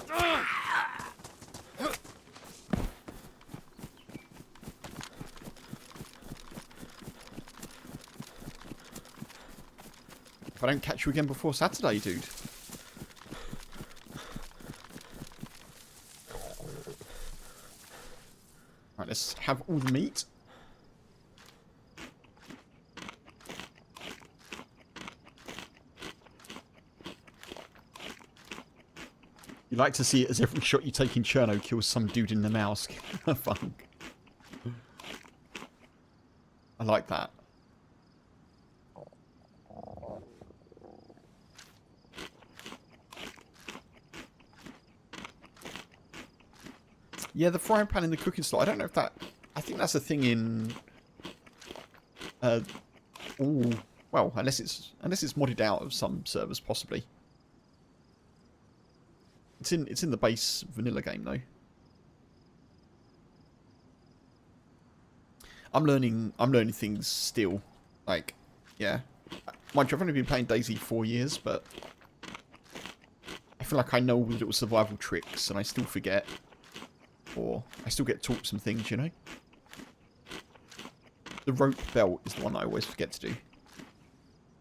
If I don't catch you again before Saturday, dude. Right, let's have all the meat. You like to see it as every shot you take in Cherno kills some dude in the mouse. Fun. I like that. Yeah, the frying pan in the cooking slot. I don't know if that... I think that's a thing in... ooh, well, unless it's modded out of some servers, possibly. It's in the base vanilla game, though. I'm learning things still. Like, yeah. Mind you, I've only been playing DayZ 4 years, but I feel like I know all the little survival tricks, and I still forget. Or I still get taught some things, you know? The rope belt is the one I always forget to do. In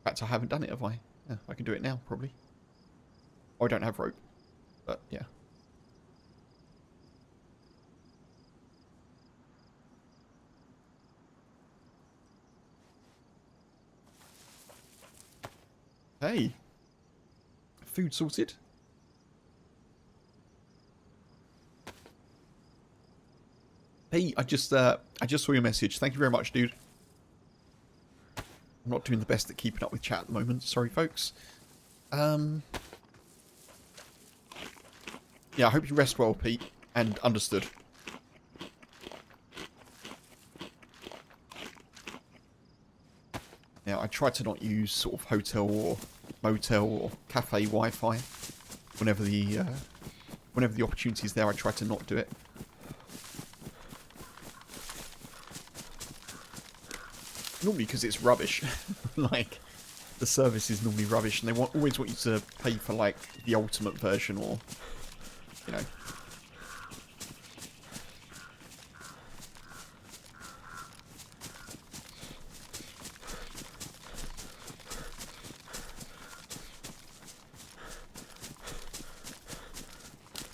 fact, I haven't done it, have I? Yeah, I can do it now, probably. Oh, I don't have rope. But, yeah. Hey. Food sorted. Hey, I just saw your message. Thank you very much, dude. I'm not doing the best at keeping up with chat at the moment. Sorry, folks. Yeah, I hope you rest well, Pete. And understood. Yeah, I try to not use sort of hotel or motel or cafe Wi-Fi. Whenever the opportunity is there, I try to not do it. Normally because it's rubbish. Like, the service is normally rubbish, and they always want you to pay for, like, the ultimate version, or, you know.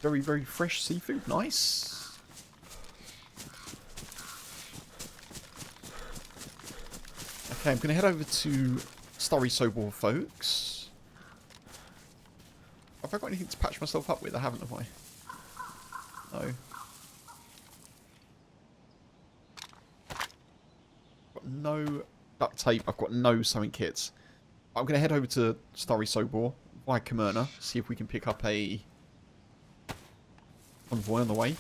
Very, very fresh seafood. Nice. Okay, I'm going to head over to Starry Sobor, folks. Have I got anything to patch myself up with? I haven't, have I? No. Got no duct tape. I've got no sewing kits. I'm going to head over to Starry Sobor via Chernarus, see if we can pick up a convoy on the way.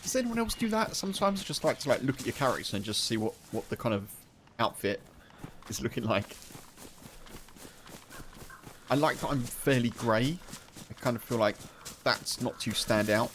Does anyone else do that? Sometimes I just like to look at your characters and just see what the kind of outfit is looking like. I like that I'm fairly grey. I kind of feel like that's not too stand out.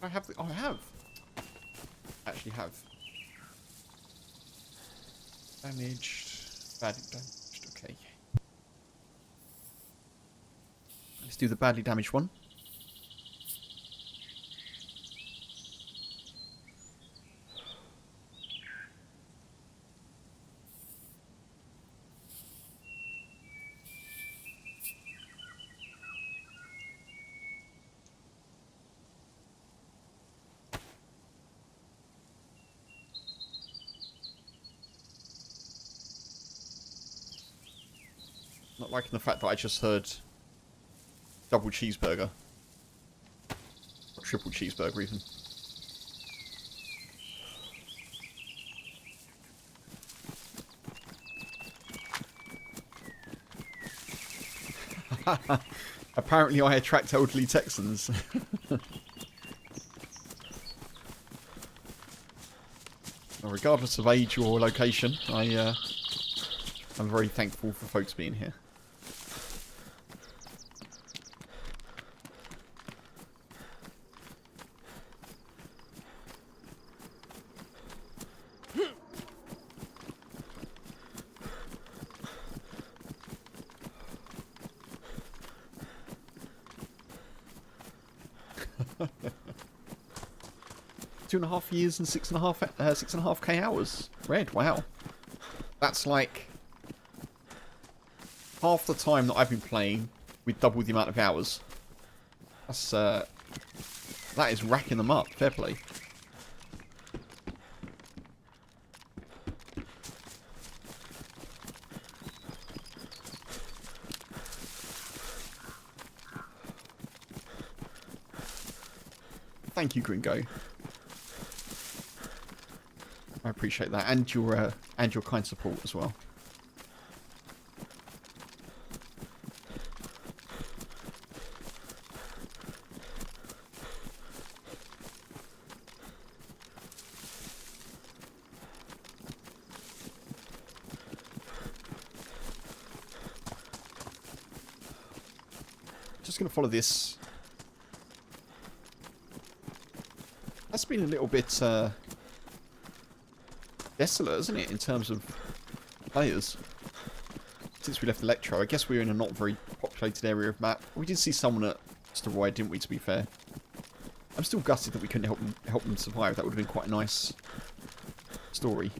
I have the... Oh, I have. I actually have. Damaged. Badly damaged. Okay. Let's do the badly damaged one. Not liking the fact that I just heard double cheeseburger. Or triple cheeseburger, even. Apparently I attract elderly Texans. Well, regardless of age or location, I'm very thankful for folks being here. Two and a half years and 6.5K hours. Red, wow. That's like half the time that I've been playing with double the amount of hours. That's that is racking them up. Fair play. Thank you, Gringo. I appreciate that, and your kind support as well. Just going to follow this. That's been a little bit desolate, isn't it, in terms of players since we left Electro. I guess we were in a not very populated area of map. We did see someone at Steroid, didn't we, to be fair. I'm still gutted that we couldn't help them survive. That would have been quite a nice story.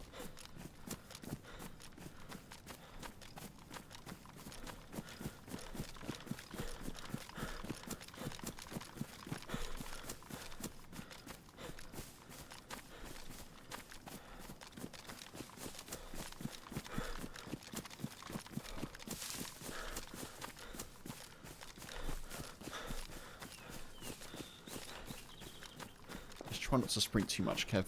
Try not to sprint too much, Kev.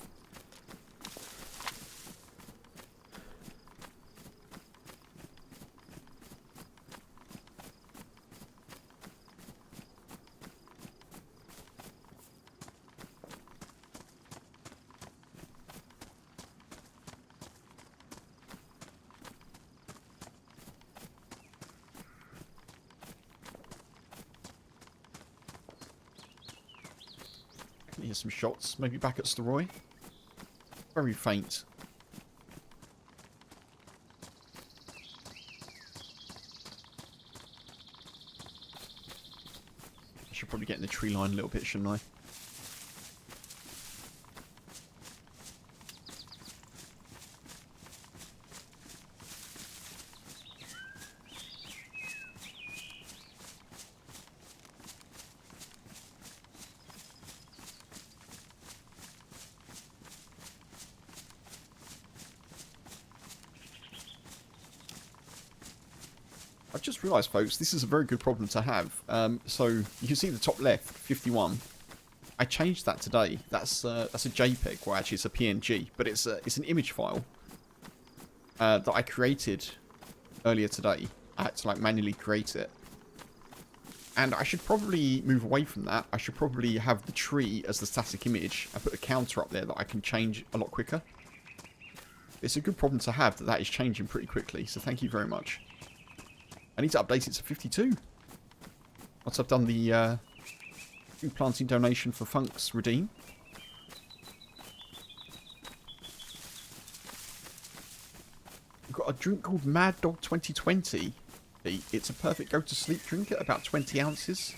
Hear some shots, maybe back at Steroy. Very faint. I should probably get in the tree line a little bit, shouldn't I? I've just realised, folks, this is a very good problem to have. So you can see the top left, 51. I changed that today. That's a JPEG. Well, actually, it's a PNG, but it's an image file that I created earlier today. I had to manually create it, and I should probably move away from that. I should probably have the tree as the static image and put a counter up there that I can change a lot quicker. It's a good problem to have that is changing pretty quickly. So thank you very much. I need to update it to 52. Once I've done the food planting donation for Funk's Redeem. We've got a drink called Mad Dog 2020. It's a perfect go-to-sleep drink at about 20 ounces.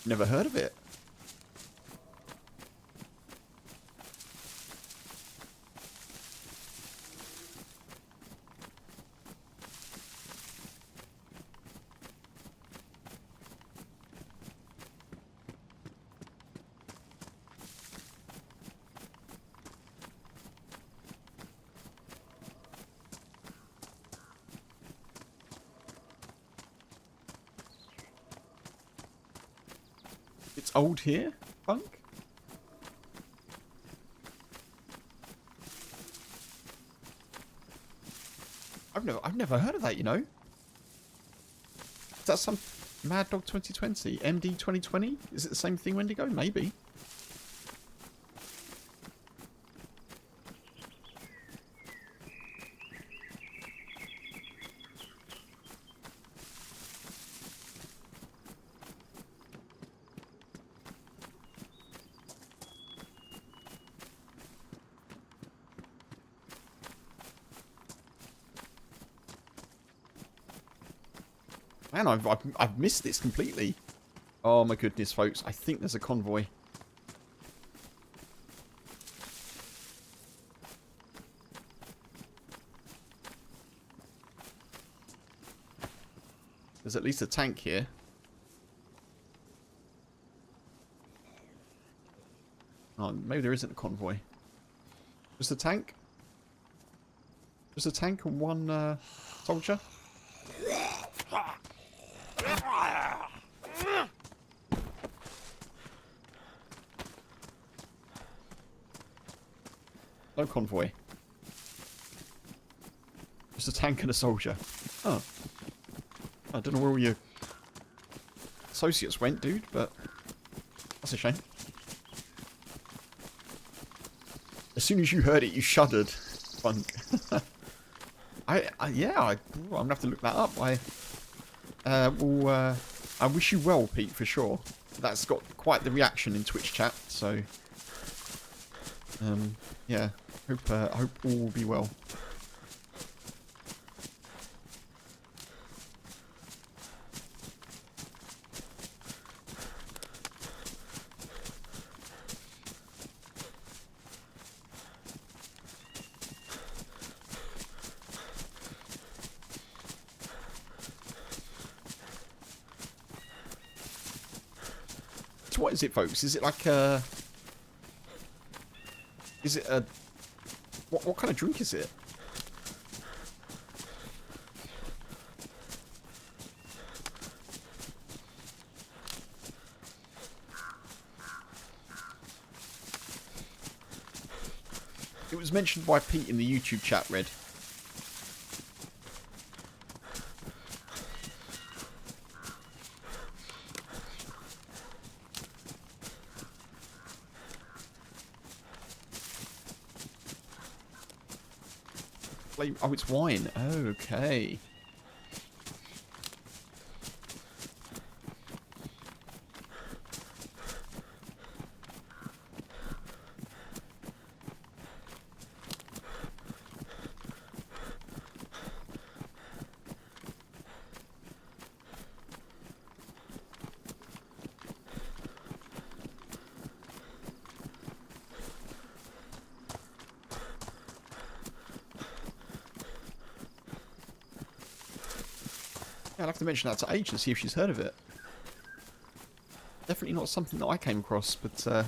Never heard of it. It's old here, Funk? I've never heard of that, you know. Is that some Mad Dog 2020? MD 2020? Is it the same thing, Wendigo? Maybe. Man, I've missed this completely. Oh my goodness, folks. I think there's a convoy. There's at least a tank here. Oh, maybe there isn't a convoy. Just a tank? Just a tank and one soldier? No convoy. Just a tank and a soldier. Oh. I don't know where all your associates went, dude, but that's a shame. As soon as you heard it, you shuddered, Funk. Yeah, I'm gonna have to look that up. I wish you well, Pete, for sure. That's got quite the reaction in Twitch chat, so yeah, hope all will be well. So what is it, folks? Is it like a... Is it a... What kind of drink is it? It was mentioned by Pete in the YouTube chat, Red. Oh, it's wine. Oh, okay. Yeah, I'll have to mention that to H and see if she's heard of it. Definitely not something that I came across, but I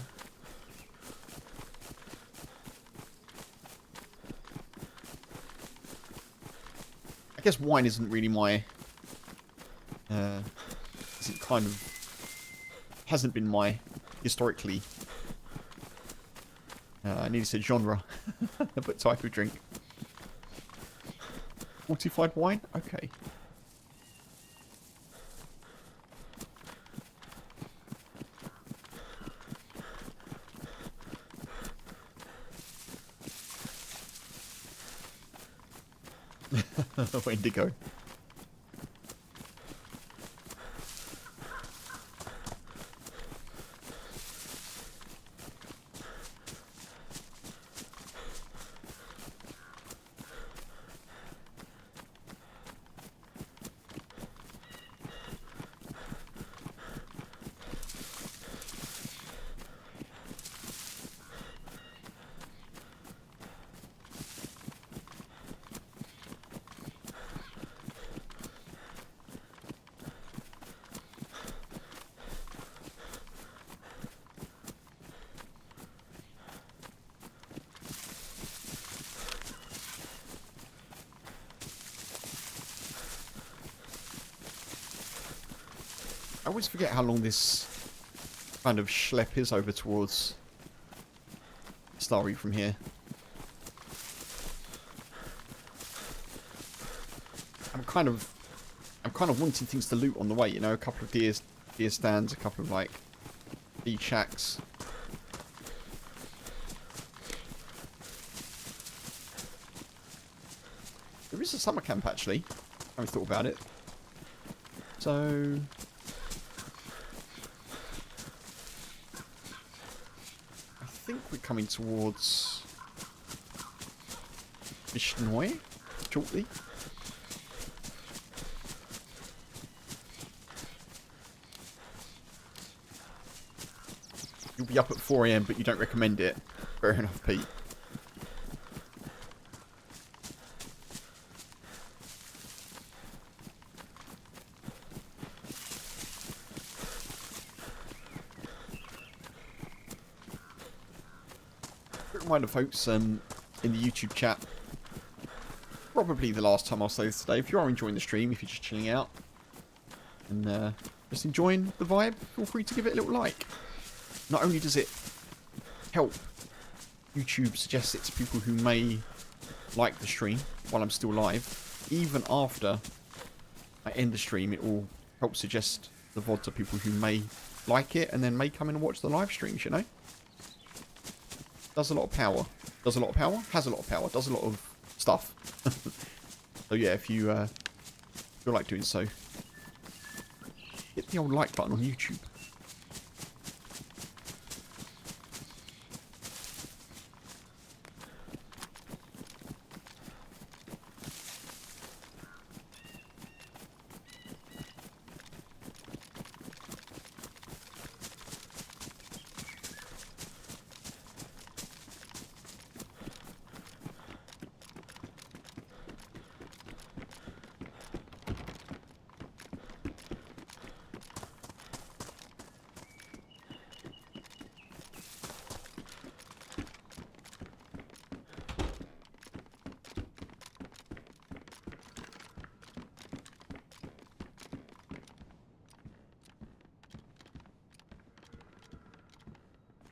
guess wine isn't really my isn't kind of hasn't been my historically I nearly said genre but type of drink. Fortified wine? Okay. Indigo. I always forget how long this kind of schlep is over towards Starry from here. I'm kind of wanting things to loot on the way, you know, a couple of deer stands, a couple of like bee shacks. There is a summer camp actually. I haven't thought about it. So I think we're coming towards Vishnoi shortly. You'll be up at 4 AM, but you don't recommend it. Fair enough, Pete. reminder, folks, in the YouTube chat, probably the last time I'll say this today, if you are enjoying the stream, if you're just chilling out, and just enjoying the vibe, feel free to give it a little like. Not only does it help YouTube suggest it to people who may like the stream while I'm still live, even after I end the stream, it will help suggest the VOD to people who may like it and then may come in and watch the live streams, you know? Does a lot of power. Does a lot of power? Has a lot of power. Does a lot of stuff. So yeah, if you feel like doing so, hit the old like button on YouTube.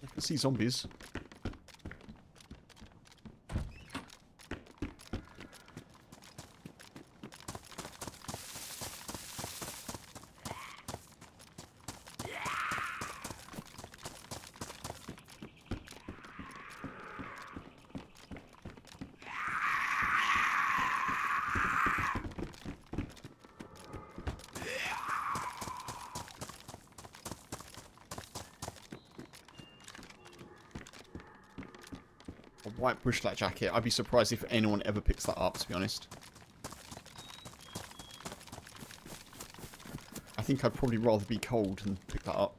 I can see zombies. A white bushlight jacket. I'd be surprised if anyone ever picks that up, to be honest. I think I'd probably rather be cold than pick that up.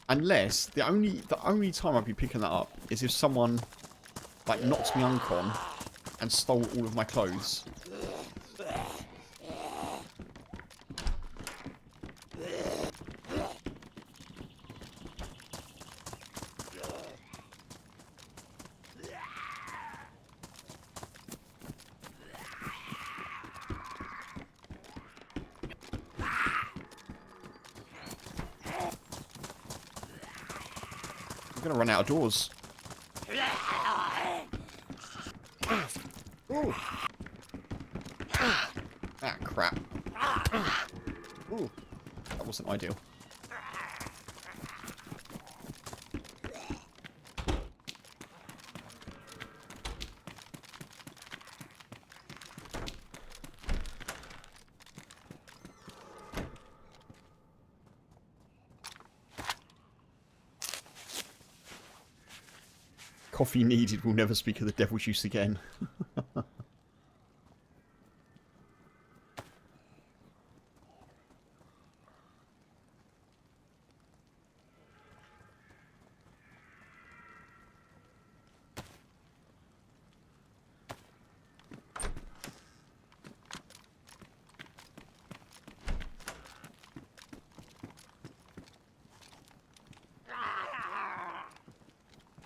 Unless the only time I'd be picking that up is if someone like knocked me uncon and stole all of my clothes. I'm gonna run out of doors. Ooh. Ah, crap. Ooh. That wasn't ideal. Coffee needed. We'll never speak of the devil's juice again.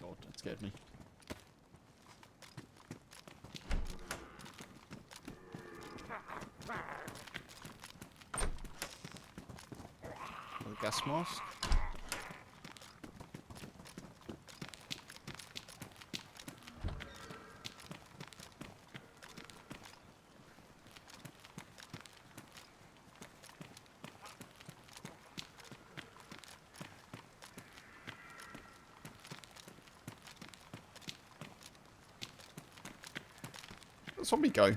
God, that scared me. Another gas mask. Let zombie go.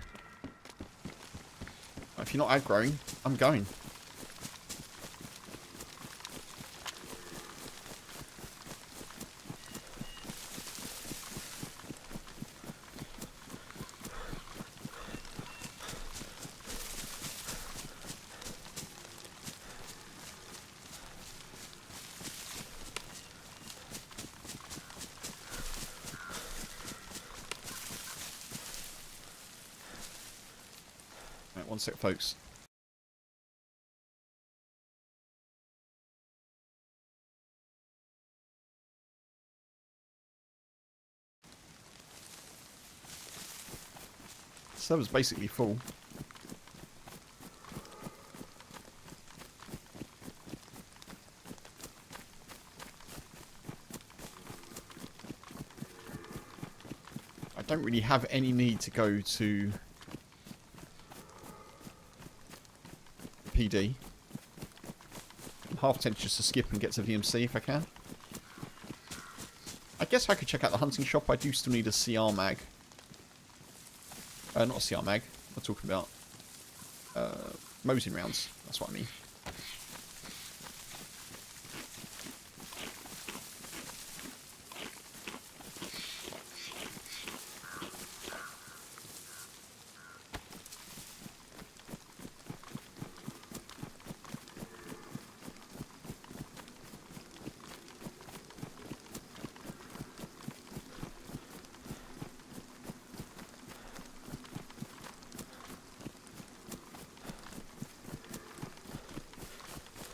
If you're not aggroing, I'm going. Right, one sec, folks. server's basically full. I don't really have any need to go to PD. I'm half tempted just to skip and get to VMC if I can. I guess I could check out the hunting shop. I do still need a CR mag. Not a CR mag. What am I talking about? Mosing rounds. That's what I mean.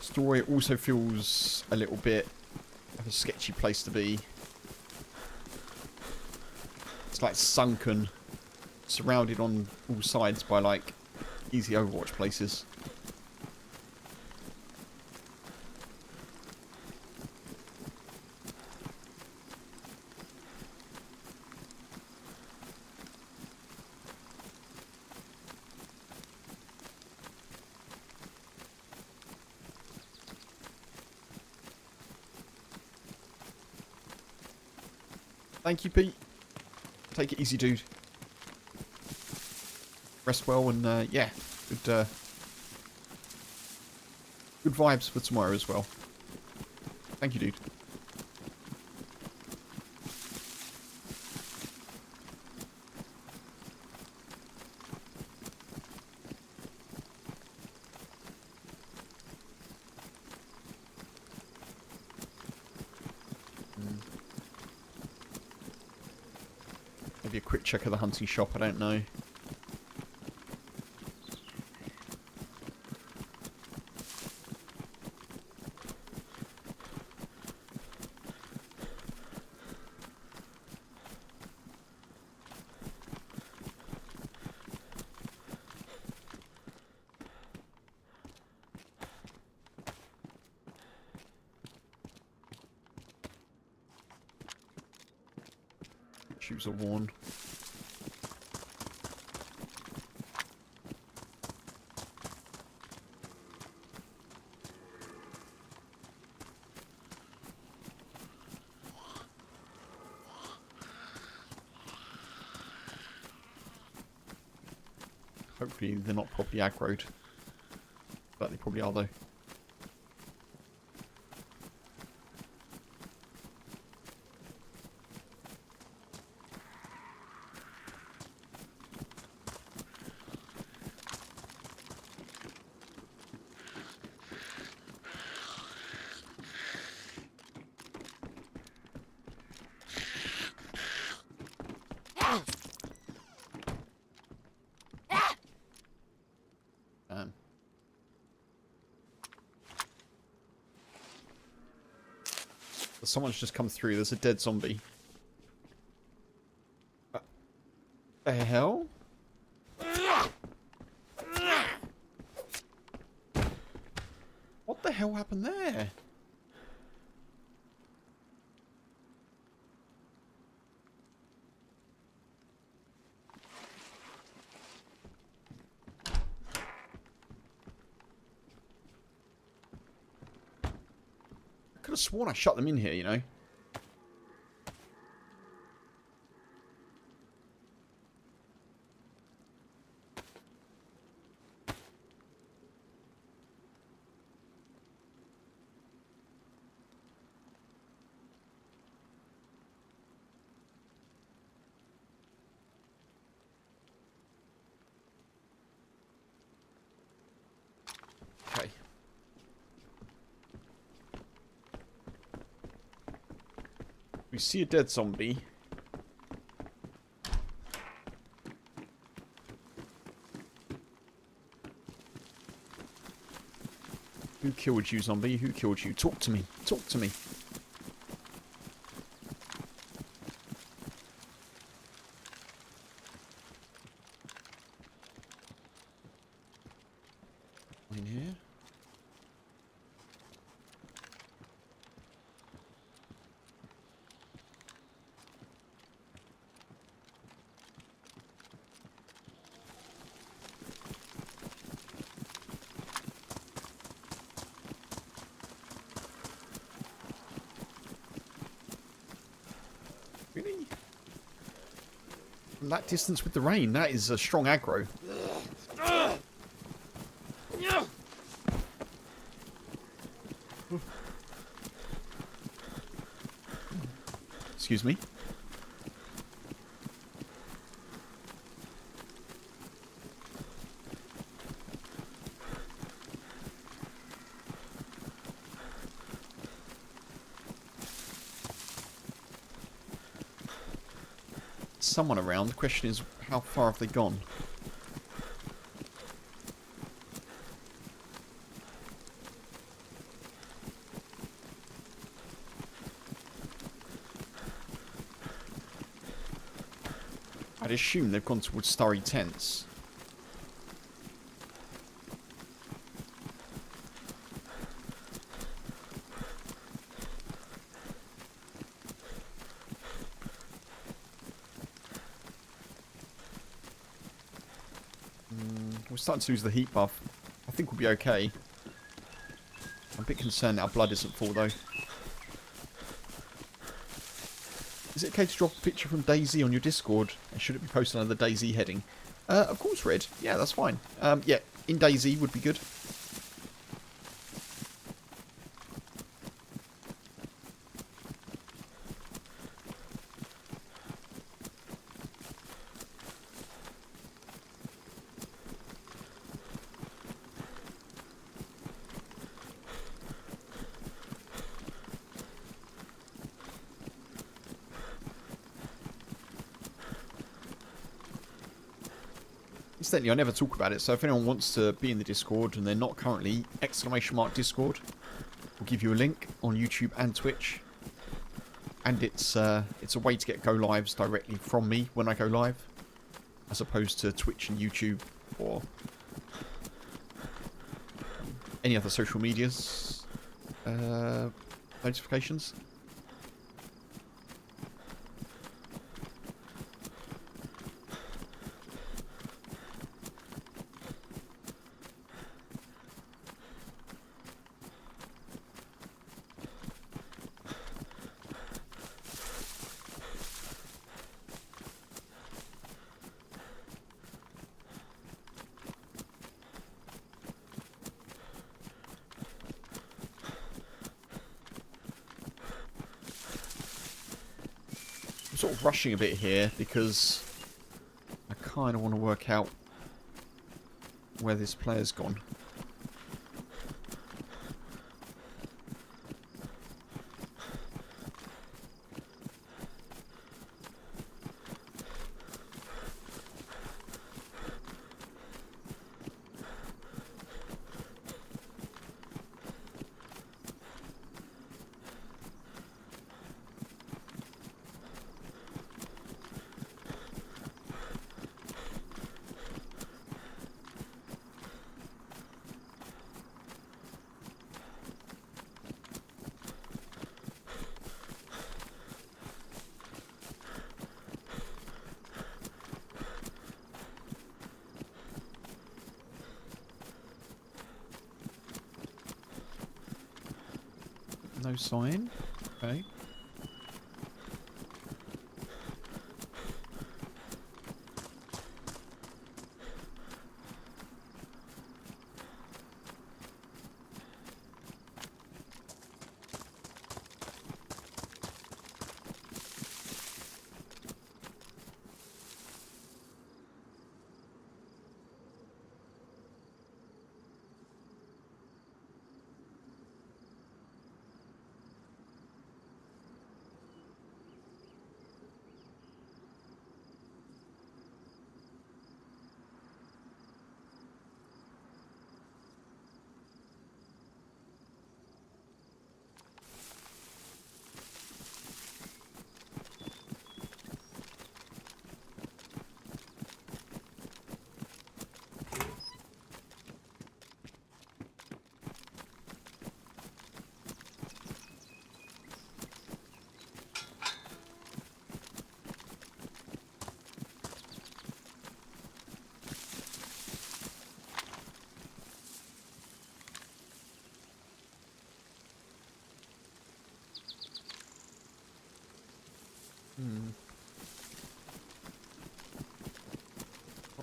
Story also feels a little bit of a sketchy place to be. It's like sunken, surrounded on all sides by like easy Overwatch places. Thank you, Pete. Take it easy, dude. Rest well, and yeah, good vibes for tomorrow as well. Thank you, dude. Maybe a quick check of the hunting shop, I don't know. Shoes are worn. Hopefully they're not properly aggroed. But they probably are though. Someone's just come through. There's a dead zombie. The hell? What the hell happened there? I could have sworn I shut them in here, you know. Okay. We see a dead zombie. Who killed you, zombie? Who killed you? Talk to me. Talk to me. In here. Really? From that distance with the rain, that is a strong aggro. Excuse me. Someone around. The question is, how far have they gone? I'd assume they've gone towards Starry Tents. We're starting to lose the heat buff. I think we'll be okay. I'm a bit concerned that our blood isn't full though. Is it okay to drop a picture from DayZ on your Discord? And should it be posted under the DayZ heading? Of course, Red. Yeah, that's fine. Yeah, in DayZ would be good. Incidentally, I never talk about it, so if anyone wants to be in the Discord and they're not currently, !Discord, we'll give you a link on YouTube and Twitch. And it's a way to get go lives directly from me when I go live, as opposed to Twitch and YouTube or any other social medias notifications. I'm sort of rushing a bit here because I kind of want to work out where this player's gone. No sign. Okay.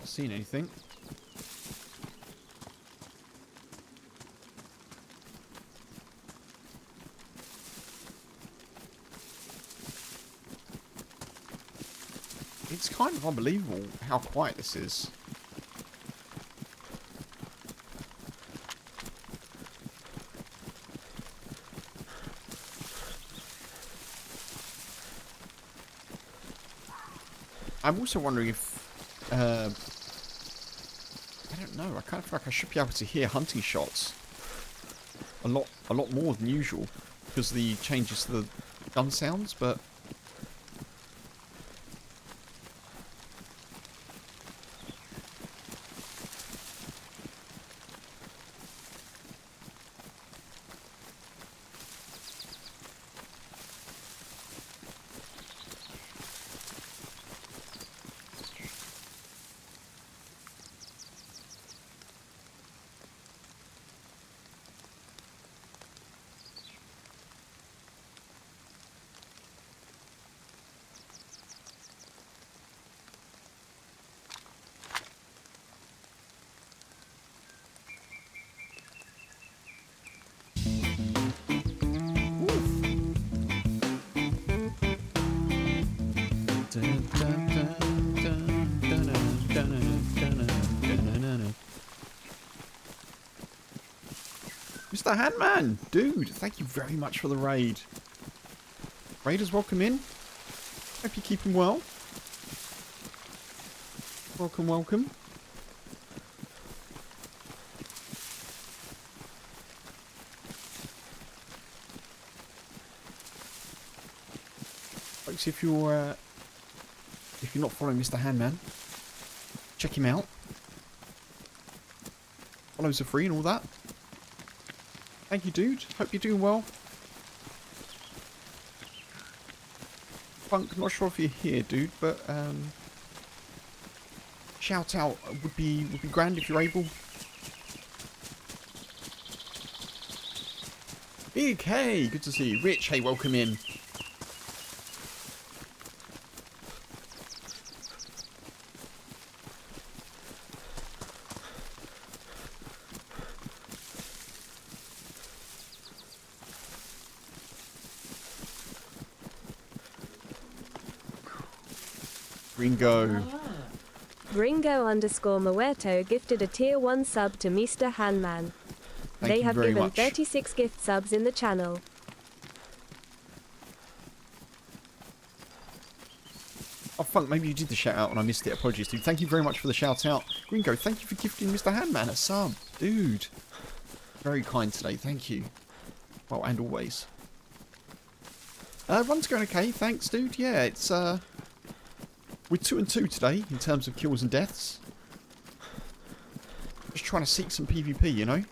Not seeing anything. It's kind of unbelievable how quiet this is. I'm also wondering if, I don't know, I kind of feel like I should be able to hear hunting shots a lot more than usual because of the changes to the gun sounds, but Mr. Handman, dude, thank you very much for the raid. Raiders, welcome in. Hope you're keeping well. Welcome, welcome. Folks, if you're not following Mr. Handman, check him out. Follows are free and all that. Thank you, dude. Hope you're doing well. Funk, not sure if you're here, dude, but shout out would be grand if you're able. Big, hey, good to see you. Rich, hey, welcome in. Gringo _ Muerto gifted a tier 1 sub to Mr. Handman. They have given 36 gift subs in the channel. Oh, Funk, maybe you did the shout out and I missed it. Apologies, dude. Thank you very much for the shout out. Gringo, thank you for gifting Mr. Handman a sub. Dude. Very kind today. Thank you. Well, and always. Run's going okay. Thanks, dude. Yeah, it's, we're 2 and 2 today in terms of kills and deaths. Just trying to seek some PvP, you know.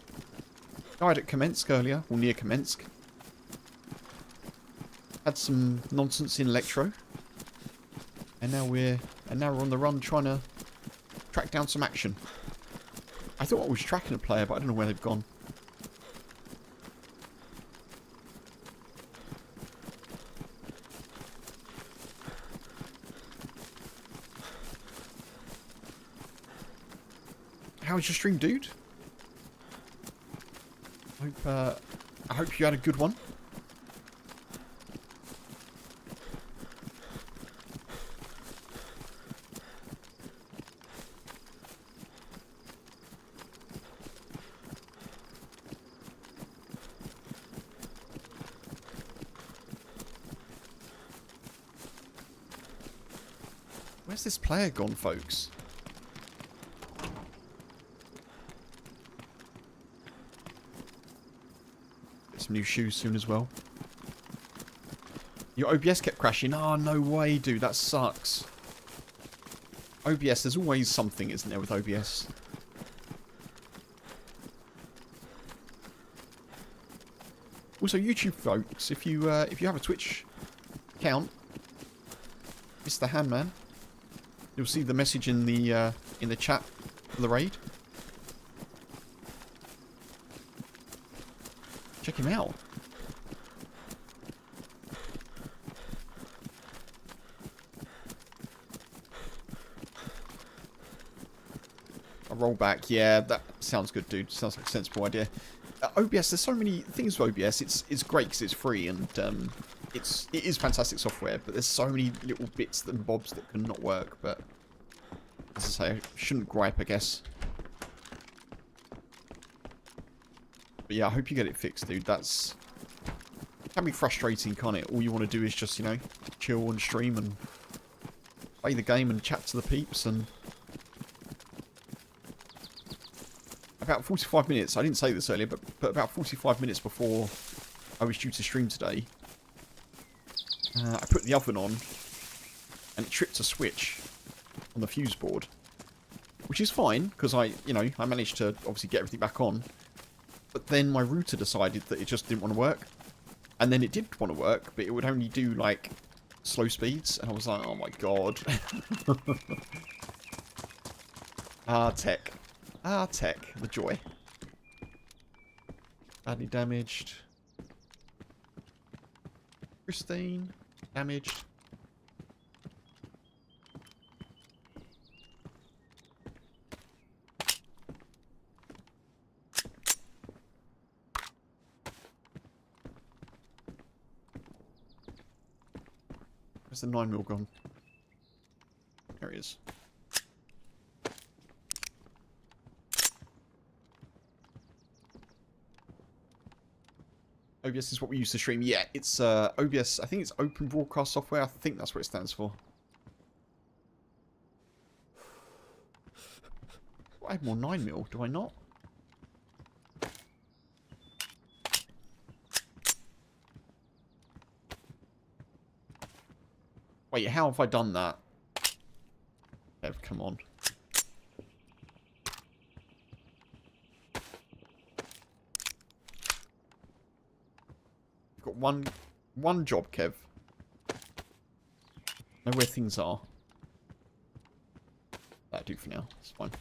Died at Kamensk earlier, or near Kamensk. Had some nonsense in Electro, and now we're on the run trying to track down some action. I thought I was tracking a player, but I don't know where they've gone. How was your stream, dude? I hope you had a good one. Where's this player gone, folks? New shoes soon as well. Your OBS kept crashing. Oh, no way, dude. That sucks. OBS, there's always something, isn't there, with OBS? Also, YouTube folks, if you have a Twitch account, Mr. Handman, you'll see the message in the chat for the raid. Check him out. A rollback. Yeah, that sounds good, dude. Sounds like a sensible idea. OBS, there's so many things with OBS. It's great because it's free and it is fantastic software, but there's so many little bits and bobs that can not work. But as I say, I shouldn't gripe, I guess. But yeah, I hope you get it fixed, dude. That's can be frustrating, can't it? All you want to do is just, you know, chill and stream and play the game and chat to the peeps. And about 45 minutes, I didn't say this earlier, but about 45 minutes before I was due to stream today, I put the oven on and it tripped a switch on the fuse board, which is fine because I managed to obviously get everything back on. But then my router decided that it just didn't want to work. And then it did want to work, but it would only do, like, slow speeds. And I was like, oh my god. Tech. Tech. The joy. Badly damaged. Pristine. Damaged. Where's the 9mm gone? There he is. OBS is what we use to stream. Yeah, it's OBS. I think it's Open Broadcast Software. I think that's what it stands for. I have more 9mm, do I not? Wait, how have I done that? Ev, come on. You've got one job, Kev. Know where things are. That'll do for now. It's fine.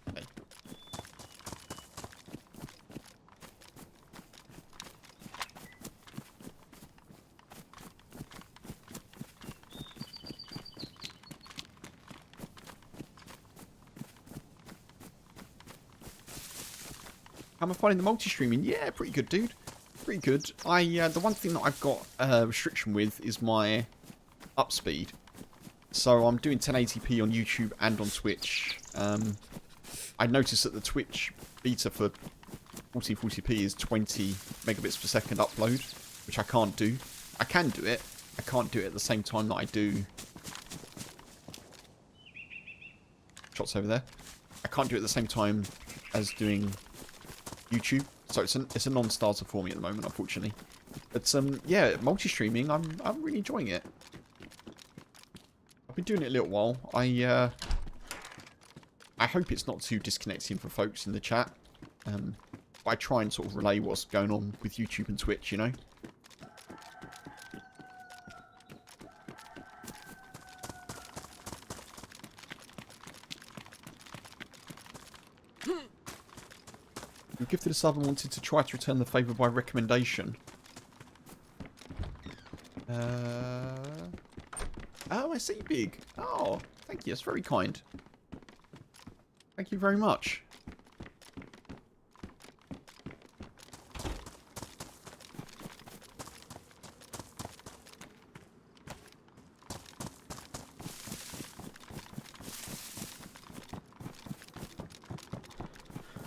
Okay. How am I finding the multi-streaming? Yeah, pretty good, dude. Pretty good. The one thing that I've got a restriction with is my up speed. So I'm doing 1080p on YouTube and on Twitch. I noticed that the Twitch beta for 1440p is 20 megabits per second upload, which I can't do. I can do it. I can't do it at the same time that I do. Shots over there. I can't do it at the same time as doing YouTube, so it's a non-starter for me at the moment, unfortunately. But yeah, multi-streaming, I'm really enjoying it. I've been doing it a little while. I hope it's not too disconnecting for folks in the chat. I try and sort of relay what's going on with YouTube and Twitch, you know. You gifted a sub and wanted to try to return the favour by recommendation. Oh, I see, Big. Oh, thank you. That's very kind. Thank you very much.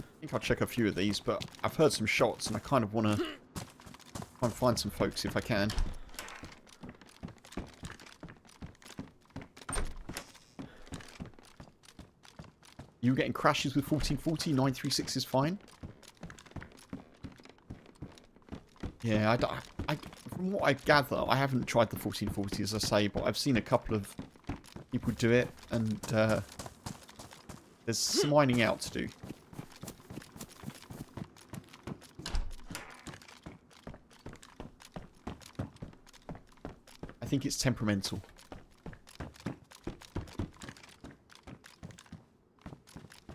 I think I'll check a few of these, but I've heard some shots and I kind of want to try and find some folks if I can. You were getting crashes with 1440, 936 is fine. Yeah, from what I gather, I haven't tried the 1440 as I say, but I've seen a couple of people do it, and there's some ironing out to do. I think it's temperamental.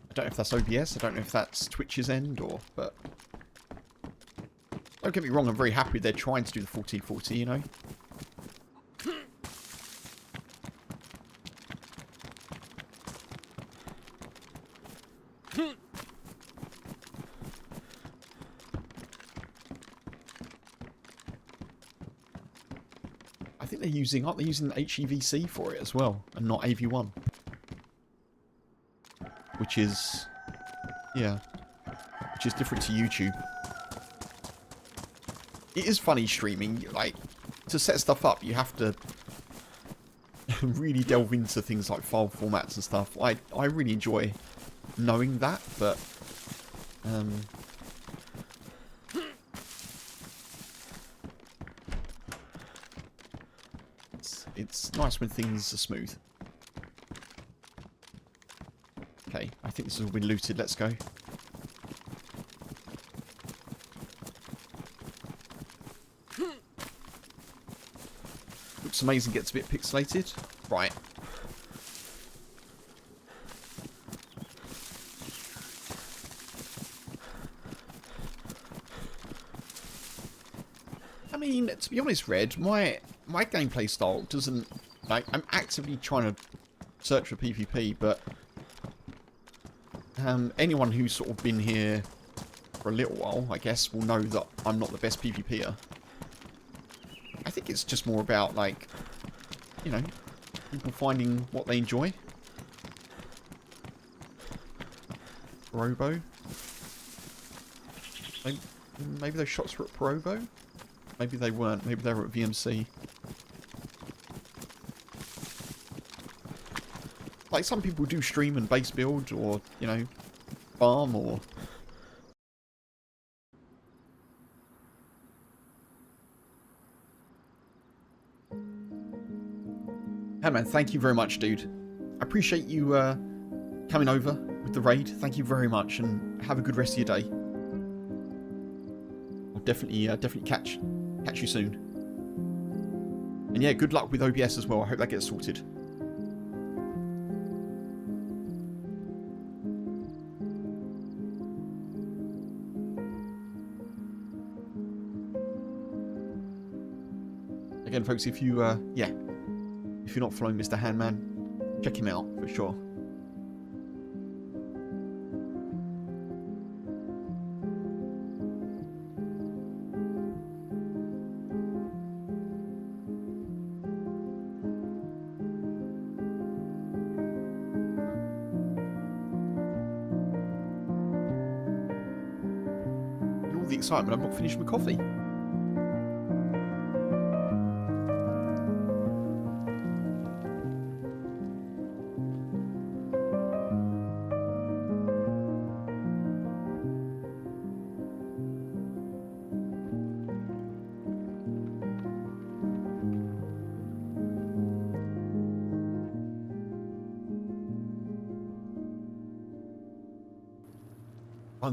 I don't know if that's OBS, I don't know if that's Twitch's end, but Don't get me wrong, I'm very happy they're trying to do the 1440, you know. I think they're using, aren't they using HEVC for it as well, and not AV1? Which is, yeah, which is different to YouTube. It is funny streaming, like, to set stuff up, you have to really delve into things like file formats and stuff. I really enjoy knowing that, but, it's nice when things are smooth. Okay, I think this has all been looted. Let's go. Looks amazing, gets a bit pixelated. Right. I mean, to be honest, Red, my gameplay style doesn't... Like, I'm actively trying to search for PvP, but... anyone who's sort of been here for a little while, I guess, will know that I'm not the best PvPer. I think it's just more about, like, you know, people finding what they enjoy. Probo. Maybe those shots were at Probo? Maybe they weren't. Maybe they were at VMC. Like, some people do stream and base build, or, you know, farm, or... Hey man, thank you very much, dude. I appreciate you coming over with the raid. Thank you very much, and have a good rest of your day. I'll definitely catch you soon. And yeah, good luck with OBS as well. I hope that gets sorted. Again, folks, if you, if you're not following Mr. Handman, check him out for sure. And all the excitement, I'm not finished my coffee.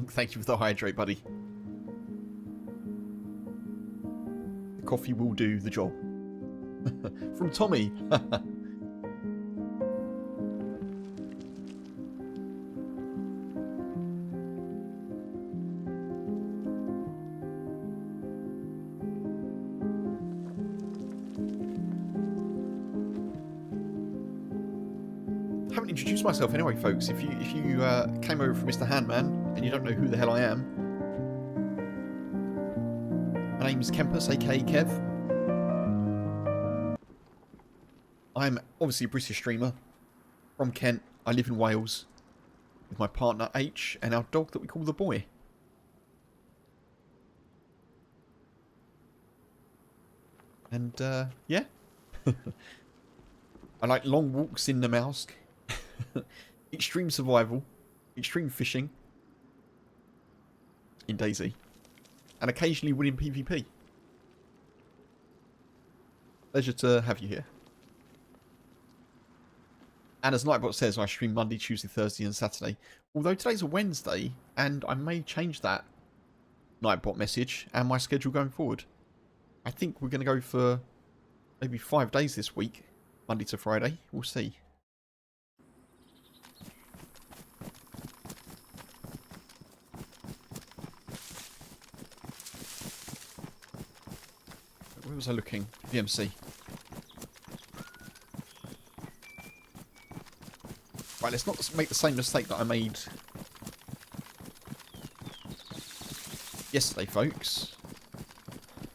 Thank you for the hydrate, buddy. The coffee will do the job. From Tommy. I haven't introduced myself anyway, folks. If you came over from Mr. Handman and you don't know who the hell I am, my name is Kempus, aka Kev. I'm obviously a British streamer from Kent. I live in Wales with my partner H and our dog that we call the Boy. And yeah, I like long walks in the Mausk. Extreme survival, extreme fishing in DayZ, and occasionally winning PvP. Pleasure to have you here. And as Nightbot says, I stream Monday, Tuesday, Thursday and Saturday. Although today's a Wednesday, and I may change that Nightbot message and my schedule going forward. I think we're going to go for maybe 5 days this week, Monday to Friday. We'll see. Where was I looking? VMC. Right, let's not make the same mistake that I made yesterday, folks.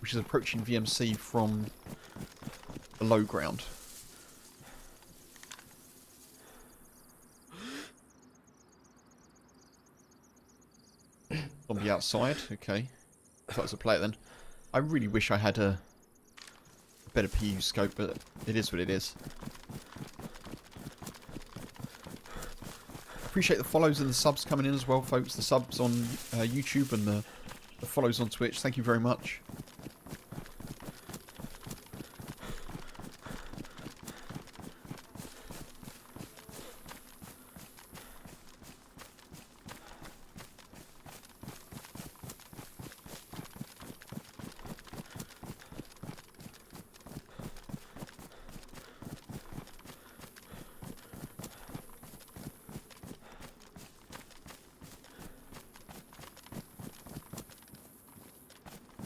Which is approaching VMC from the low ground. Zombie outside, okay. If that was a player then. I really wish I had a better PU scope, but it is what it is. Appreciate the follows and the subs coming in as well, folks. The subs on YouTube and the follows on Twitch. Thank you very much.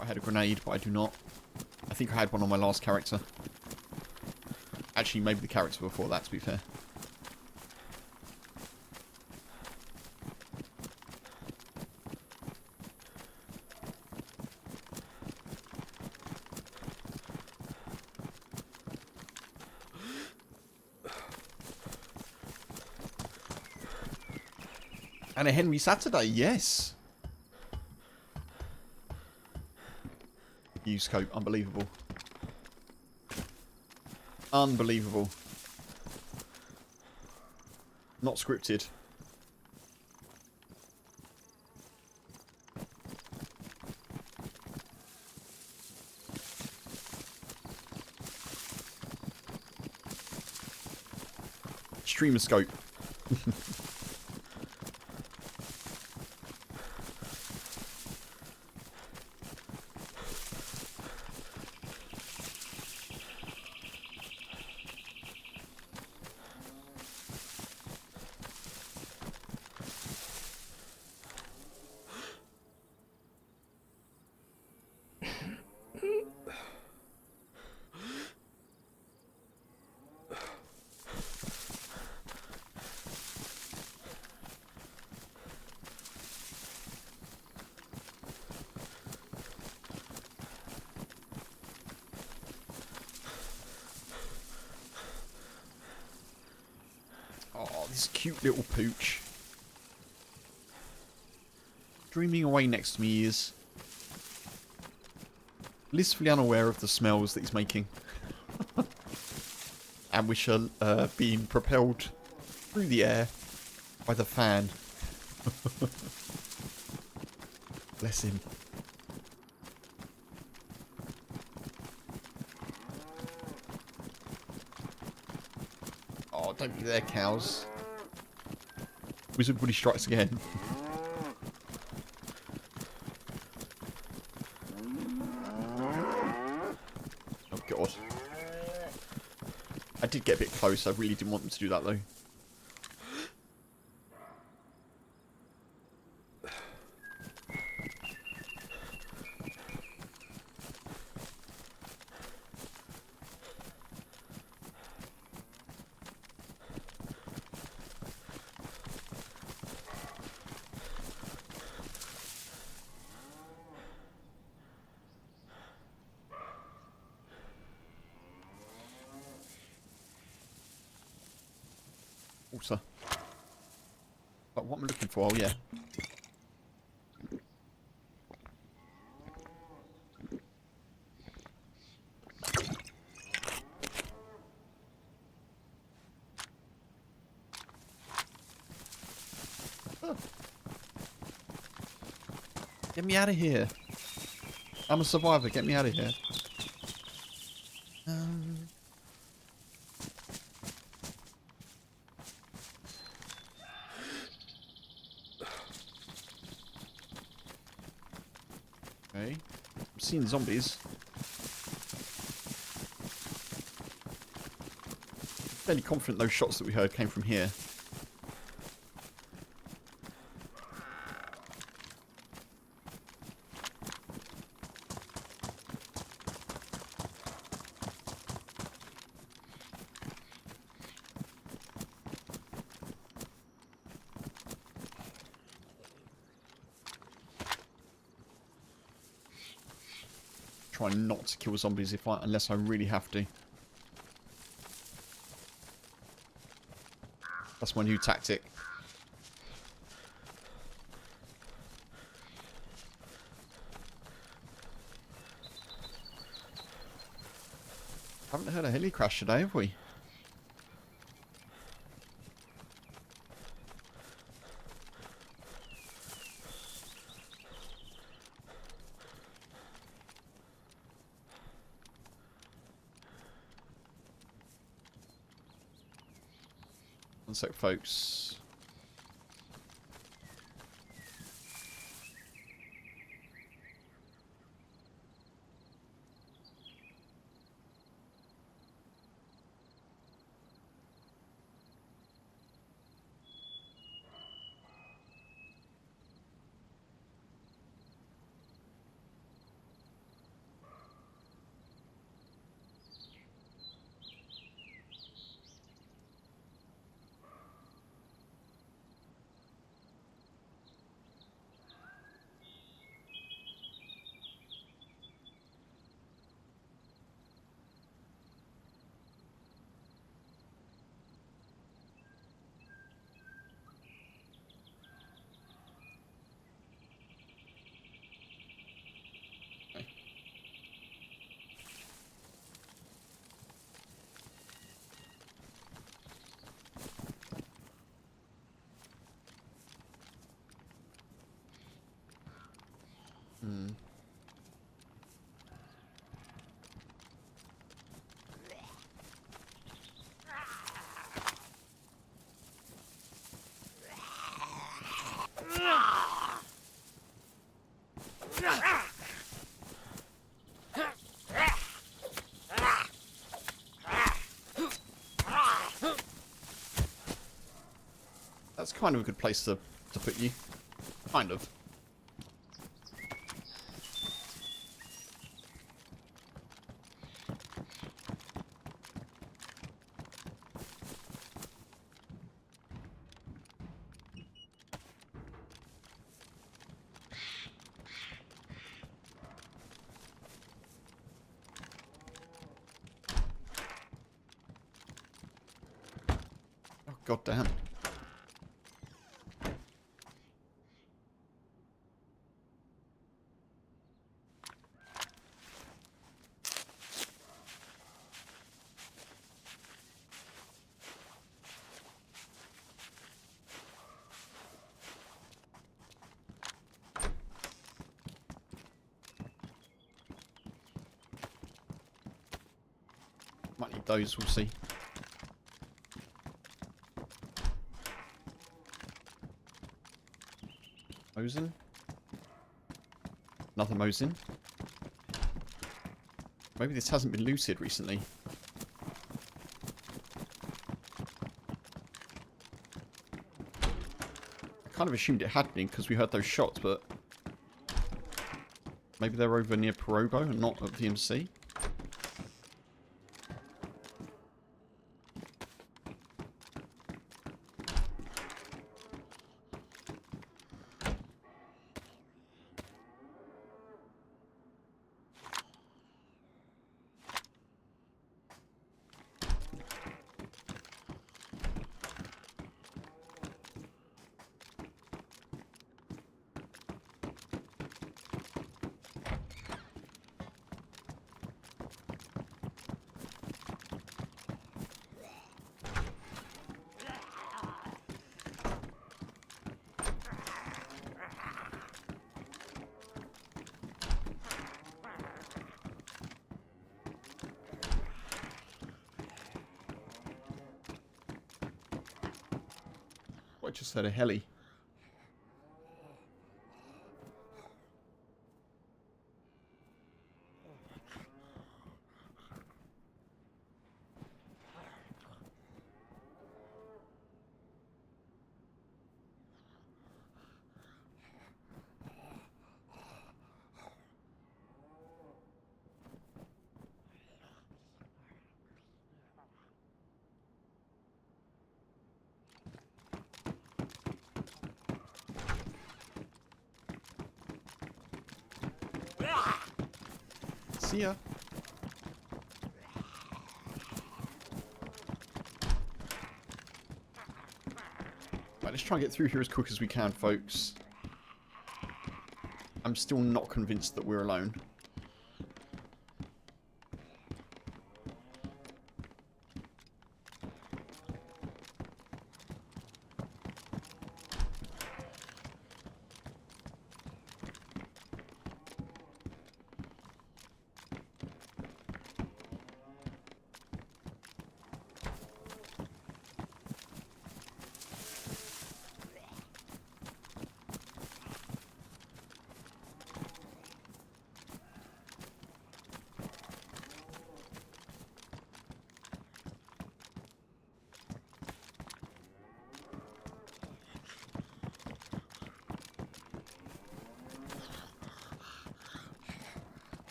I had a grenade, but I do not. I think I had one on my last character. Actually, maybe the character before that, to be fair. And a Henry Saturday, yes. Use scope, unbelievable. Unbelievable. Not scripted. Streamer scope. Oh, this cute little pooch. Dreaming away next to me he is. Blissfully unaware of the smells that he's making. And which are being propelled through the air by the fan. Bless him. Oh, don't be there, cows. Wizard Woody strikes again. Oh, God. I did get a bit close. I really didn't want them to do that, though. Also, but what am I looking for? Oh, yeah. Oh. Get me out of here. I'm a survivor. Get me out of here. Okay. I'm seeing zombies. I'm fairly confident those shots that we heard came from here. try not to kill zombies unless I really have to. That's my new tactic. Haven't heard a heli crash today, have we? One sec, folks. That's kind of a good place to put you. Kind of. Oh, god damn. Might need those, we'll see. Mosin. Another Mosin. Maybe this hasn't been looted recently. I kind of assumed it had been because we heard those shots, but maybe they're over near Pirogo and not at VMC. I just heard a heli. See ya. Right, let's try and get through here as quick as we can, folks. I'm still not convinced that we're alone.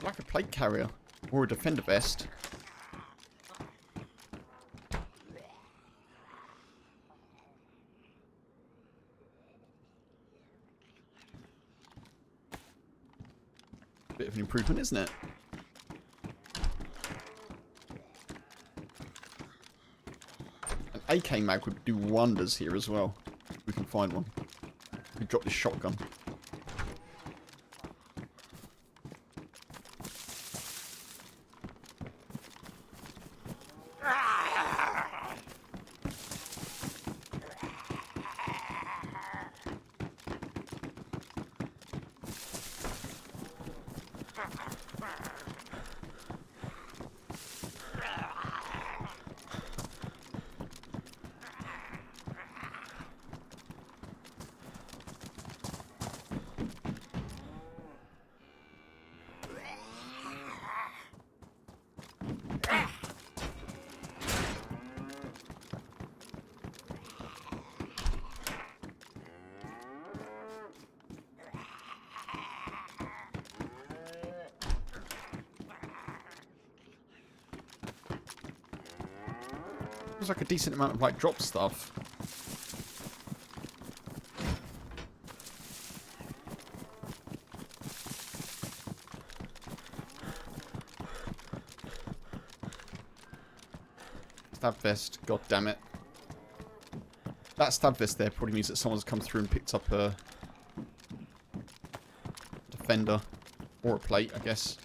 Like a plate carrier or a defender vest. Bit of an improvement, isn't it? An AK mag would do wonders here as well. If we can find one. We could drop this shotgun. There's like a decent amount of like drop stuff. Stab vest, god damn it. That stab vest there probably means that someone's come through and picked up a defender or a plate, I guess.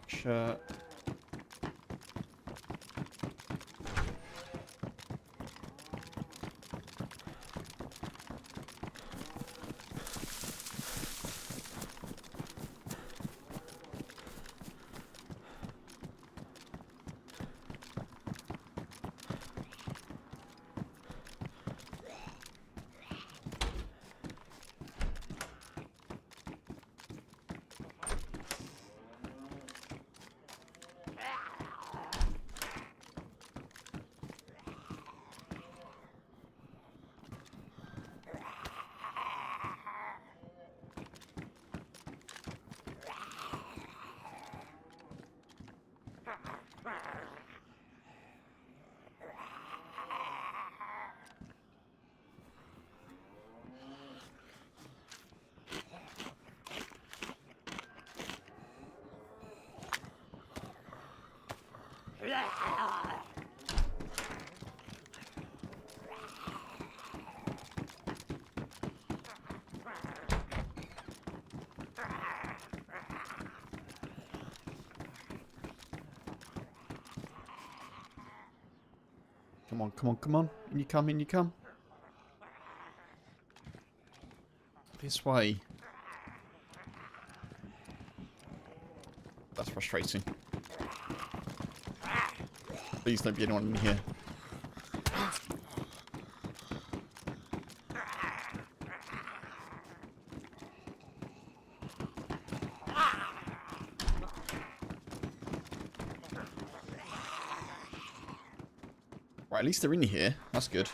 Shirt. Come on, come on, come on. In you come, in you come. This way. That's frustrating. Please don't be anyone in here. Right, at least they're in here. That's good.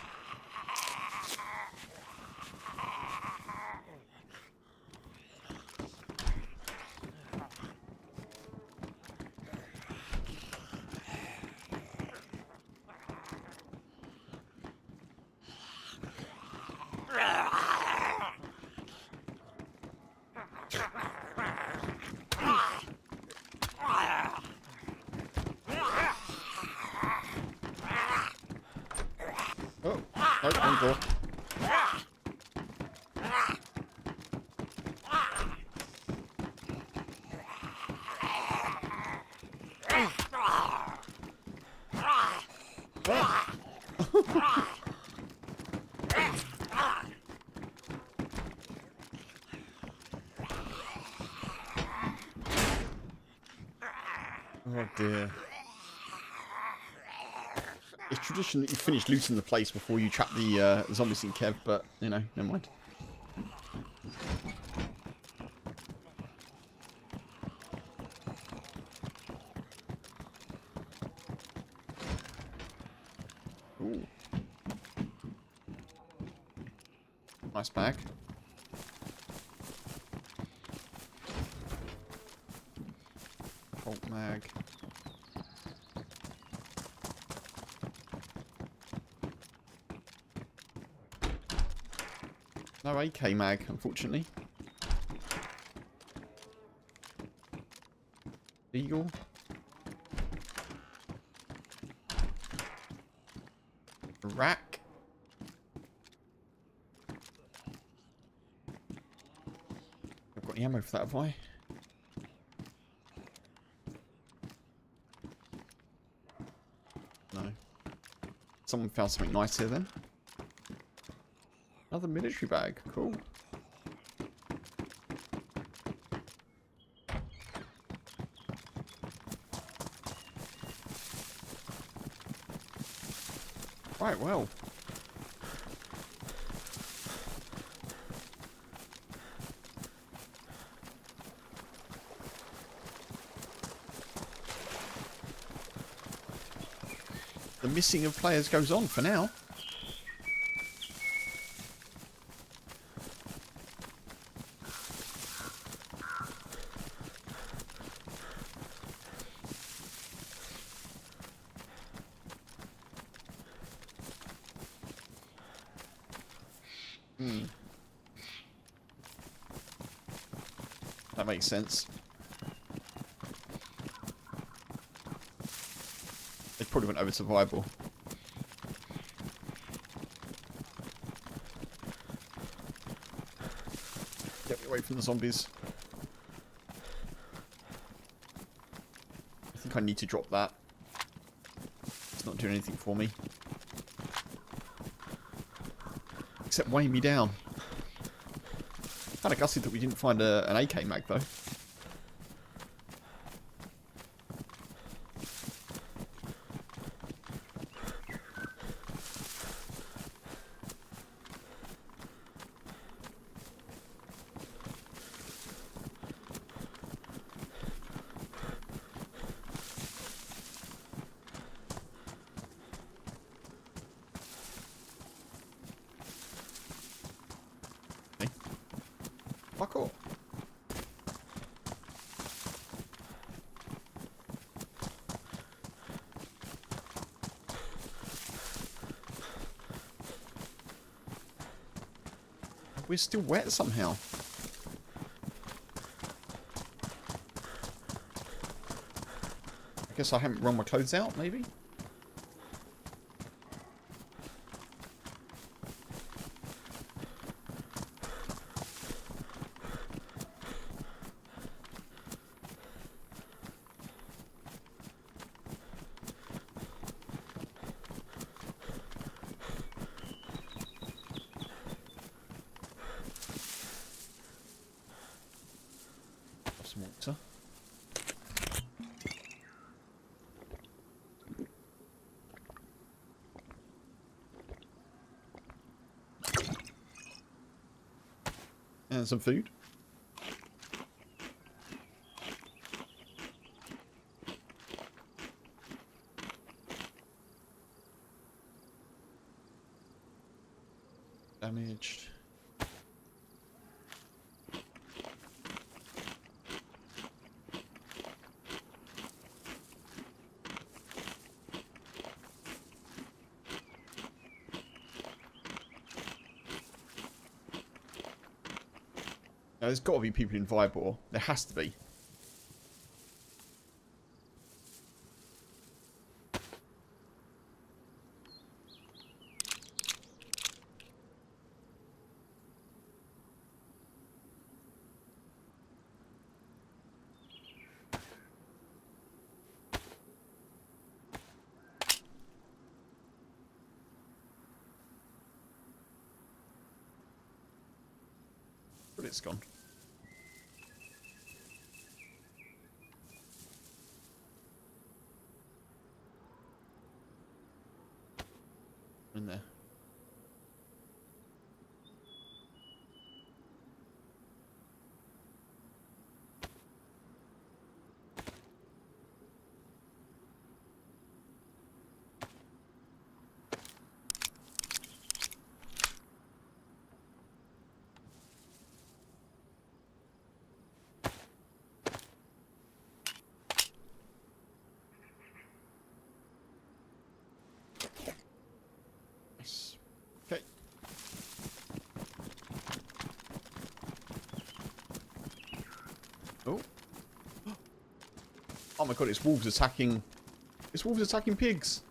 Oh, no, wrong door. Oh dear. It's tradition that you finish looting the place before you trap the zombies in Kev, but, you know, never mind. Ooh. Nice bag. Bolt mag. No AK mag, unfortunately. Eagle. Rack. I've got any ammo for that, have I? No. Someone found something nice here then. Another military bag. Cool. Right, well. The missing of players goes on for now. That makes sense. They probably went over survival. Get me away from the zombies. I think I need to drop that. It's not doing anything for me. Except weighing me down. Kind of gutted that we didn't find an AK mag though. Okay. Fuck off. We're still wet somehow. I guess I haven't run my clothes out, maybe? Some water. And some food. Damaged. Now, there's got to be people in Vybor. There has to be. But it's gone. In there. Nice. Okay. Oh. Oh my god, it's wolves attacking. It's wolves attacking pigs.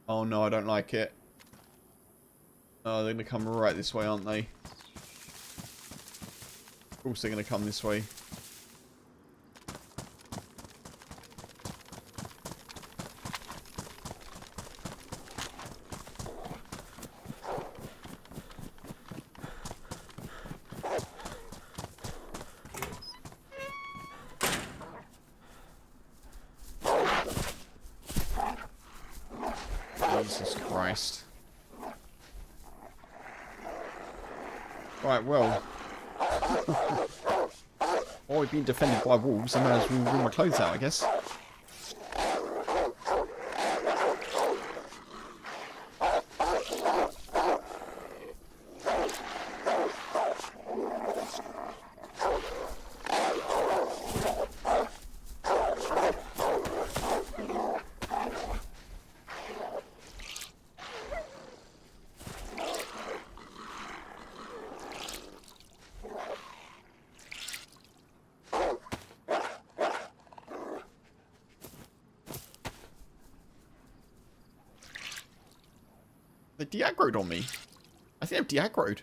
Oh no, I don't like it. Oh, they're going to come right this way, aren't they? Of course they're going to come this way. Jesus Christ. Right, well. While we've been defended by wolves, I may as well rip my clothes out, I guess. They de-aggroed on me. I think they've de-aggroed.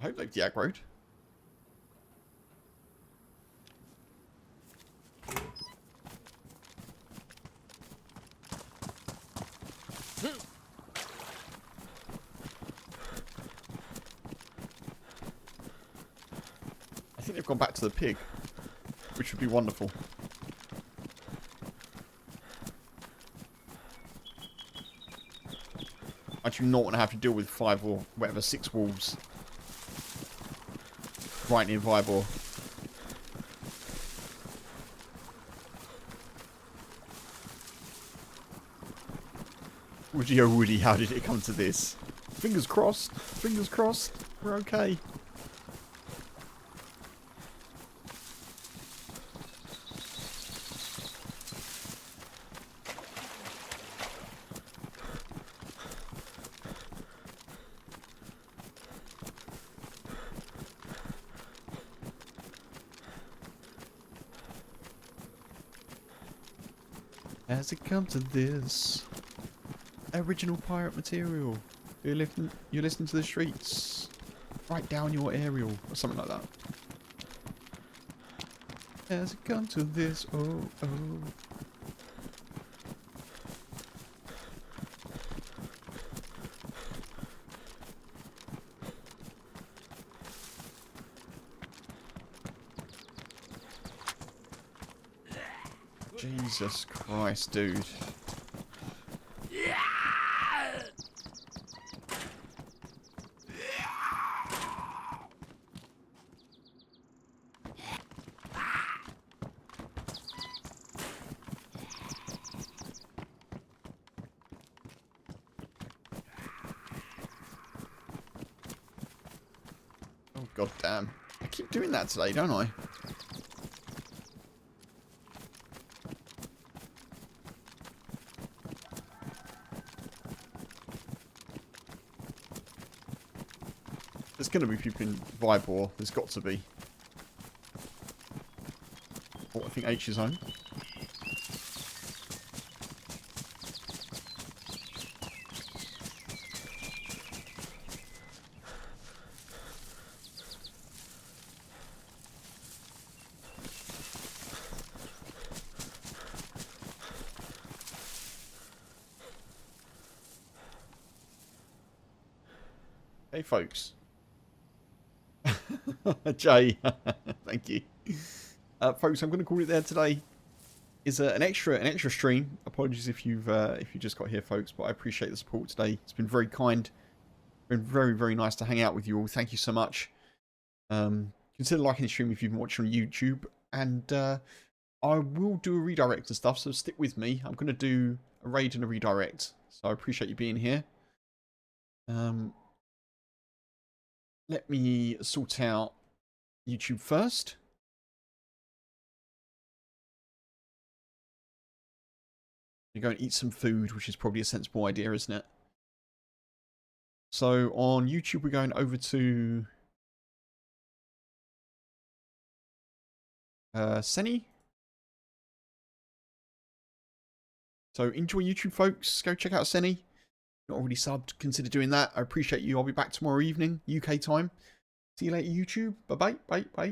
I hope they've de-aggroed. I think they've gone back to the pig, which would be wonderful. I do not want to have to deal with 5 or whatever, 6 wolves right near Vybor. Woody, oh Woody, how did it come to this? Fingers crossed, we're okay. Has it come to this? Original pirate material. You're listening to the streets. Write down your aerial or something like that. Has it come to this? Oh, oh. Jesus Christ, dude. God damn. I keep doing that today, don't I? There's going to be people in Vibor. There's got to be. Oh, I think H is home. Hey, folks. Jay, thank you. Folks, I'm going to call it there today. Is an extra stream. Apologies if you just got here, folks, but I appreciate the support today. It's been very kind. Been very, very nice to hang out with you all. Thank you so much. Consider liking the stream if you've been watching on YouTube, and I will do a redirect and stuff. So stick with me. I'm going to do a raid and a redirect. So I appreciate you being here. Let me sort out YouTube first. You go and eat some food, which is probably a sensible idea, isn't it? So on YouTube, we're going over to Seni. So enjoy YouTube, folks. Go check out Seni. Not already subbed, consider doing that. I appreciate you. I'll be back tomorrow evening, UK time. See you later, YouTube. Bye-bye. Bye. Bye.